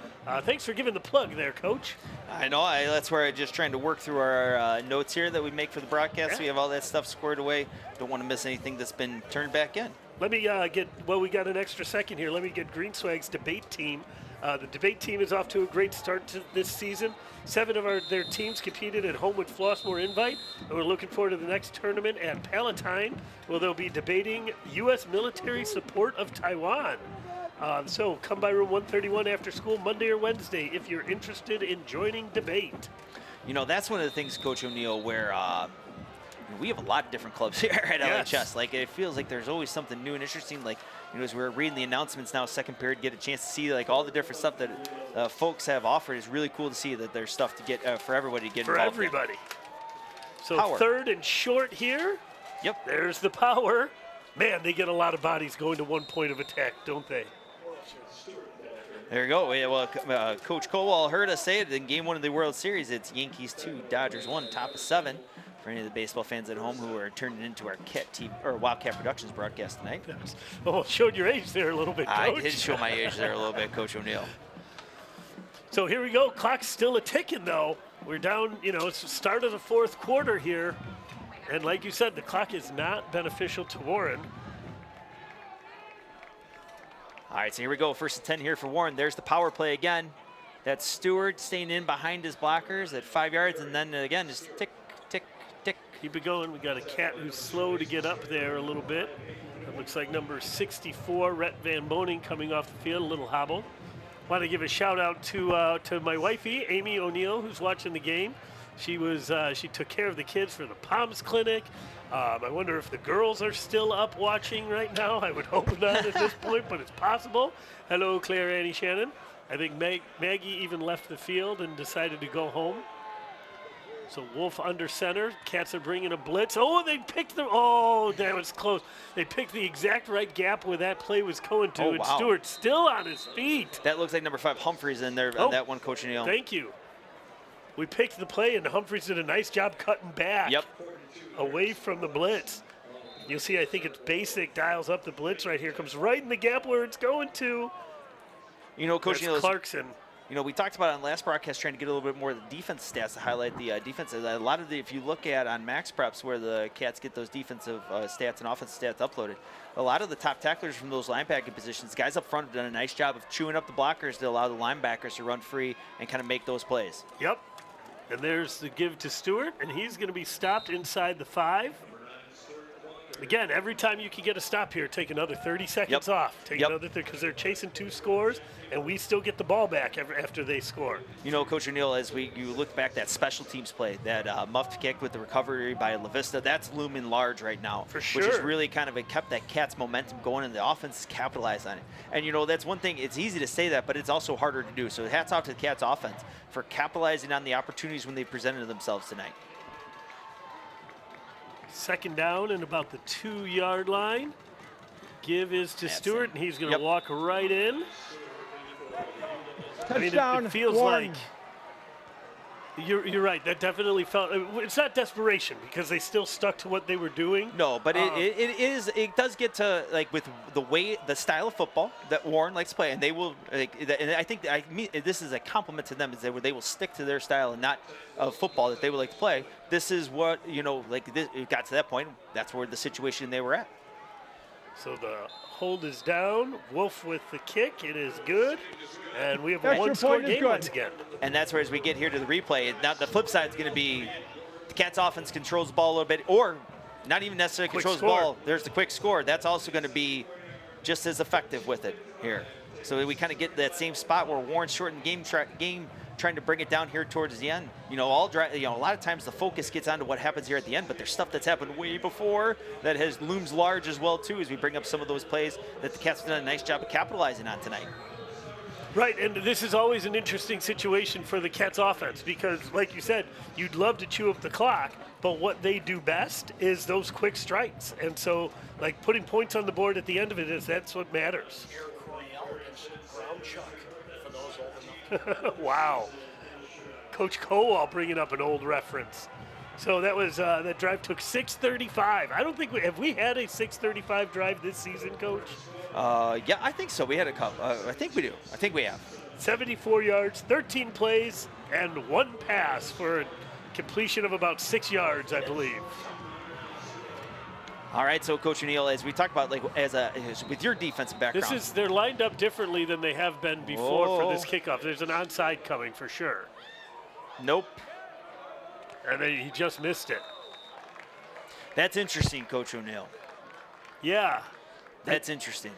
thanks for giving the plug there, Coach. I know. That's where I'm just trying to work through our notes here that we make for the broadcast. Yeah. So we have all that stuff squared away. Don't want to miss anything that's been turned back in. Let me we got an extra second here. Let me get Green Swag's debate team. The debate team is off to a great start to this season. 7 of their teams competed at home with Flossmoor Invite, and we're looking forward to the next tournament at Palatine, where they'll be debating U.S. military support of Taiwan. So come by room 131 after school Monday or Wednesday if you're interested in joining debate. That's one of the things, Coach O'Neill, where we have a lot of different clubs here at Yes. LHS. Like, it feels like there's always something new and interesting. Like, as we're reading the announcements now, second period, get a chance to see like all the different stuff that folks have offered. Is really cool to see that there's stuff to get for everybody to get For involved in. everybody. So Power. third and short here. Yep. There's the power. Man, they get a lot of bodies going to one point of attack, don't they? There you go. Yeah, well, Coach Colwell heard us say it in Game 1 of the World Series. It's Yankees 2, Dodgers 1, top of 7. For any of the baseball fans at home who are turning into our Wildcat Productions broadcast tonight. Oh, showed your age there a little bit, Coach. I did show my age there a little bit, Coach O'Neill. So here we go. Clock's still a-ticking, though. We're down, it's the start of the fourth quarter here. And like you said, the clock is not beneficial to Warren. All right, so here we go. First and 10 here for Warren. There's the power play again. That's Stewart staying in behind his blockers at 5 yards, and then again, just tick, tick, tick. Keep it going. We got a Cat who's slow to get up there a little bit. It looks like number 64, Rhett Van Boning, coming off the field, a little hobble. Want to give a shout out to my wifey, Amy O'Neill, who's watching the game. She took care of the kids for the Palms Clinic. I wonder if the girls are still up watching right now. I would hope not at this point, but it's possible. Hello, Claire Annie Shannon. I think Maggie even left the field and decided to go home. So Wolf under center. Cats are bringing a blitz. Oh, they picked them. Oh, that was close. They picked the exact right gap where that play was going to. Oh, and wow. Stewart still on his feet. That looks like number 5 Humphreys in there Oh, on that one, Coach O'Neill. Thank you. We picked the play, and Humphreys did a nice job cutting back. Yep. Away from the blitz. You'll see, I think it's basic, dials up the blitz right here. Comes right in the gap where it's going to. Coach That's O'Neill, Clarkson. we talked about it on last broadcast trying to get a little bit more of the defense stats to highlight the defense. A lot of if you look at on Max Preps where the Cats get those defensive stats and offensive stats uploaded, a lot of the top tacklers from those linebacking positions, guys up front have done a nice job of chewing up the blockers to allow the linebackers to run free and kind of make those plays. Yep. And there's the give to Stewart, and he's going to be stopped inside the 5. Again, every time you can get a stop here, take another 30 seconds off. Take another because they're chasing 2 scores, and we still get the ball back after they score. You know, Coach O'Neill, as you look back, that special teams play, that muffed kick with the recovery by La Vista, that's looming large right now. For sure. Which has really kind of kept that Cats momentum going, and the offense has capitalized on it. And, you know, that's one thing. It's easy to say that, but it's also harder to do. So hats off to the Cats offense for capitalizing on the opportunities when they presented themselves tonight. Second down and about the 2-yard line. Give is to Stewart, and he's going to walk right in. Touchdown, it feels Warren. like you're right. That definitely felt. It's not desperation because they still stuck to what they were doing. No, but it does get to, like, with the style of football that Warren likes to play, and they will. And I think this is a compliment to them, is that they will stick to their style and not of football that they would like to play. This is what, you know, like it got to that point. That's where the situation they were at. So the hold is down. Wolf with the kick. It is good. And we have a Extra one-score point is game good. once again. And that's where, as we get here to the replay, now the flip side is going to be the Cats offense controls the ball a little bit, or not even necessarily Quick controls the score. ball. There's the quick score. That's also going to be just as effective with it here. So we kind of get that same spot where Warren's shortened game trying to bring it down here towards the end. You know, a lot of times the focus gets onto what happens here at the end, but there's stuff that's happened way before that looms large as well too, as we bring up some of those plays that the Cats have done a nice job of capitalizing on tonight. Right, and this is always an interesting situation for the Cats offense because, like you said, you'd love to chew up the clock, but what they do best is those quick strikes. And so, like, putting points on the board at the end of it that's what matters. Wow. Coach Cowell bringing up an old reference. So that was that drive took 6:35. I don't think have we had a 6:35 drive this season, Coach? Yeah, I think so. We had a couple. I think we do. I think we have. 74 yards, 13 plays, and 1 pass for a completion of about 6 yards, I believe. All right, so Coach O'Neill, as we talked about, like as with your defensive background, They're lined up differently than they have been before for this kickoff. There's an onside coming for sure. Nope. And then he just missed it. That's interesting, Coach O'Neill. Yeah. That's interesting.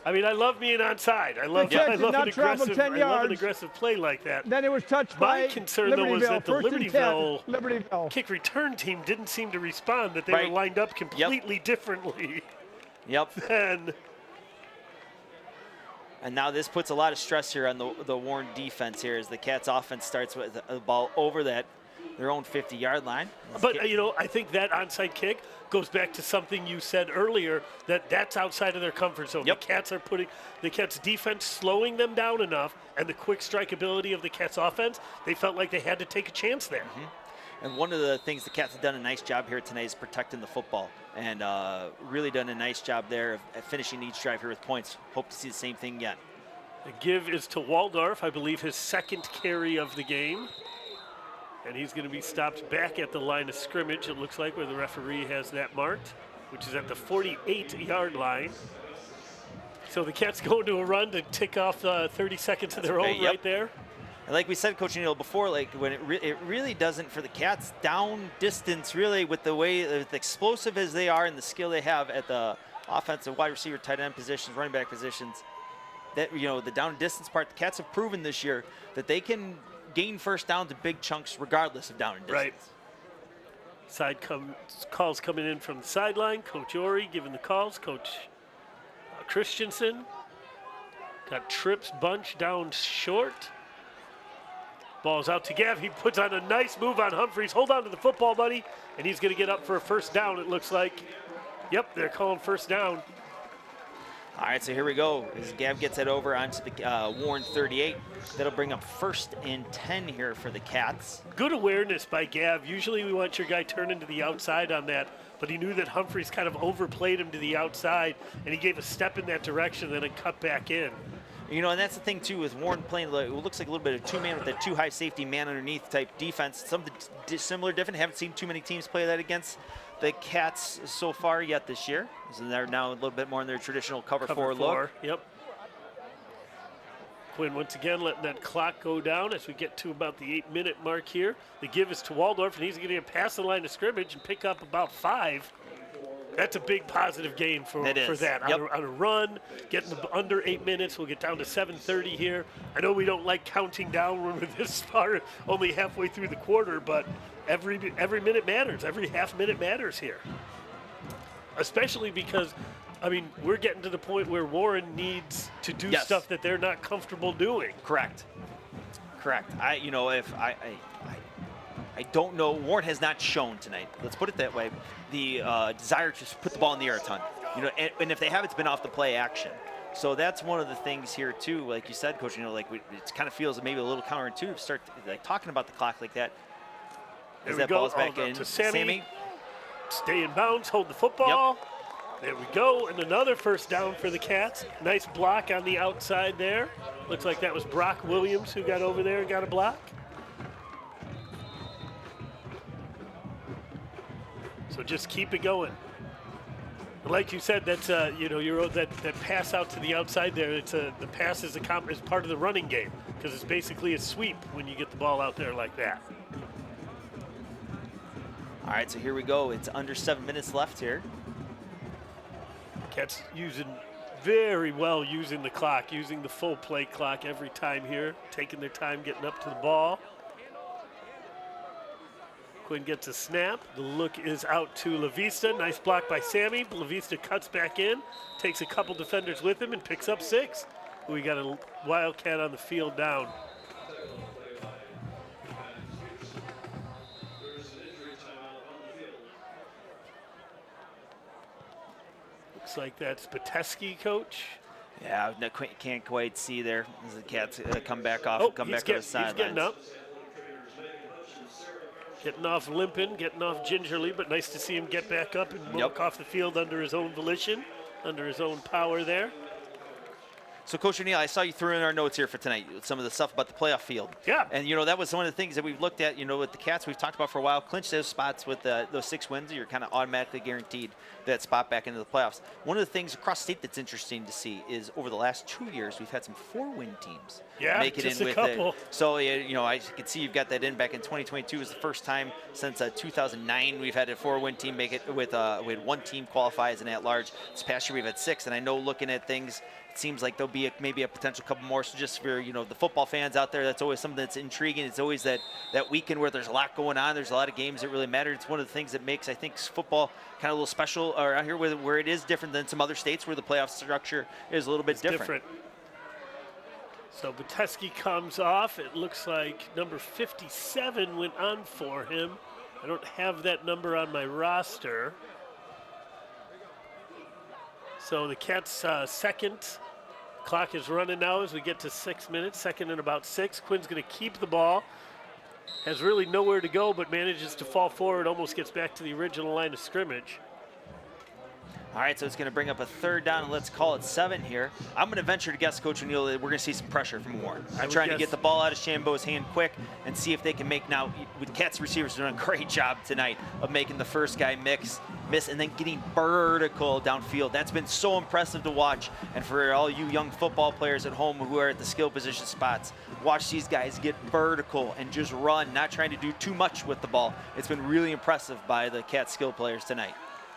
I mean, I love being onside. I love an aggressive play like that. Then it was touched by My concern, though, was that the Libertyville kick return team didn't seem to respond, that they were lined up completely differently. Yep. And now this puts a lot of stress here on the Warren defense here as the Cats offense starts with the ball over their own 50-yard line. But, you know, I think that onside kick goes back to something you said earlier, that's outside of their comfort zone. Yep. The Cats defense slowing them down enough, and the quick strike ability of the Cats offense, they felt like they had to take a chance there. Mm-hmm. And one of the things the Cats have done a nice job here tonight is protecting the football, and really done a nice job there of finishing each drive here with points. Hope to see the same thing again. The give is to Waldorf, I believe his second carry of the game. And he's going to be stopped back at the line of scrimmage, it looks like, where the referee has that marked, which is at the 48-yard line. So the Cats going to a run to tick off 30 seconds of their own right there. And like we said, Coach O'Neill, before, like when it really doesn't for the Cats down distance, really, with the way with explosive as they are and the skill they have at the offensive wide receiver, tight end positions, running back positions, that, you know, the down distance part, the Cats have proven this year that they can gain first down to big chunks regardless of down and distance. Right. Calls coming in from the sideline. Coach Ori giving the calls. Coach Christensen. Got trips bunch down short. Ball's out to Gav. He puts on a nice move on Humphreys. Hold on to the football, buddy. And he's going to get up for a first down, it looks like. Yep, they're calling first down. All right, so here we go. As Gav gets it over onto the Warren 38. That'll bring up 1st and 10 here for the Cats. Good awareness by Gav. Usually we want your guy turning to the outside on that, but he knew that Humphreys kind of overplayed him to the outside, and he gave a step in that direction, then a cut back in. You know, and that's the thing, too, with Warren playing, it looks like a little bit of two-man with that two-high safety man underneath type defense. Something similar, different. Haven't seen too many teams play that against the Cats so far yet this year. So they're now a little bit more in their traditional cover four look. Yep. Quinn once again letting that clock go down as we get to about the 8-minute mark here. The give is to Waldorf, and he's going to get past the line of scrimmage and pick up about 5. That's a big positive gain for that. Yep. On a run, getting under 8 minutes, we'll get down to 7:30 here. I know we don't like counting down when we're this far, only halfway through the quarter, but every minute matters. Every half minute matters here. Especially because, I mean, we're getting to the point where Warren needs to do stuff that they're not comfortable doing. Correct. I don't know. Warren has not shown tonight. Let's put it that way. The desire to just put the ball in the air a ton. And if they have, it's been off the play action. So that's one of the things here too. Like you said, Coach. It kind of feels maybe a little counterintuitive. Start talking about the clock like that. As that ball's back in to Sammy. Stay in bounds. Hold the football. Yep. There we go, and another first down for the Cats. Nice block on the outside there. Looks like that was Brock Williams who got over there and got a block. So just keep it going. Like you said, that's that pass out to the outside there. The pass is part of the running game because it's basically a sweep when you get the ball out there like that. All right, so here we go. It's under 7 minutes left here. Cats very well using the clock, using the full play clock every time here, taking their time getting up to the ball. Quinn gets a snap. The look is out to La Vista. Nice block by Sammy. La Vista cuts back in, takes a couple defenders with him, and picks up 6. We got a Wildcat on the field down. Looks like that's Pateski, Coach. Yeah, can't quite see there as the Cats come back off, come back to the sidelines. He's getting up. Getting off limping, getting off gingerly, but nice to see him get back up and walk off the field under his own volition, under his own power there. So, Coach O'Neill, I saw you threw in our notes here for tonight, some of the stuff about the playoff field. Yeah. And, that was one of the things that we've looked at, with the Cats we've talked about for a while. Clinch those spots with those 6 wins, you're kind of automatically guaranteed that spot back into the playoffs. One of the things across state that's interesting to see is over the last 2 years, we've had some 4-win teams make it just in a with couple. it. So, I can see you've got that in back in 2022 is the first time since 2009 we've had a 4-win team make it with we had 1 team qualify as an at-large. This past year we've had 6, and I know looking at things, it seems like there'll be maybe a potential couple more. So just for the football fans out there, that's always something that's intriguing. It's always that weekend where there's a lot going on. There's a lot of games that really matter. It's one of the things that makes, I think, football kind of a little special around here, where it is different than some other states where the playoff structure is a little bit different. So Pateski comes off. It looks like number 57 went on for him. I don't have that number on my roster. So the Cats second. Clock is running now as we get to 6 minutes. Second and about 6. Quinn's going to keep the ball. Has really nowhere to go, but manages to fall forward. Almost gets back to the original line of scrimmage. All right, so it's going to bring up a 3rd down, and let's call it 7 here. I'm going to venture to guess, Coach O'Neill, that we're going to see some pressure from Warren. I'm trying to get the ball out of Shambo's hand quick and see if they can make now. With Cats receivers doing a great job tonight of making the first guy miss, and then getting vertical downfield. That's been so impressive to watch. And for all you young football players at home who are at the skill position spots, watch these guys get vertical and just run, not trying to do too much with the ball. It's been really impressive by the Cats skill players tonight.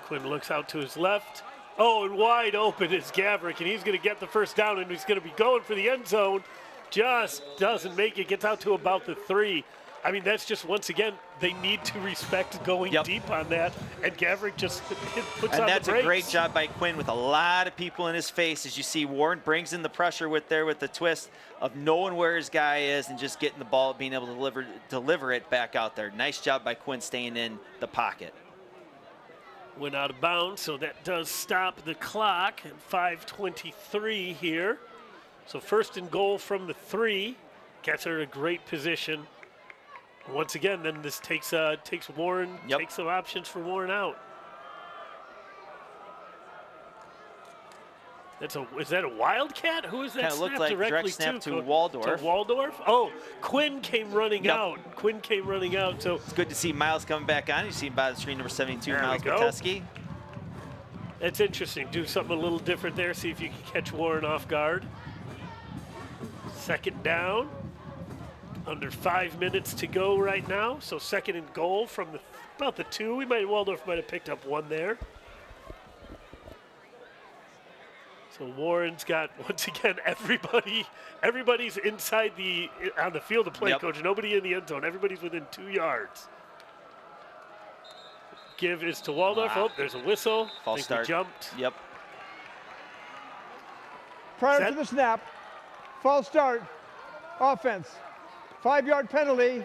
Quinn looks out to his left. Oh, and wide open is Gavrick, and he's going to get the first down, and he's going to be going for the end zone. Just doesn't make it. Gets out to about the 3. I mean, that's just, once again, they need to respect going deep on that, and Gavrick just puts on the brakes. And that's a great job by Quinn with a lot of people in his face. As you see, Warren brings in the pressure with the twist of knowing where his guy is and just getting the ball, being able to deliver it back out there. Nice job by Quinn staying in the pocket. Went out of bounds, so that does stop the clock at 5:23 here. So 1st and goal from the 3. Cats are in a great position. Once again, then this takes Warren, takes some options for Warren out. Is that a Wildcat? Who is that? Kind of looked like direct snap to Waldorf. To Waldorf? Oh, Quinn came running out. Quinn came running out. So it's good to see Miles coming back on. You see him by the screen, number 72, Miles Pateski. That's interesting. Do something a little different there. See if you can catch Warren off guard. 2nd down. Under 5 minutes to go right now. So 2nd and goal from about the 2. Waldorf might have picked up 1 there. So Warren's got, once again, everybody's inside on the field of play, Yep. Coach. Nobody in the end zone. Everybody's within 2 yards. Give is to Waldorf. Oh, there's a whistle. False start. He jumped. Yep. Prior to the snap, false start, offense. 5-yard penalty,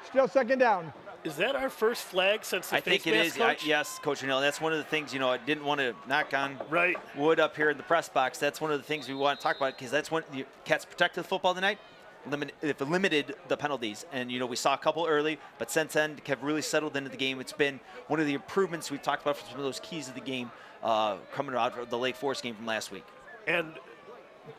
still second down. Is that our first flag since the I think face it mask, is. Coach? Yes, Coach O'Neill. That's one of the things, I didn't want to knock on Right. wood up here in the press box. That's one of the things we want to talk about because that's when the Cats protected the football tonight. They've limited the penalties. And, we saw a couple early, but since then have really settled into the game. It's been one of the improvements we've talked about for some of those keys of the game coming out of the Lake Forest game from last week. And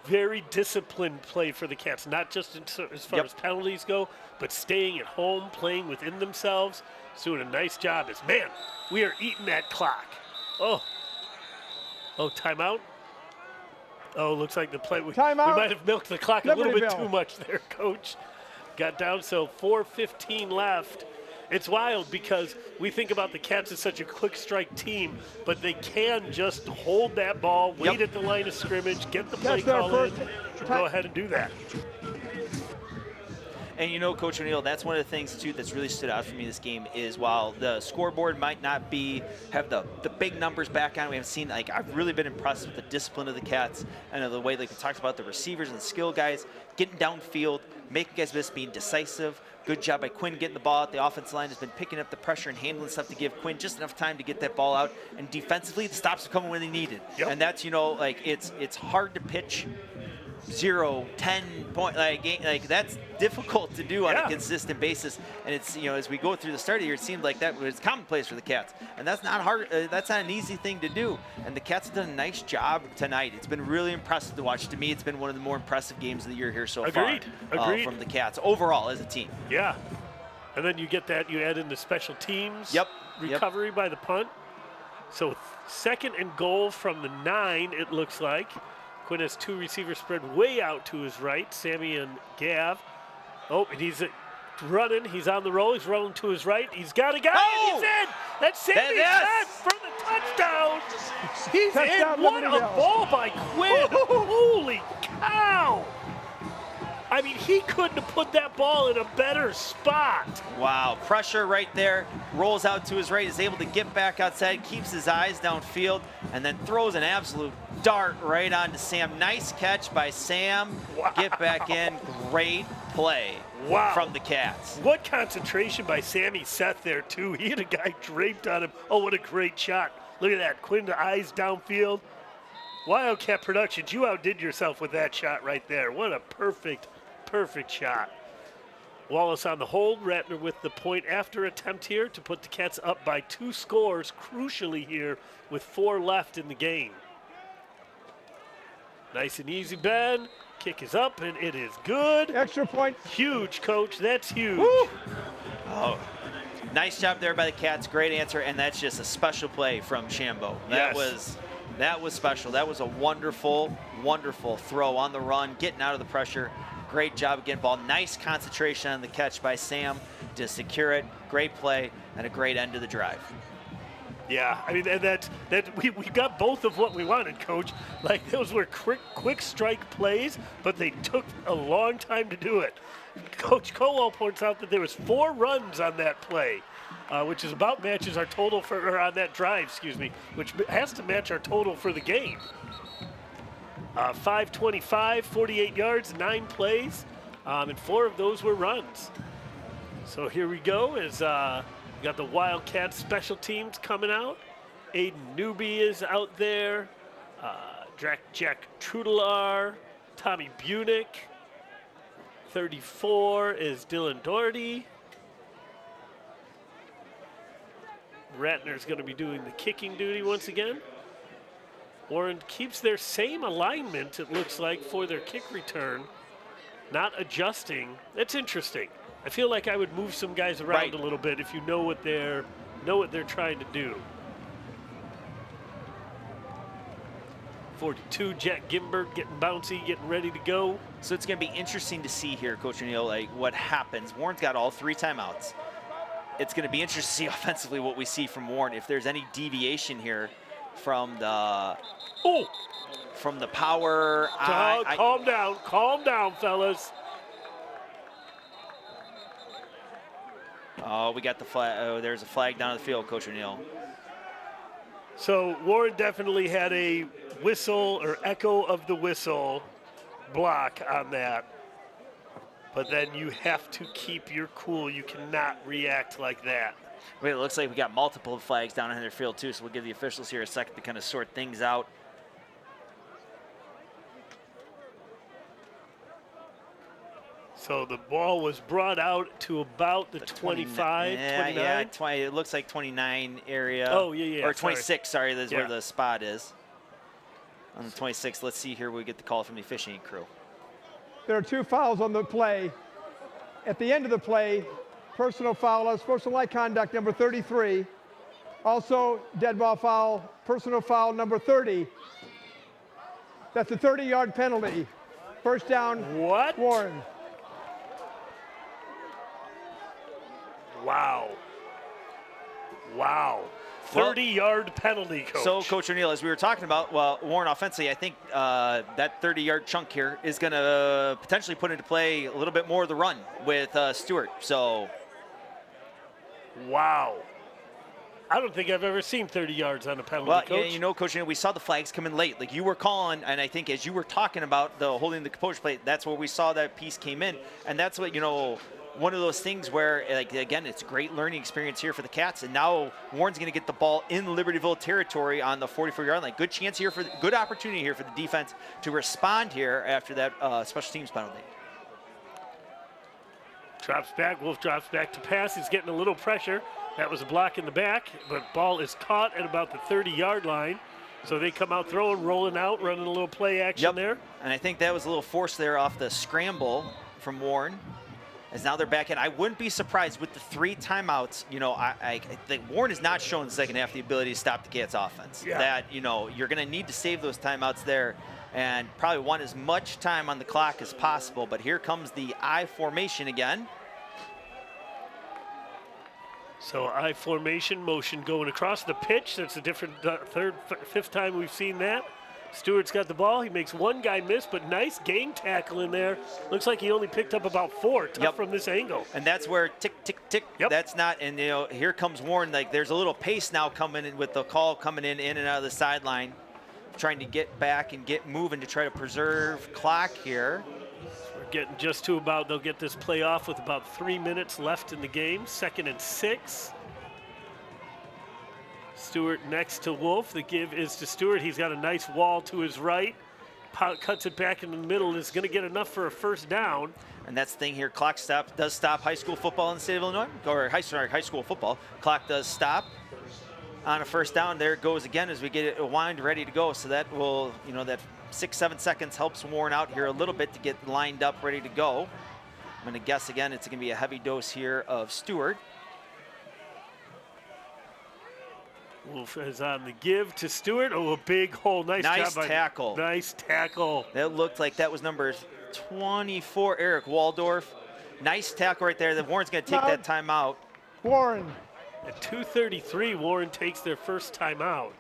very disciplined play for the Cats, not just as far as penalties go, but staying at home, playing within themselves, doing a nice job. Man, we are eating that clock. Oh, timeout? Oh, looks like the play. We Timeout. might have milked the clock a little bit Libertyville. too much there, Coach. Got down, so 4:15 left. It's wild because we think about the Cats as such a quick strike team, but they can just hold that ball, wait at the line of scrimmage, get the play That's their call in, first and go ahead and do that. And Coach O'Neill, that's one of the things too that's really stood out for me this game is while the scoreboard might not have the big numbers back on, we haven't seen I've really been impressed with the discipline of the Cats and the way we talked about the receivers and the skill guys getting downfield, making guys miss, being decisive. Good job by Quinn getting the ball out. The offensive line has been picking up the pressure and handling stuff to give Quinn just enough time to get that ball out. And defensively, the stops are coming when they need it. Yep. And that's it's hard to pitch 0, 10 point that's difficult to do on a consistent basis. And it's as we go through the start of the year, it seemed like that was commonplace for the Cats, and that's not hard. That's not an easy thing to do. And the Cats have done a nice job tonight. It's been really impressive to watch. To me, it's been one of the more impressive games of the year here so Agreed. from the Cats overall as a team. Yeah, and then you get that. You add in the special teams. Yep. Recovery by the punt. So 2nd and goal from the 9. It looks like. Quinn has 2 receivers spread way out to his right, Sammy and Gav. Oh, and he's running. He's on the roll. He's rolling to his right. He's got a guy. Oh! And he's in. That's Sammy Yes! for the touchdown. He's Touchdown, in. What a Libertyville. ball by Quinn. Holy cow. I mean, he couldn't have put that ball in a better spot. Wow, pressure right there, rolls out to his right, is able to get back outside, keeps his eyes downfield, and then throws an absolute dart right onto Sam. Nice catch by Sam. Wow. Get back in, great play from the Cats. What concentration by Sammy Seth there, too. He had a guy draped on him. Oh, what a great shot. Look at that, Quinn, the eyes downfield. Wildcat Productions, you outdid yourself with that shot right there. What a perfect shot. Wallace on the hold. Ratner with the point after attempt here to put the Cats up by 2 scores, crucially here with 4 left in the game. Nice and easy, Ben. Kick is up, and it is good. Extra point. Huge, Coach. That's huge. Woo! Oh, nice job there by the Cats. Great answer, and that's just a special play from Shambo. That was special. That was a wonderful throw on the run, getting out of the pressure. Great job getting ball. Nice concentration on the catch by Sam to secure it. Great play and a great end to the drive. Yeah, I mean, and we got both of what we wanted, Coach. Those were quick strike plays, but they took a long time to do it. Coach Colwell points out that there was 4 runs on that play, which is about matches our total on that drive, which has to match our total for the game. 525, 48 yards, 9 plays, and 4 of those were runs. So here we go as we got the Wildcat special teams coming out. Aiden Newby is out there. Jack Trudelar, Tommy Bunick. 34 is Dylan Doherty. Ratner's going to be doing the kicking duty once again. Warren keeps their same alignment, it looks like, for their kick return, not adjusting. That's interesting. I feel like I would move some guys around a little bit if you know what they're trying to do. 42, Jack Gimberg getting bouncy, getting ready to go. So it's going to be interesting to see here, Coach O'Neill, what happens. Warren's got all 3 timeouts. It's going to be interesting to see offensively what we see from Warren, if there's any deviation here from the Oh, power. calm down, fellas. Oh, we got the flag. Oh, there's a flag down the field, Coach O'Neill. So Warren definitely had a whistle or echo of the whistle block on that. But then you have to keep your cool. You cannot react like that. Wait, it looks like we got multiple flags down in their field too, so we'll give the officials here a second to kind of sort things out. So the ball was brought out to about the 25, 29? Yeah, 20, it looks like 29 area. Oh, yeah. Or 26, sorry, that's Yeah. where the spot is. On the 26, let's see here, we get the call from the officiating crew. There are 2 fouls on the play. At the end of the play, personal foul, unsportsmanlike conduct number 33. Also, dead ball foul, personal foul number 30. That's a 30-yard penalty. First down, What? Warren. Wow. 30-yard penalty, Coach. So, Coach O'Neill, as we were talking about, well, Warren offensively, I think that 30-yard chunk here is going to potentially put into play a little bit more of the run with Stewart. So, Wow. I don't think I've ever seen 30 yards on a penalty, well, Coach. yeah, you know, Coach O'Neill, we saw the flags come in late. Like you were calling, and I think as you were talking about the holding the composure plate, that's where we saw that piece came in. And that's what, you know, one of those things where, like, again, it's a great learning experience here for the Cats. And now Warren's going to get the ball in Libertyville territory on the 44-yard line. Good chance here good opportunity here for the defense to respond here after that special teams penalty. Drops back. Wolf drops back to pass. He's getting a little pressure. That was a block in the back, but ball is caught at about the 30-yard line. So they come out throwing, rolling out, running a little play action there. And I think that was a little force there off the scramble from Warren. As now they're back in. I wouldn't be surprised with the 3 timeouts. You know, I think Warren has not shown in the second half the ability to stop the Cats offense. Yeah. That, you know, you're going to need to save those timeouts there and probably want as much time on the clock as possible. But here comes the I formation again. So I formation motion going across the pitch. That's a different fifth time we've seen that. Stewart's got the ball. He makes one guy miss, but nice game tackle in there. Looks like he only picked up about 4. Tough from this angle. And that's where tick, tick, tick. Yep. That's not, and you know, here comes Warren. Like there's a little pace now coming in with the call coming in and out of the sideline, trying to get back and get moving to try to preserve clock here. We're getting just to about, they'll get this play off with about 3 minutes left in the game. 2nd and 6. Stewart next to Wolf. The give is to Stewart. He's got a nice wall to his right. Cuts it back in the middle. Is going to get enough for a first down. And that's the thing here. Clock does stop high school football in the state of Illinois, or high school football. Clock does stop on a first down. There it goes again as we get it wind ready to go. So that will, you know, that 6-7 seconds helps Warren out here a little bit to get lined up, ready to go. I'm going to guess again it's going to be a heavy dose here of Stewart. Wolf is on the give to Stewart. Oh, a big hole. Nice job. Tackle. Nice tackle. That looked like that was number 24, Eric Waldorf. Nice tackle right there. The Warren's going to take that timeout. Warren. At 2:33, Warren takes their first timeout.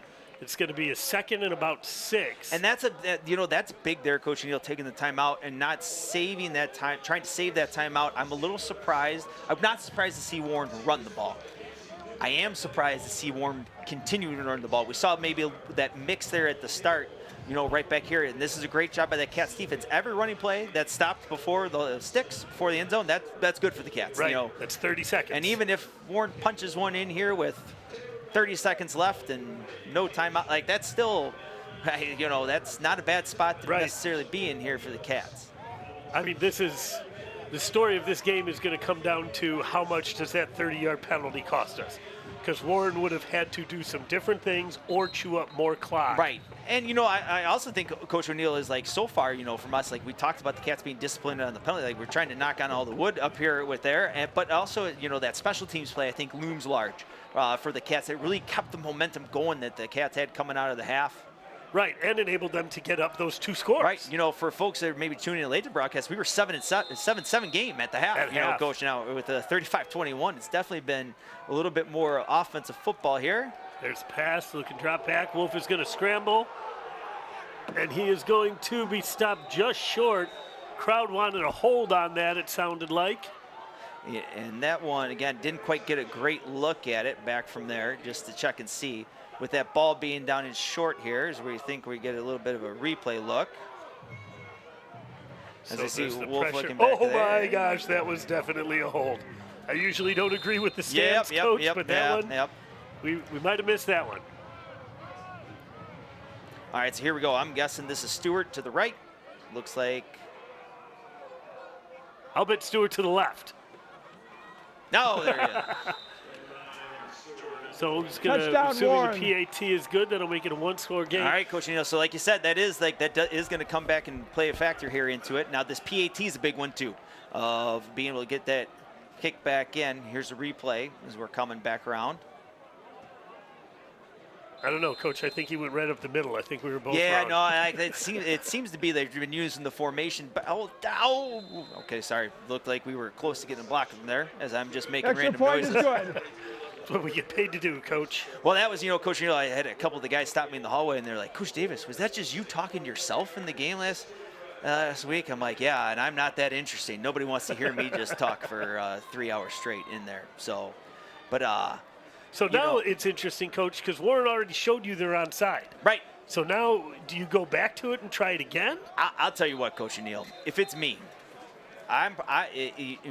It's going to be a 2nd and about 6. And that's that's big there, Coach O'Neill, taking the timeout and not saving that time, trying to save that timeout. I'm a little surprised. I'm not surprised to see Warren run the ball. I am surprised to see Warren continue to run the ball. We saw maybe that mix there at the start, you know, right back here. And this is a great job by that Cats defense. Every running play that stopped before the sticks, before the end zone, that's good for the Cats. Right, you know. that's 30 seconds. And even if Warren punches one in here with 30 seconds left and no timeout, like that's still, you know, that's not a bad spot to necessarily be in here for the Cats. I mean, the story of this game is going to come down to how much does that 30-yard penalty cost us? Because Warren would have had to do some different things or chew up more clock. Right. And, you know, I also think Coach O'Neill is like, so far, you know, from us, like we talked about the Cats being disciplined on the penalty. Like we're trying to knock on all the wood up here with there. But also, you know, that special teams play, I think, looms large for the Cats. It really kept the momentum going that the Cats had coming out of the half. Right, and enabled them to get up those 2 scores. Right, you know, for folks that are maybe tuning in late to the broadcast, we were 7-7 game at the half. You know, Coach, now with a 35-21, it's definitely been a little bit more offensive football here. There's a pass, looking drop back. Wolf is going to scramble, and he is going to be stopped just short. Crowd wanted a hold on that, it sounded like. Yeah, and that one, again, didn't quite get a great look at it back from there just to check and see. With that ball being down in short here is where you think we get a little bit of a replay look. As I see Wolf looking back Oh there. my gosh, that was definitely a hold. I usually don't agree with the stance, coach, but that one, we might have missed that one. All right, so here we go. I'm guessing this is Stewart to the right. Looks like. I'll bet Stewart to the left. No, there he is. So I'm just going to, assuming the PAT is good, that'll make it a one-score game. All right, Coach Neal. So like you said, that is going to come back and play a factor here into it. Now this PAT is a big one too, of being able to get that kick back in. Here's a replay as we're coming back around. I don't know, Coach. I think he went right up the middle. I think we were both wrong. No, it seems to be they've been using the formation. But okay, sorry. Looked like we were close to getting a block from there as I'm just making random noises. Extra point is good. That's what we get paid to do, Coach. Well, that was, Coach Neal, I had a couple of the guys stop me in the hallway, and they're like, Coach Davis, was that just you talking to yourself in the game last week? I'm like, yeah, and I'm not that interesting. Nobody wants to hear me just talk for 3 hours straight in there. So, but So now it's interesting, Coach, because Warren already showed you they're onside. Right. So now, do you go back to it and try it again? I'll tell you what, Coach Neal. If it's me,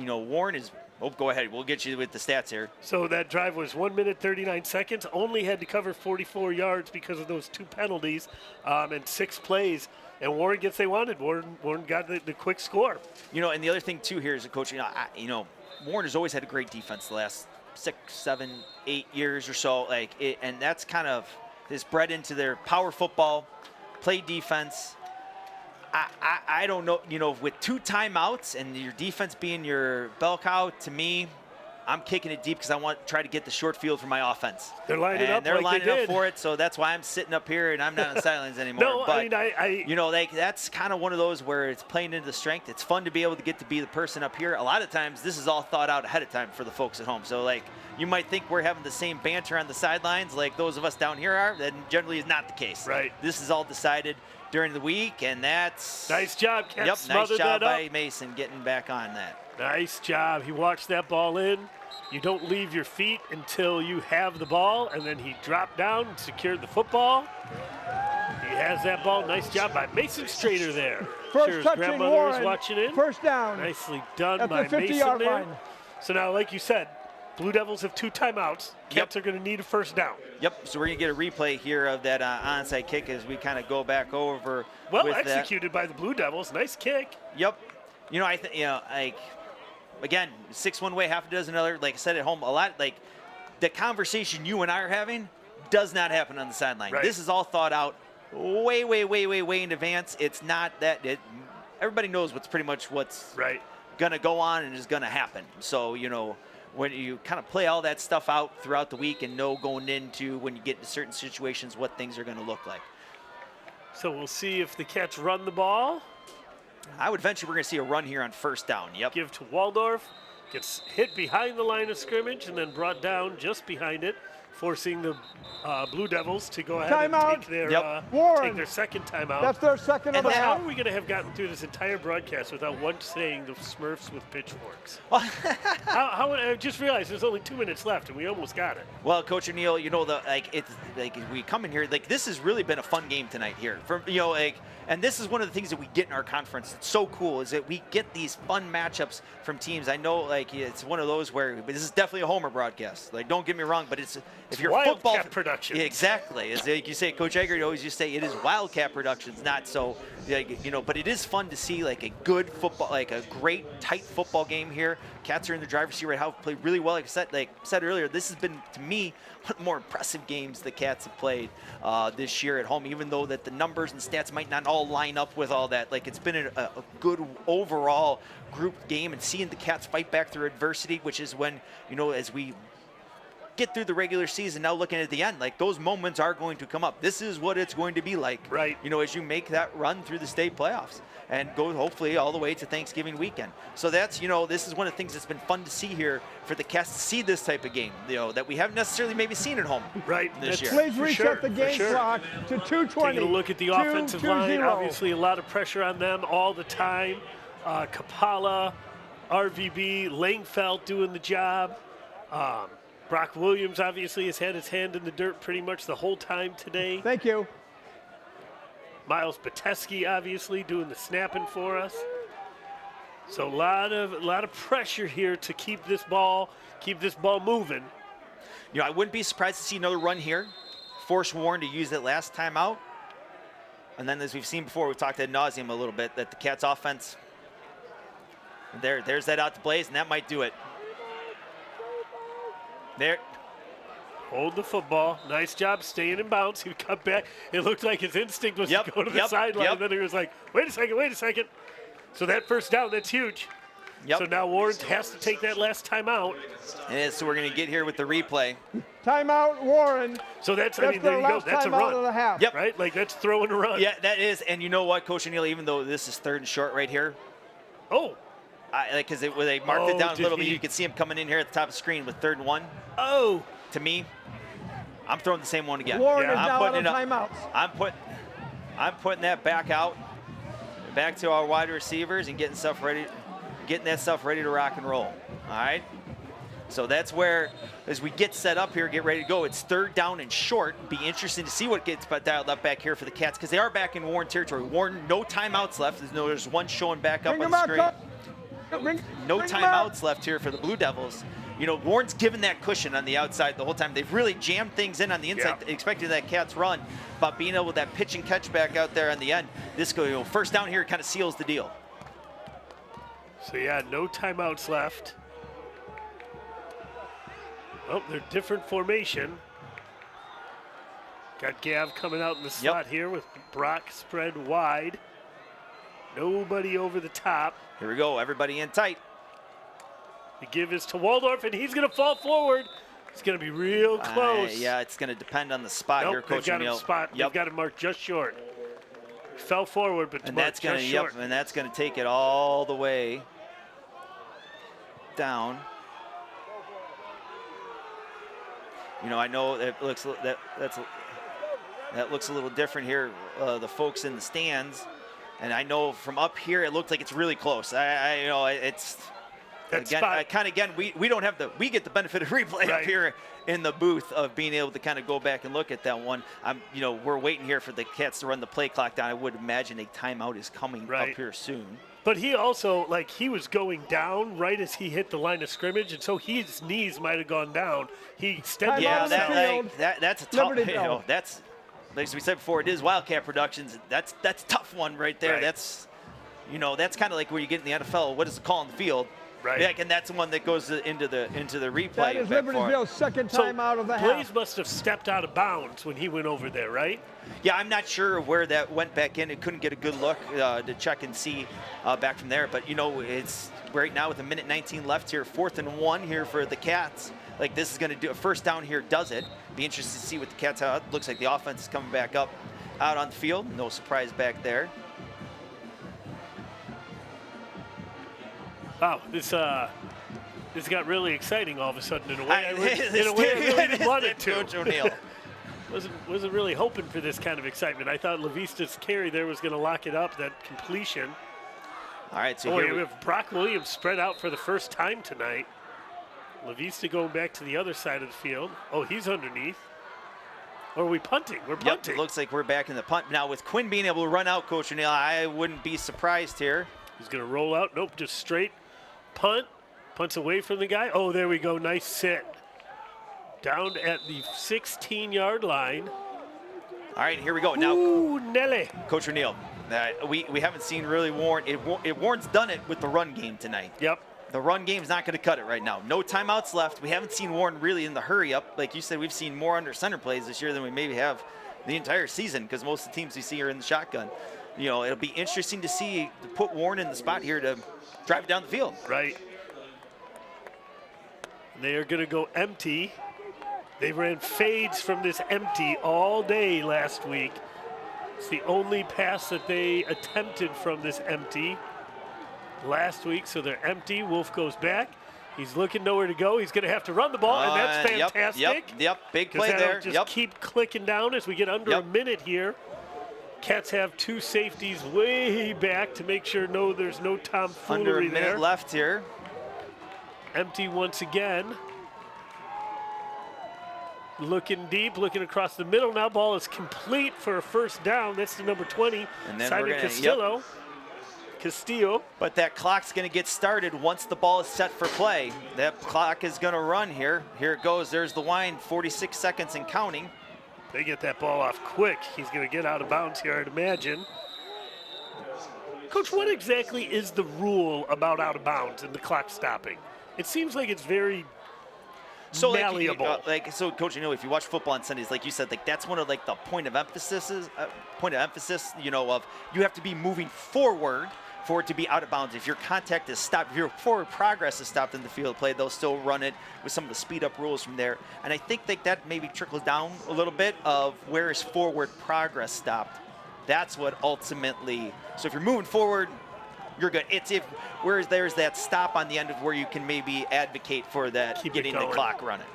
Warren is. Oh, go ahead. We'll get you with the stats here. So that drive was 1 minute 39 seconds. Only had to cover 44 yards because of those 2 penalties and 6 plays. And Warren gets they wanted. Warren got the quick score. And the other thing too here is, Coach. Warren has always had a great defense the last 6, 7, 8 years or so. And that's kind of is bred into their power football, play defense. I don't know, with 2 timeouts and your defense being your bell cow, to me, I'm kicking it deep because I want to try to get the short field for my offense. They're lining up. They're like lining up for it, so that's why I'm sitting up here and I'm not on the sidelines anymore. No, but, I that's kind of one of those where it's playing into the strength. It's fun to be able to get to be the person up here. A lot of times, this is all thought out ahead of time for the folks at home. So, you might think we're having the same banter on the sidelines like those of us down here are. That generally is not the case. Right. This is all decided during the week, and that's nice job. Cat nice job by up. Mason getting back on that. Nice job. He watched that ball in. You don't leave your feet until you have the ball, and then he dropped down and secured the football. He has that ball. Nice job by Mason Strader there. First touching Warren. Watching in. First down. Nicely done at by the 50 Mason yard there. line. So now, like you said, Blue Devils have 2 timeouts. Cats are going to need a first down. Yep. So we're going to get a replay here of that onside kick as we kind of go back over. Well with executed by the Blue Devils. Nice kick. Yep. I think again, 6 one way, half a dozen other. Like I said at home, a lot. The conversation you and I are having does not happen on the sideline. Right. This is all thought out way in advance. It's not that. Everybody knows what's going to go on and is going to happen. So when you kind of play all that stuff out throughout the week and know going into when you get into certain situations what things are going to look like. So we'll see if the Cats run the ball. I would venture we're going to see a run here on first down. Yep. Give to Waldorf. Gets hit behind the line of scrimmage and then brought down just behind it, forcing the Blue Devils to go ahead timeout. And take their, take their second timeout. That's their second of the how half. are we going to have gotten through this entire broadcast without once saying the Smurfs with pitchforks? how I just realized there's only 2 minutes left and we almost got it. Well, Coach O'Neill, it's we come in here this has really been a fun game tonight here. And this is one of the things that we get in our conference. It's so cool is that we get these fun matchups from teams. I know it's one of those where this is definitely a homer broadcast. Don't get me wrong, but if you're football production. Yeah, exactly. As you say, Coach Egger always used to say it is Wildcat Productions, not so. But it is fun to see a good football, a great tight football game here. Cats are in the driver's seat right now, played really well. Like I said earlier, this has been to me one of the more impressive games the Cats have played this year at home. Even though that the numbers and stats might not all line up with all that, it's been a good overall group game, and seeing the Cats fight back through adversity, which is when as we get through the regular season, now looking at the end, like those moments are going to come up. This is what it's going to be like, right? You know, as you make that run through the state playoffs and go hopefully all the way to Thanksgiving weekend. So that's, you know, this is one of the things that's been fun to see here for the Cats to see this type of game, you know, that we haven't necessarily maybe seen at home this year. Please reset the game clock to 2:20. Taking a look at the offensive line, obviously a lot of pressure on them all the time. Kapala, RVB, Langfeld doing the job. Brock Williams obviously has had his hand in the dirt pretty much the whole time today. Thank you. Miles Bateski obviously doing the snapping for us. So a lot of pressure here to keep this ball moving. You know, I wouldn't be surprised to see another run here. Force Warren to use that last time out. And then as we've seen before, we've talked ad nauseum a little bit that the Cats offense, there's that out to Blaze, and that might do it. There. Hold the football. Nice job staying in bounds. He cut back. It looked like his instinct was to go to the sideline. And then he was like, wait a second. So that first down, that's huge. So now Warren has to take that last timeout. And so we're going to get here with the replay. Timeout, Warren. So that's I mean, there you go. That's a run. Of the half. Yep. Right? Like, that's throwing a run. Yeah, that is. And you know what, Coach O'Neill, even though this is 3rd and short right here. Oh. Because they marked it down a little bit. You can see him coming in here at the top of the screen with 3rd and 1. Oh. To me, I'm throwing the same one again. Warren is I'm now putting on it timeouts. I'm putting that back out, back to our wide receivers and getting that stuff ready to rock and roll. All right. So that's where, as we get set up here, get ready to go. It's 3rd down and short. Be interesting to see what gets dialed up back here for the Cats because they are back in Warren territory. Warren, no timeouts left. There's one showing back up on the screen. No timeouts left here for the Blue Devils. You know, Warren's given that cushion on the outside the whole time. They've really jammed things in on the inside, expecting that Cats run, but being able with that pitch and catch back out there on the end, this first down here kind of seals the deal. So yeah, no timeouts left. Oh, they're different formation. Got Gav coming out in the slot here with Brock spread wide. Nobody over the top. Here we go, everybody in tight. The give is to Waldorf, and he's going to fall forward. It's going to be real close. Yeah, it's going to depend on the spot here, Coach O'Neill. They've got him marked just short. He fell forward, but that's going to and that's going to take it all the way down. You know, I know it looks that looks a little different here. The folks in the stands, and I know from up here it looked like it's really close. I you know it's. Again, we don't have we get the benefit of replay up here in the booth of being able to kind of go back and look at that one. You know, we're waiting here for the Cats to run the play clock down. I would imagine a timeout is coming up here soon. But he also, like, he was going down right as he hit the line of scrimmage, and so his knees might have gone down. He extended. Yeah, that's a tough. You know, that's like we said before. It is Wildcat Productions. That's a tough one right there. That's, you know, that's kind of like where you get in the NFL. What is the call on the field? Right. Yeah, and that's the one that goes into the replay. That is Libertyville's second time out of the half. Blaze must have stepped out of bounds when he went over there, right? Yeah, I'm not sure where that went back in. It couldn't get a good look to check and see back from there. But, you know, it's right now with 1:19 left here, 4th and 1 here for the Cats. Like, this is going to do a first down here, does it? Be interested to see what the Cats have. Looks like the offense is coming back up out on the field. No surprise back there. Wow, this got really exciting all of a sudden in a way I really didn't want it to. Coach O'Neill. wasn't really hoping for this kind of excitement. I thought Levista's carry there was going to lock it up, that completion. All right, so here we have Brock Williams spread out for the first time tonight. Levista going back to the other side of the field. Oh, he's underneath. Or are we punting? We're punting. It looks like we're back in the punt. Now, with Quinn being able to run out, Coach O'Neill, I wouldn't be surprised here. He's going to roll out. Nope, just straight punt. Punts away from the guy. Oh, there we go. Nice sit. Down at the 16-yard line. All right, here we go. Now, ooh, Nelly. Coach O'Neill, we haven't seen really Warren. Warren's done it with the run game tonight. Yep. The run game's not going to cut it right now. No timeouts left. We haven't seen Warren really in the hurry up. Like you said, we've seen more under center plays this year than we maybe have the entire season because most of the teams we see are in the shotgun. You know, it'll be interesting to see, to put Warren in the spot here to drive it down the field. Right. They are going to go empty. They ran fades from this empty all day last week. It's the only pass that they attempted from this empty last week, so they're empty. Wolf goes back. He's looking nowhere to go. He's going to have to run the ball, and that's fantastic. Yep, big play there. Just keep clicking down as we get under a minute here. Cats have two safeties way back to make sure there's no tomfoolery under a minute there. left here. Empty once again. Looking deep, looking across the middle. Now ball is complete for a first down. That's the number 20, And then Simon Castillo. But that clock's going to get started once the ball is set for play. That clock is going to run here. Here it goes. There's the wind. 46 seconds and counting. They get that ball off quick. He's going to get out of bounds here, I'd imagine. Coach, what exactly is the rule about out of bounds and the clock stopping? It seems like it's very malleable. So, Coach, if you watch football on Sundays, like you said, that's one of the point of emphasis. Of you have to be moving forward for it to be out of bounds. If your contact is stopped, if your forward progress is stopped in the field play, they'll still run it with some of the speed up rules from there. And I think that maybe trickles down a little bit of where is forward progress stopped. That's what ultimately. So if you're moving forward, you're good. It's whereas there's that stop on the end of where you can maybe advocate for that, getting the clock running.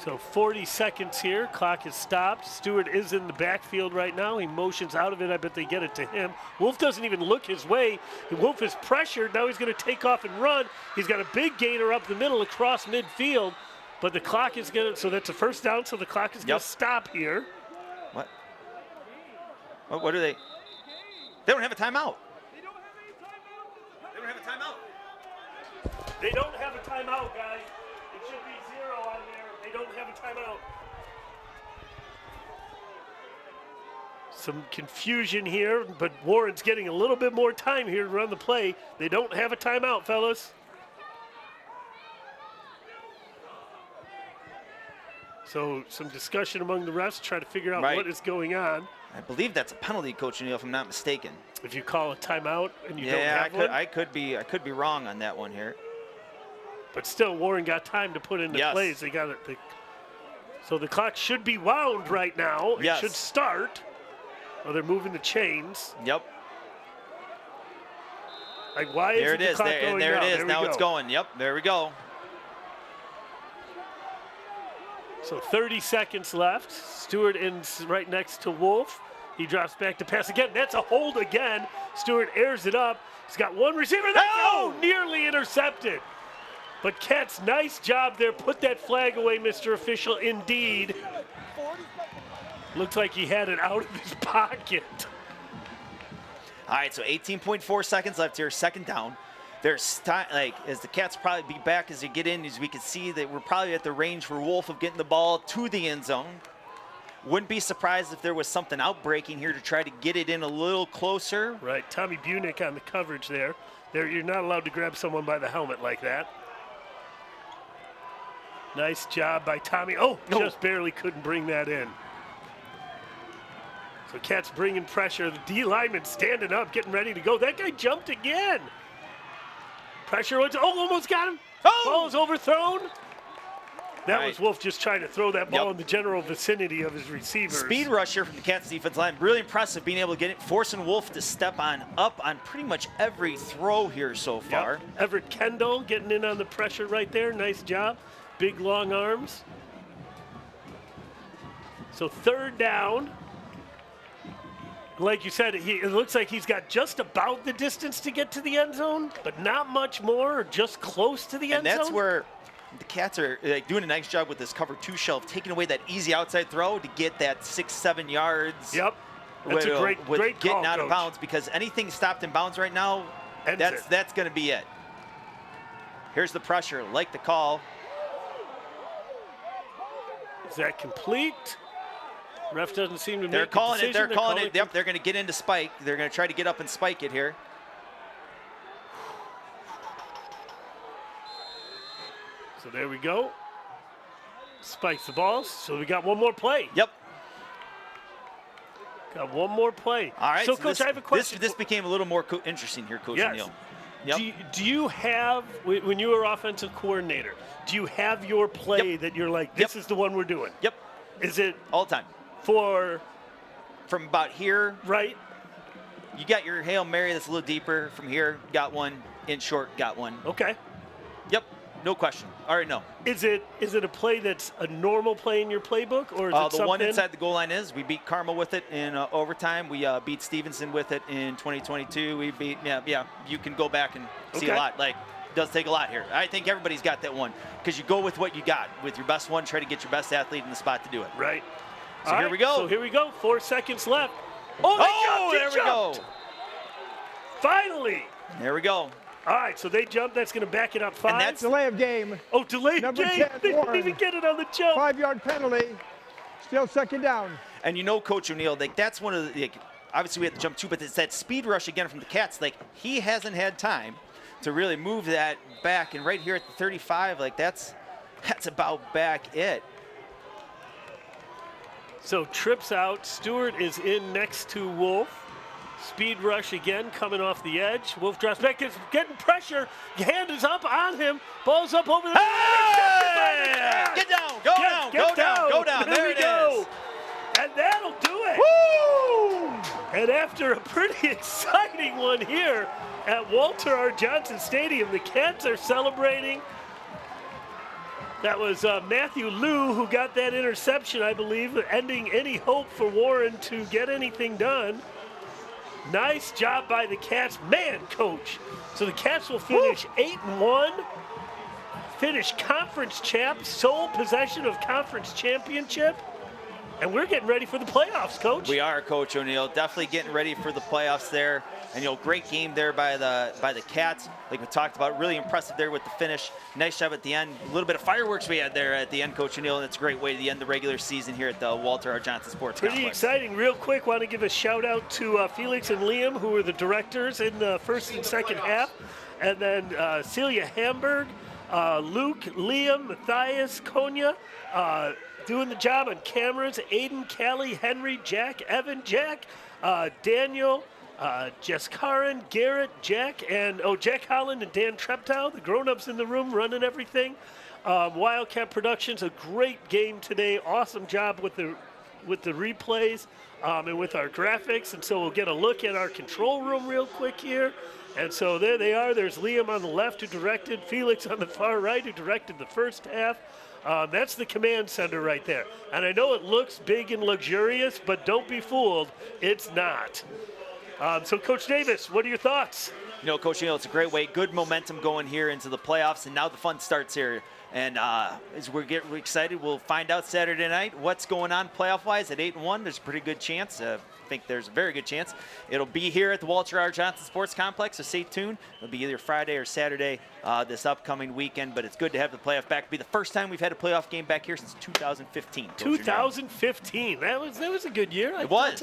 So 40 seconds here. Clock is stopped. Stewart is in the backfield right now. He motions out of it. I bet they get it to him. Wolf doesn't even look his way. Wolf is pressured. Now he's going to take off and run. He's got a big gainer up the middle across midfield. But the clock is going to, so that's a first down, so the clock is going to stop here. What? What are they? They don't have a timeout. They don't have a timeout. They don't have a timeout, guys. It should be 0 on there. They don't have a timeout. Some confusion here, but Warren's getting a little bit more time here to run the play. They don't have a timeout, fellas. So some discussion among the refs, try to figure out what is going on. I believe that's a penalty, Coach O'Neill, if I'm not mistaken. If you call a timeout and you don't have one? I could be wrong on that one here. But still, Warren got time to put into plays. They got it. So the clock should be wound right now. It should start. Oh, they're moving the chains. Yep. Like, why is the clock going there down? It is. Now it's going. Yep, there we go. So 30 seconds left. Stewart in right next to Wolf. He drops back to pass again. That's a hold again. Stewart airs it up. He's got one receiver. Nearly intercepted. But Cats, nice job there. Put that flag away, Mr. Official, indeed. Looks like he had it out of his pocket. All right, so 18.4 seconds left here, second down. There's as the Cats probably be back as they get in, as we can see that we're probably at the range for Wolf of getting the ball to the end zone. Wouldn't be surprised if there was something outbreaking here to try to get it in a little closer. Right, Tommy Bunick on the coverage there. You're not allowed to grab someone by the helmet like that. Nice job by Tommy. Just barely couldn't bring that in. So Cats bringing pressure. The D lineman standing up, getting ready to go. That guy jumped again. Pressure, almost got him. Ball is overthrown. That was Wolf just trying to throw that ball in the general vicinity of his receivers. Speed rusher from the Cats defense line. Really impressive being able to get it, forcing Wolf to step up on pretty much every throw here so far. Everett Kendall getting in on the pressure right there. Nice job. Big, long arms. So third down. Like you said, it looks like he's got just about the distance to get to the end zone, but not much more, or just close to the end zone. And that's where the Cats are doing a nice job with this cover 2 shelf, taking away that easy outside throw to get that 6-7 yards. Yep. That's a great getting call, out Coach. of bounds, because anything stopped in bounds right now, that's going to be it. Here's the pressure, like the call. Is that complete? Ref doesn't seem to They're make calling the it. They're decision. calling it. Yep, they're going to get into spike. They're going to try to get up and spike it here. So there we go. Spikes the balls. So we got one more play. Yep. Got one more play. All right. So Coach, I have a question. This became a little more interesting here, Coach O'Neill. Yep. Do you have, when you were offensive coordinator, do you have your play that you're like, this is the one we're doing? Yep. Is it All the time. from about here, right? you got your Hail Mary that's a little deeper. From here, got one. In short, got one. Okay. Yep. No question. All right, no. Is it a play that's a normal play in your playbook, or is it The something? one inside the goal line is. We beat Carmel with it in overtime. We beat Stevenson with it in 2022. We beat, yeah. You can go back and see a lot. Like, it does take a lot here. I think everybody's got that one because you go with what you got. With your best one, try to get your best athlete in the spot to do it. Right. So here we go. So here we go. 4 seconds left. There we go. Finally. There we go. All right, so they jumped. That's going to back it up 5. And that's Delay of game. Oh, delay of Number game. 10, They didn't Warren. even get it on the jump. 5-yard penalty. Still second down. And you know, Coach O'Neill, like that's one of the, like, obviously we had to jump too, but it's that speed rush again from the Cats. Like he hasn't had time to really move that back, and right here at the 35, like that's about back it. So trips out. Stewart is in next to Wolf. Speed rush again, coming off the edge. Wolf drops back, is getting pressure. Hand is up on him. Ball's up over the. Hey! Get down, go down. There we it go. is. And that'll do it. Woo! And after a pretty exciting one here at Walter R. Johnson Stadium, the Cats are celebrating. That was Matthew Liu who got that interception, I believe, ending any hope for Warren to get anything done. Nice job by the Cats. Man, Coach. So the Cats will finish 8-1, finish conference champ, sole possession of conference championship. And we're getting ready for the playoffs, Coach. We are, Coach O'Neill. Definitely getting ready for the playoffs there. And, great game there by the Cats. Like we talked about, really impressive there with the finish. Nice job at the end. A little bit of fireworks we had there at the end, Coach O'Neill, and it's a great way to end the regular season here at the Walter R. Johnson Sports Pretty Complex. exciting. Real quick, want to give a shout out to Felix and Liam, who were the directors in the first and second half. And then Celia Hamburg, Luke, Liam, Matthias, Konya, doing the job on cameras. Aiden, Callie, Henry, Jack, Evan, Jack, Daniel, Jess Karin, Garrett, Jack, and Jack Holland and Dan Treptow, the grown-ups in the room running everything. Wildcat Productions, a great game today. Awesome job with the replays and with our graphics. And so we'll get a look at our control room real quick here. And so there they are. There's Liam on the left who directed, Felix on the far right who directed the first half. That's the command center right there. And I know it looks big and luxurious, but don't be fooled. It's not. So, Coach Davis, what are your thoughts? Coach O'Neill, it's a great way. Good momentum going here into the playoffs, and now the fun starts here. And as we're getting excited, we'll find out Saturday night what's going on playoff-wise. At 8-1, there's a pretty good chance. I think there's a very good chance. It'll be here at the Walter R. Johnson Sports Complex, so stay tuned. It'll be either Friday or Saturday this upcoming weekend, but it's good to have the playoff back. It'll be the first time we've had a playoff game back here since 2015. 2015. That was a good year. It was.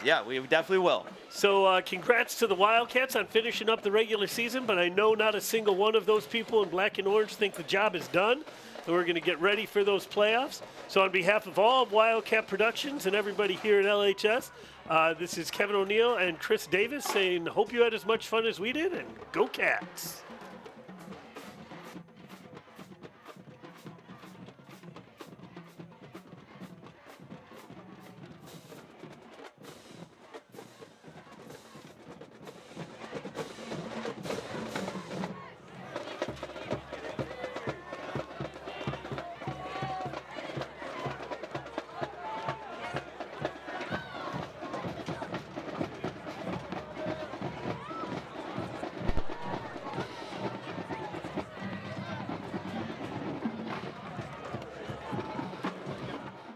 Yeah, we definitely will. So congrats to the Wildcats on finishing up the regular season, but I know not a single one of those people in black and orange think the job is done. So we're going to get ready for those playoffs. So on behalf of all of Wildcat Productions and everybody here at LHS, this is Kevin O'Neill and Chris Davis saying, hope you had as much fun as we did, and go Cats.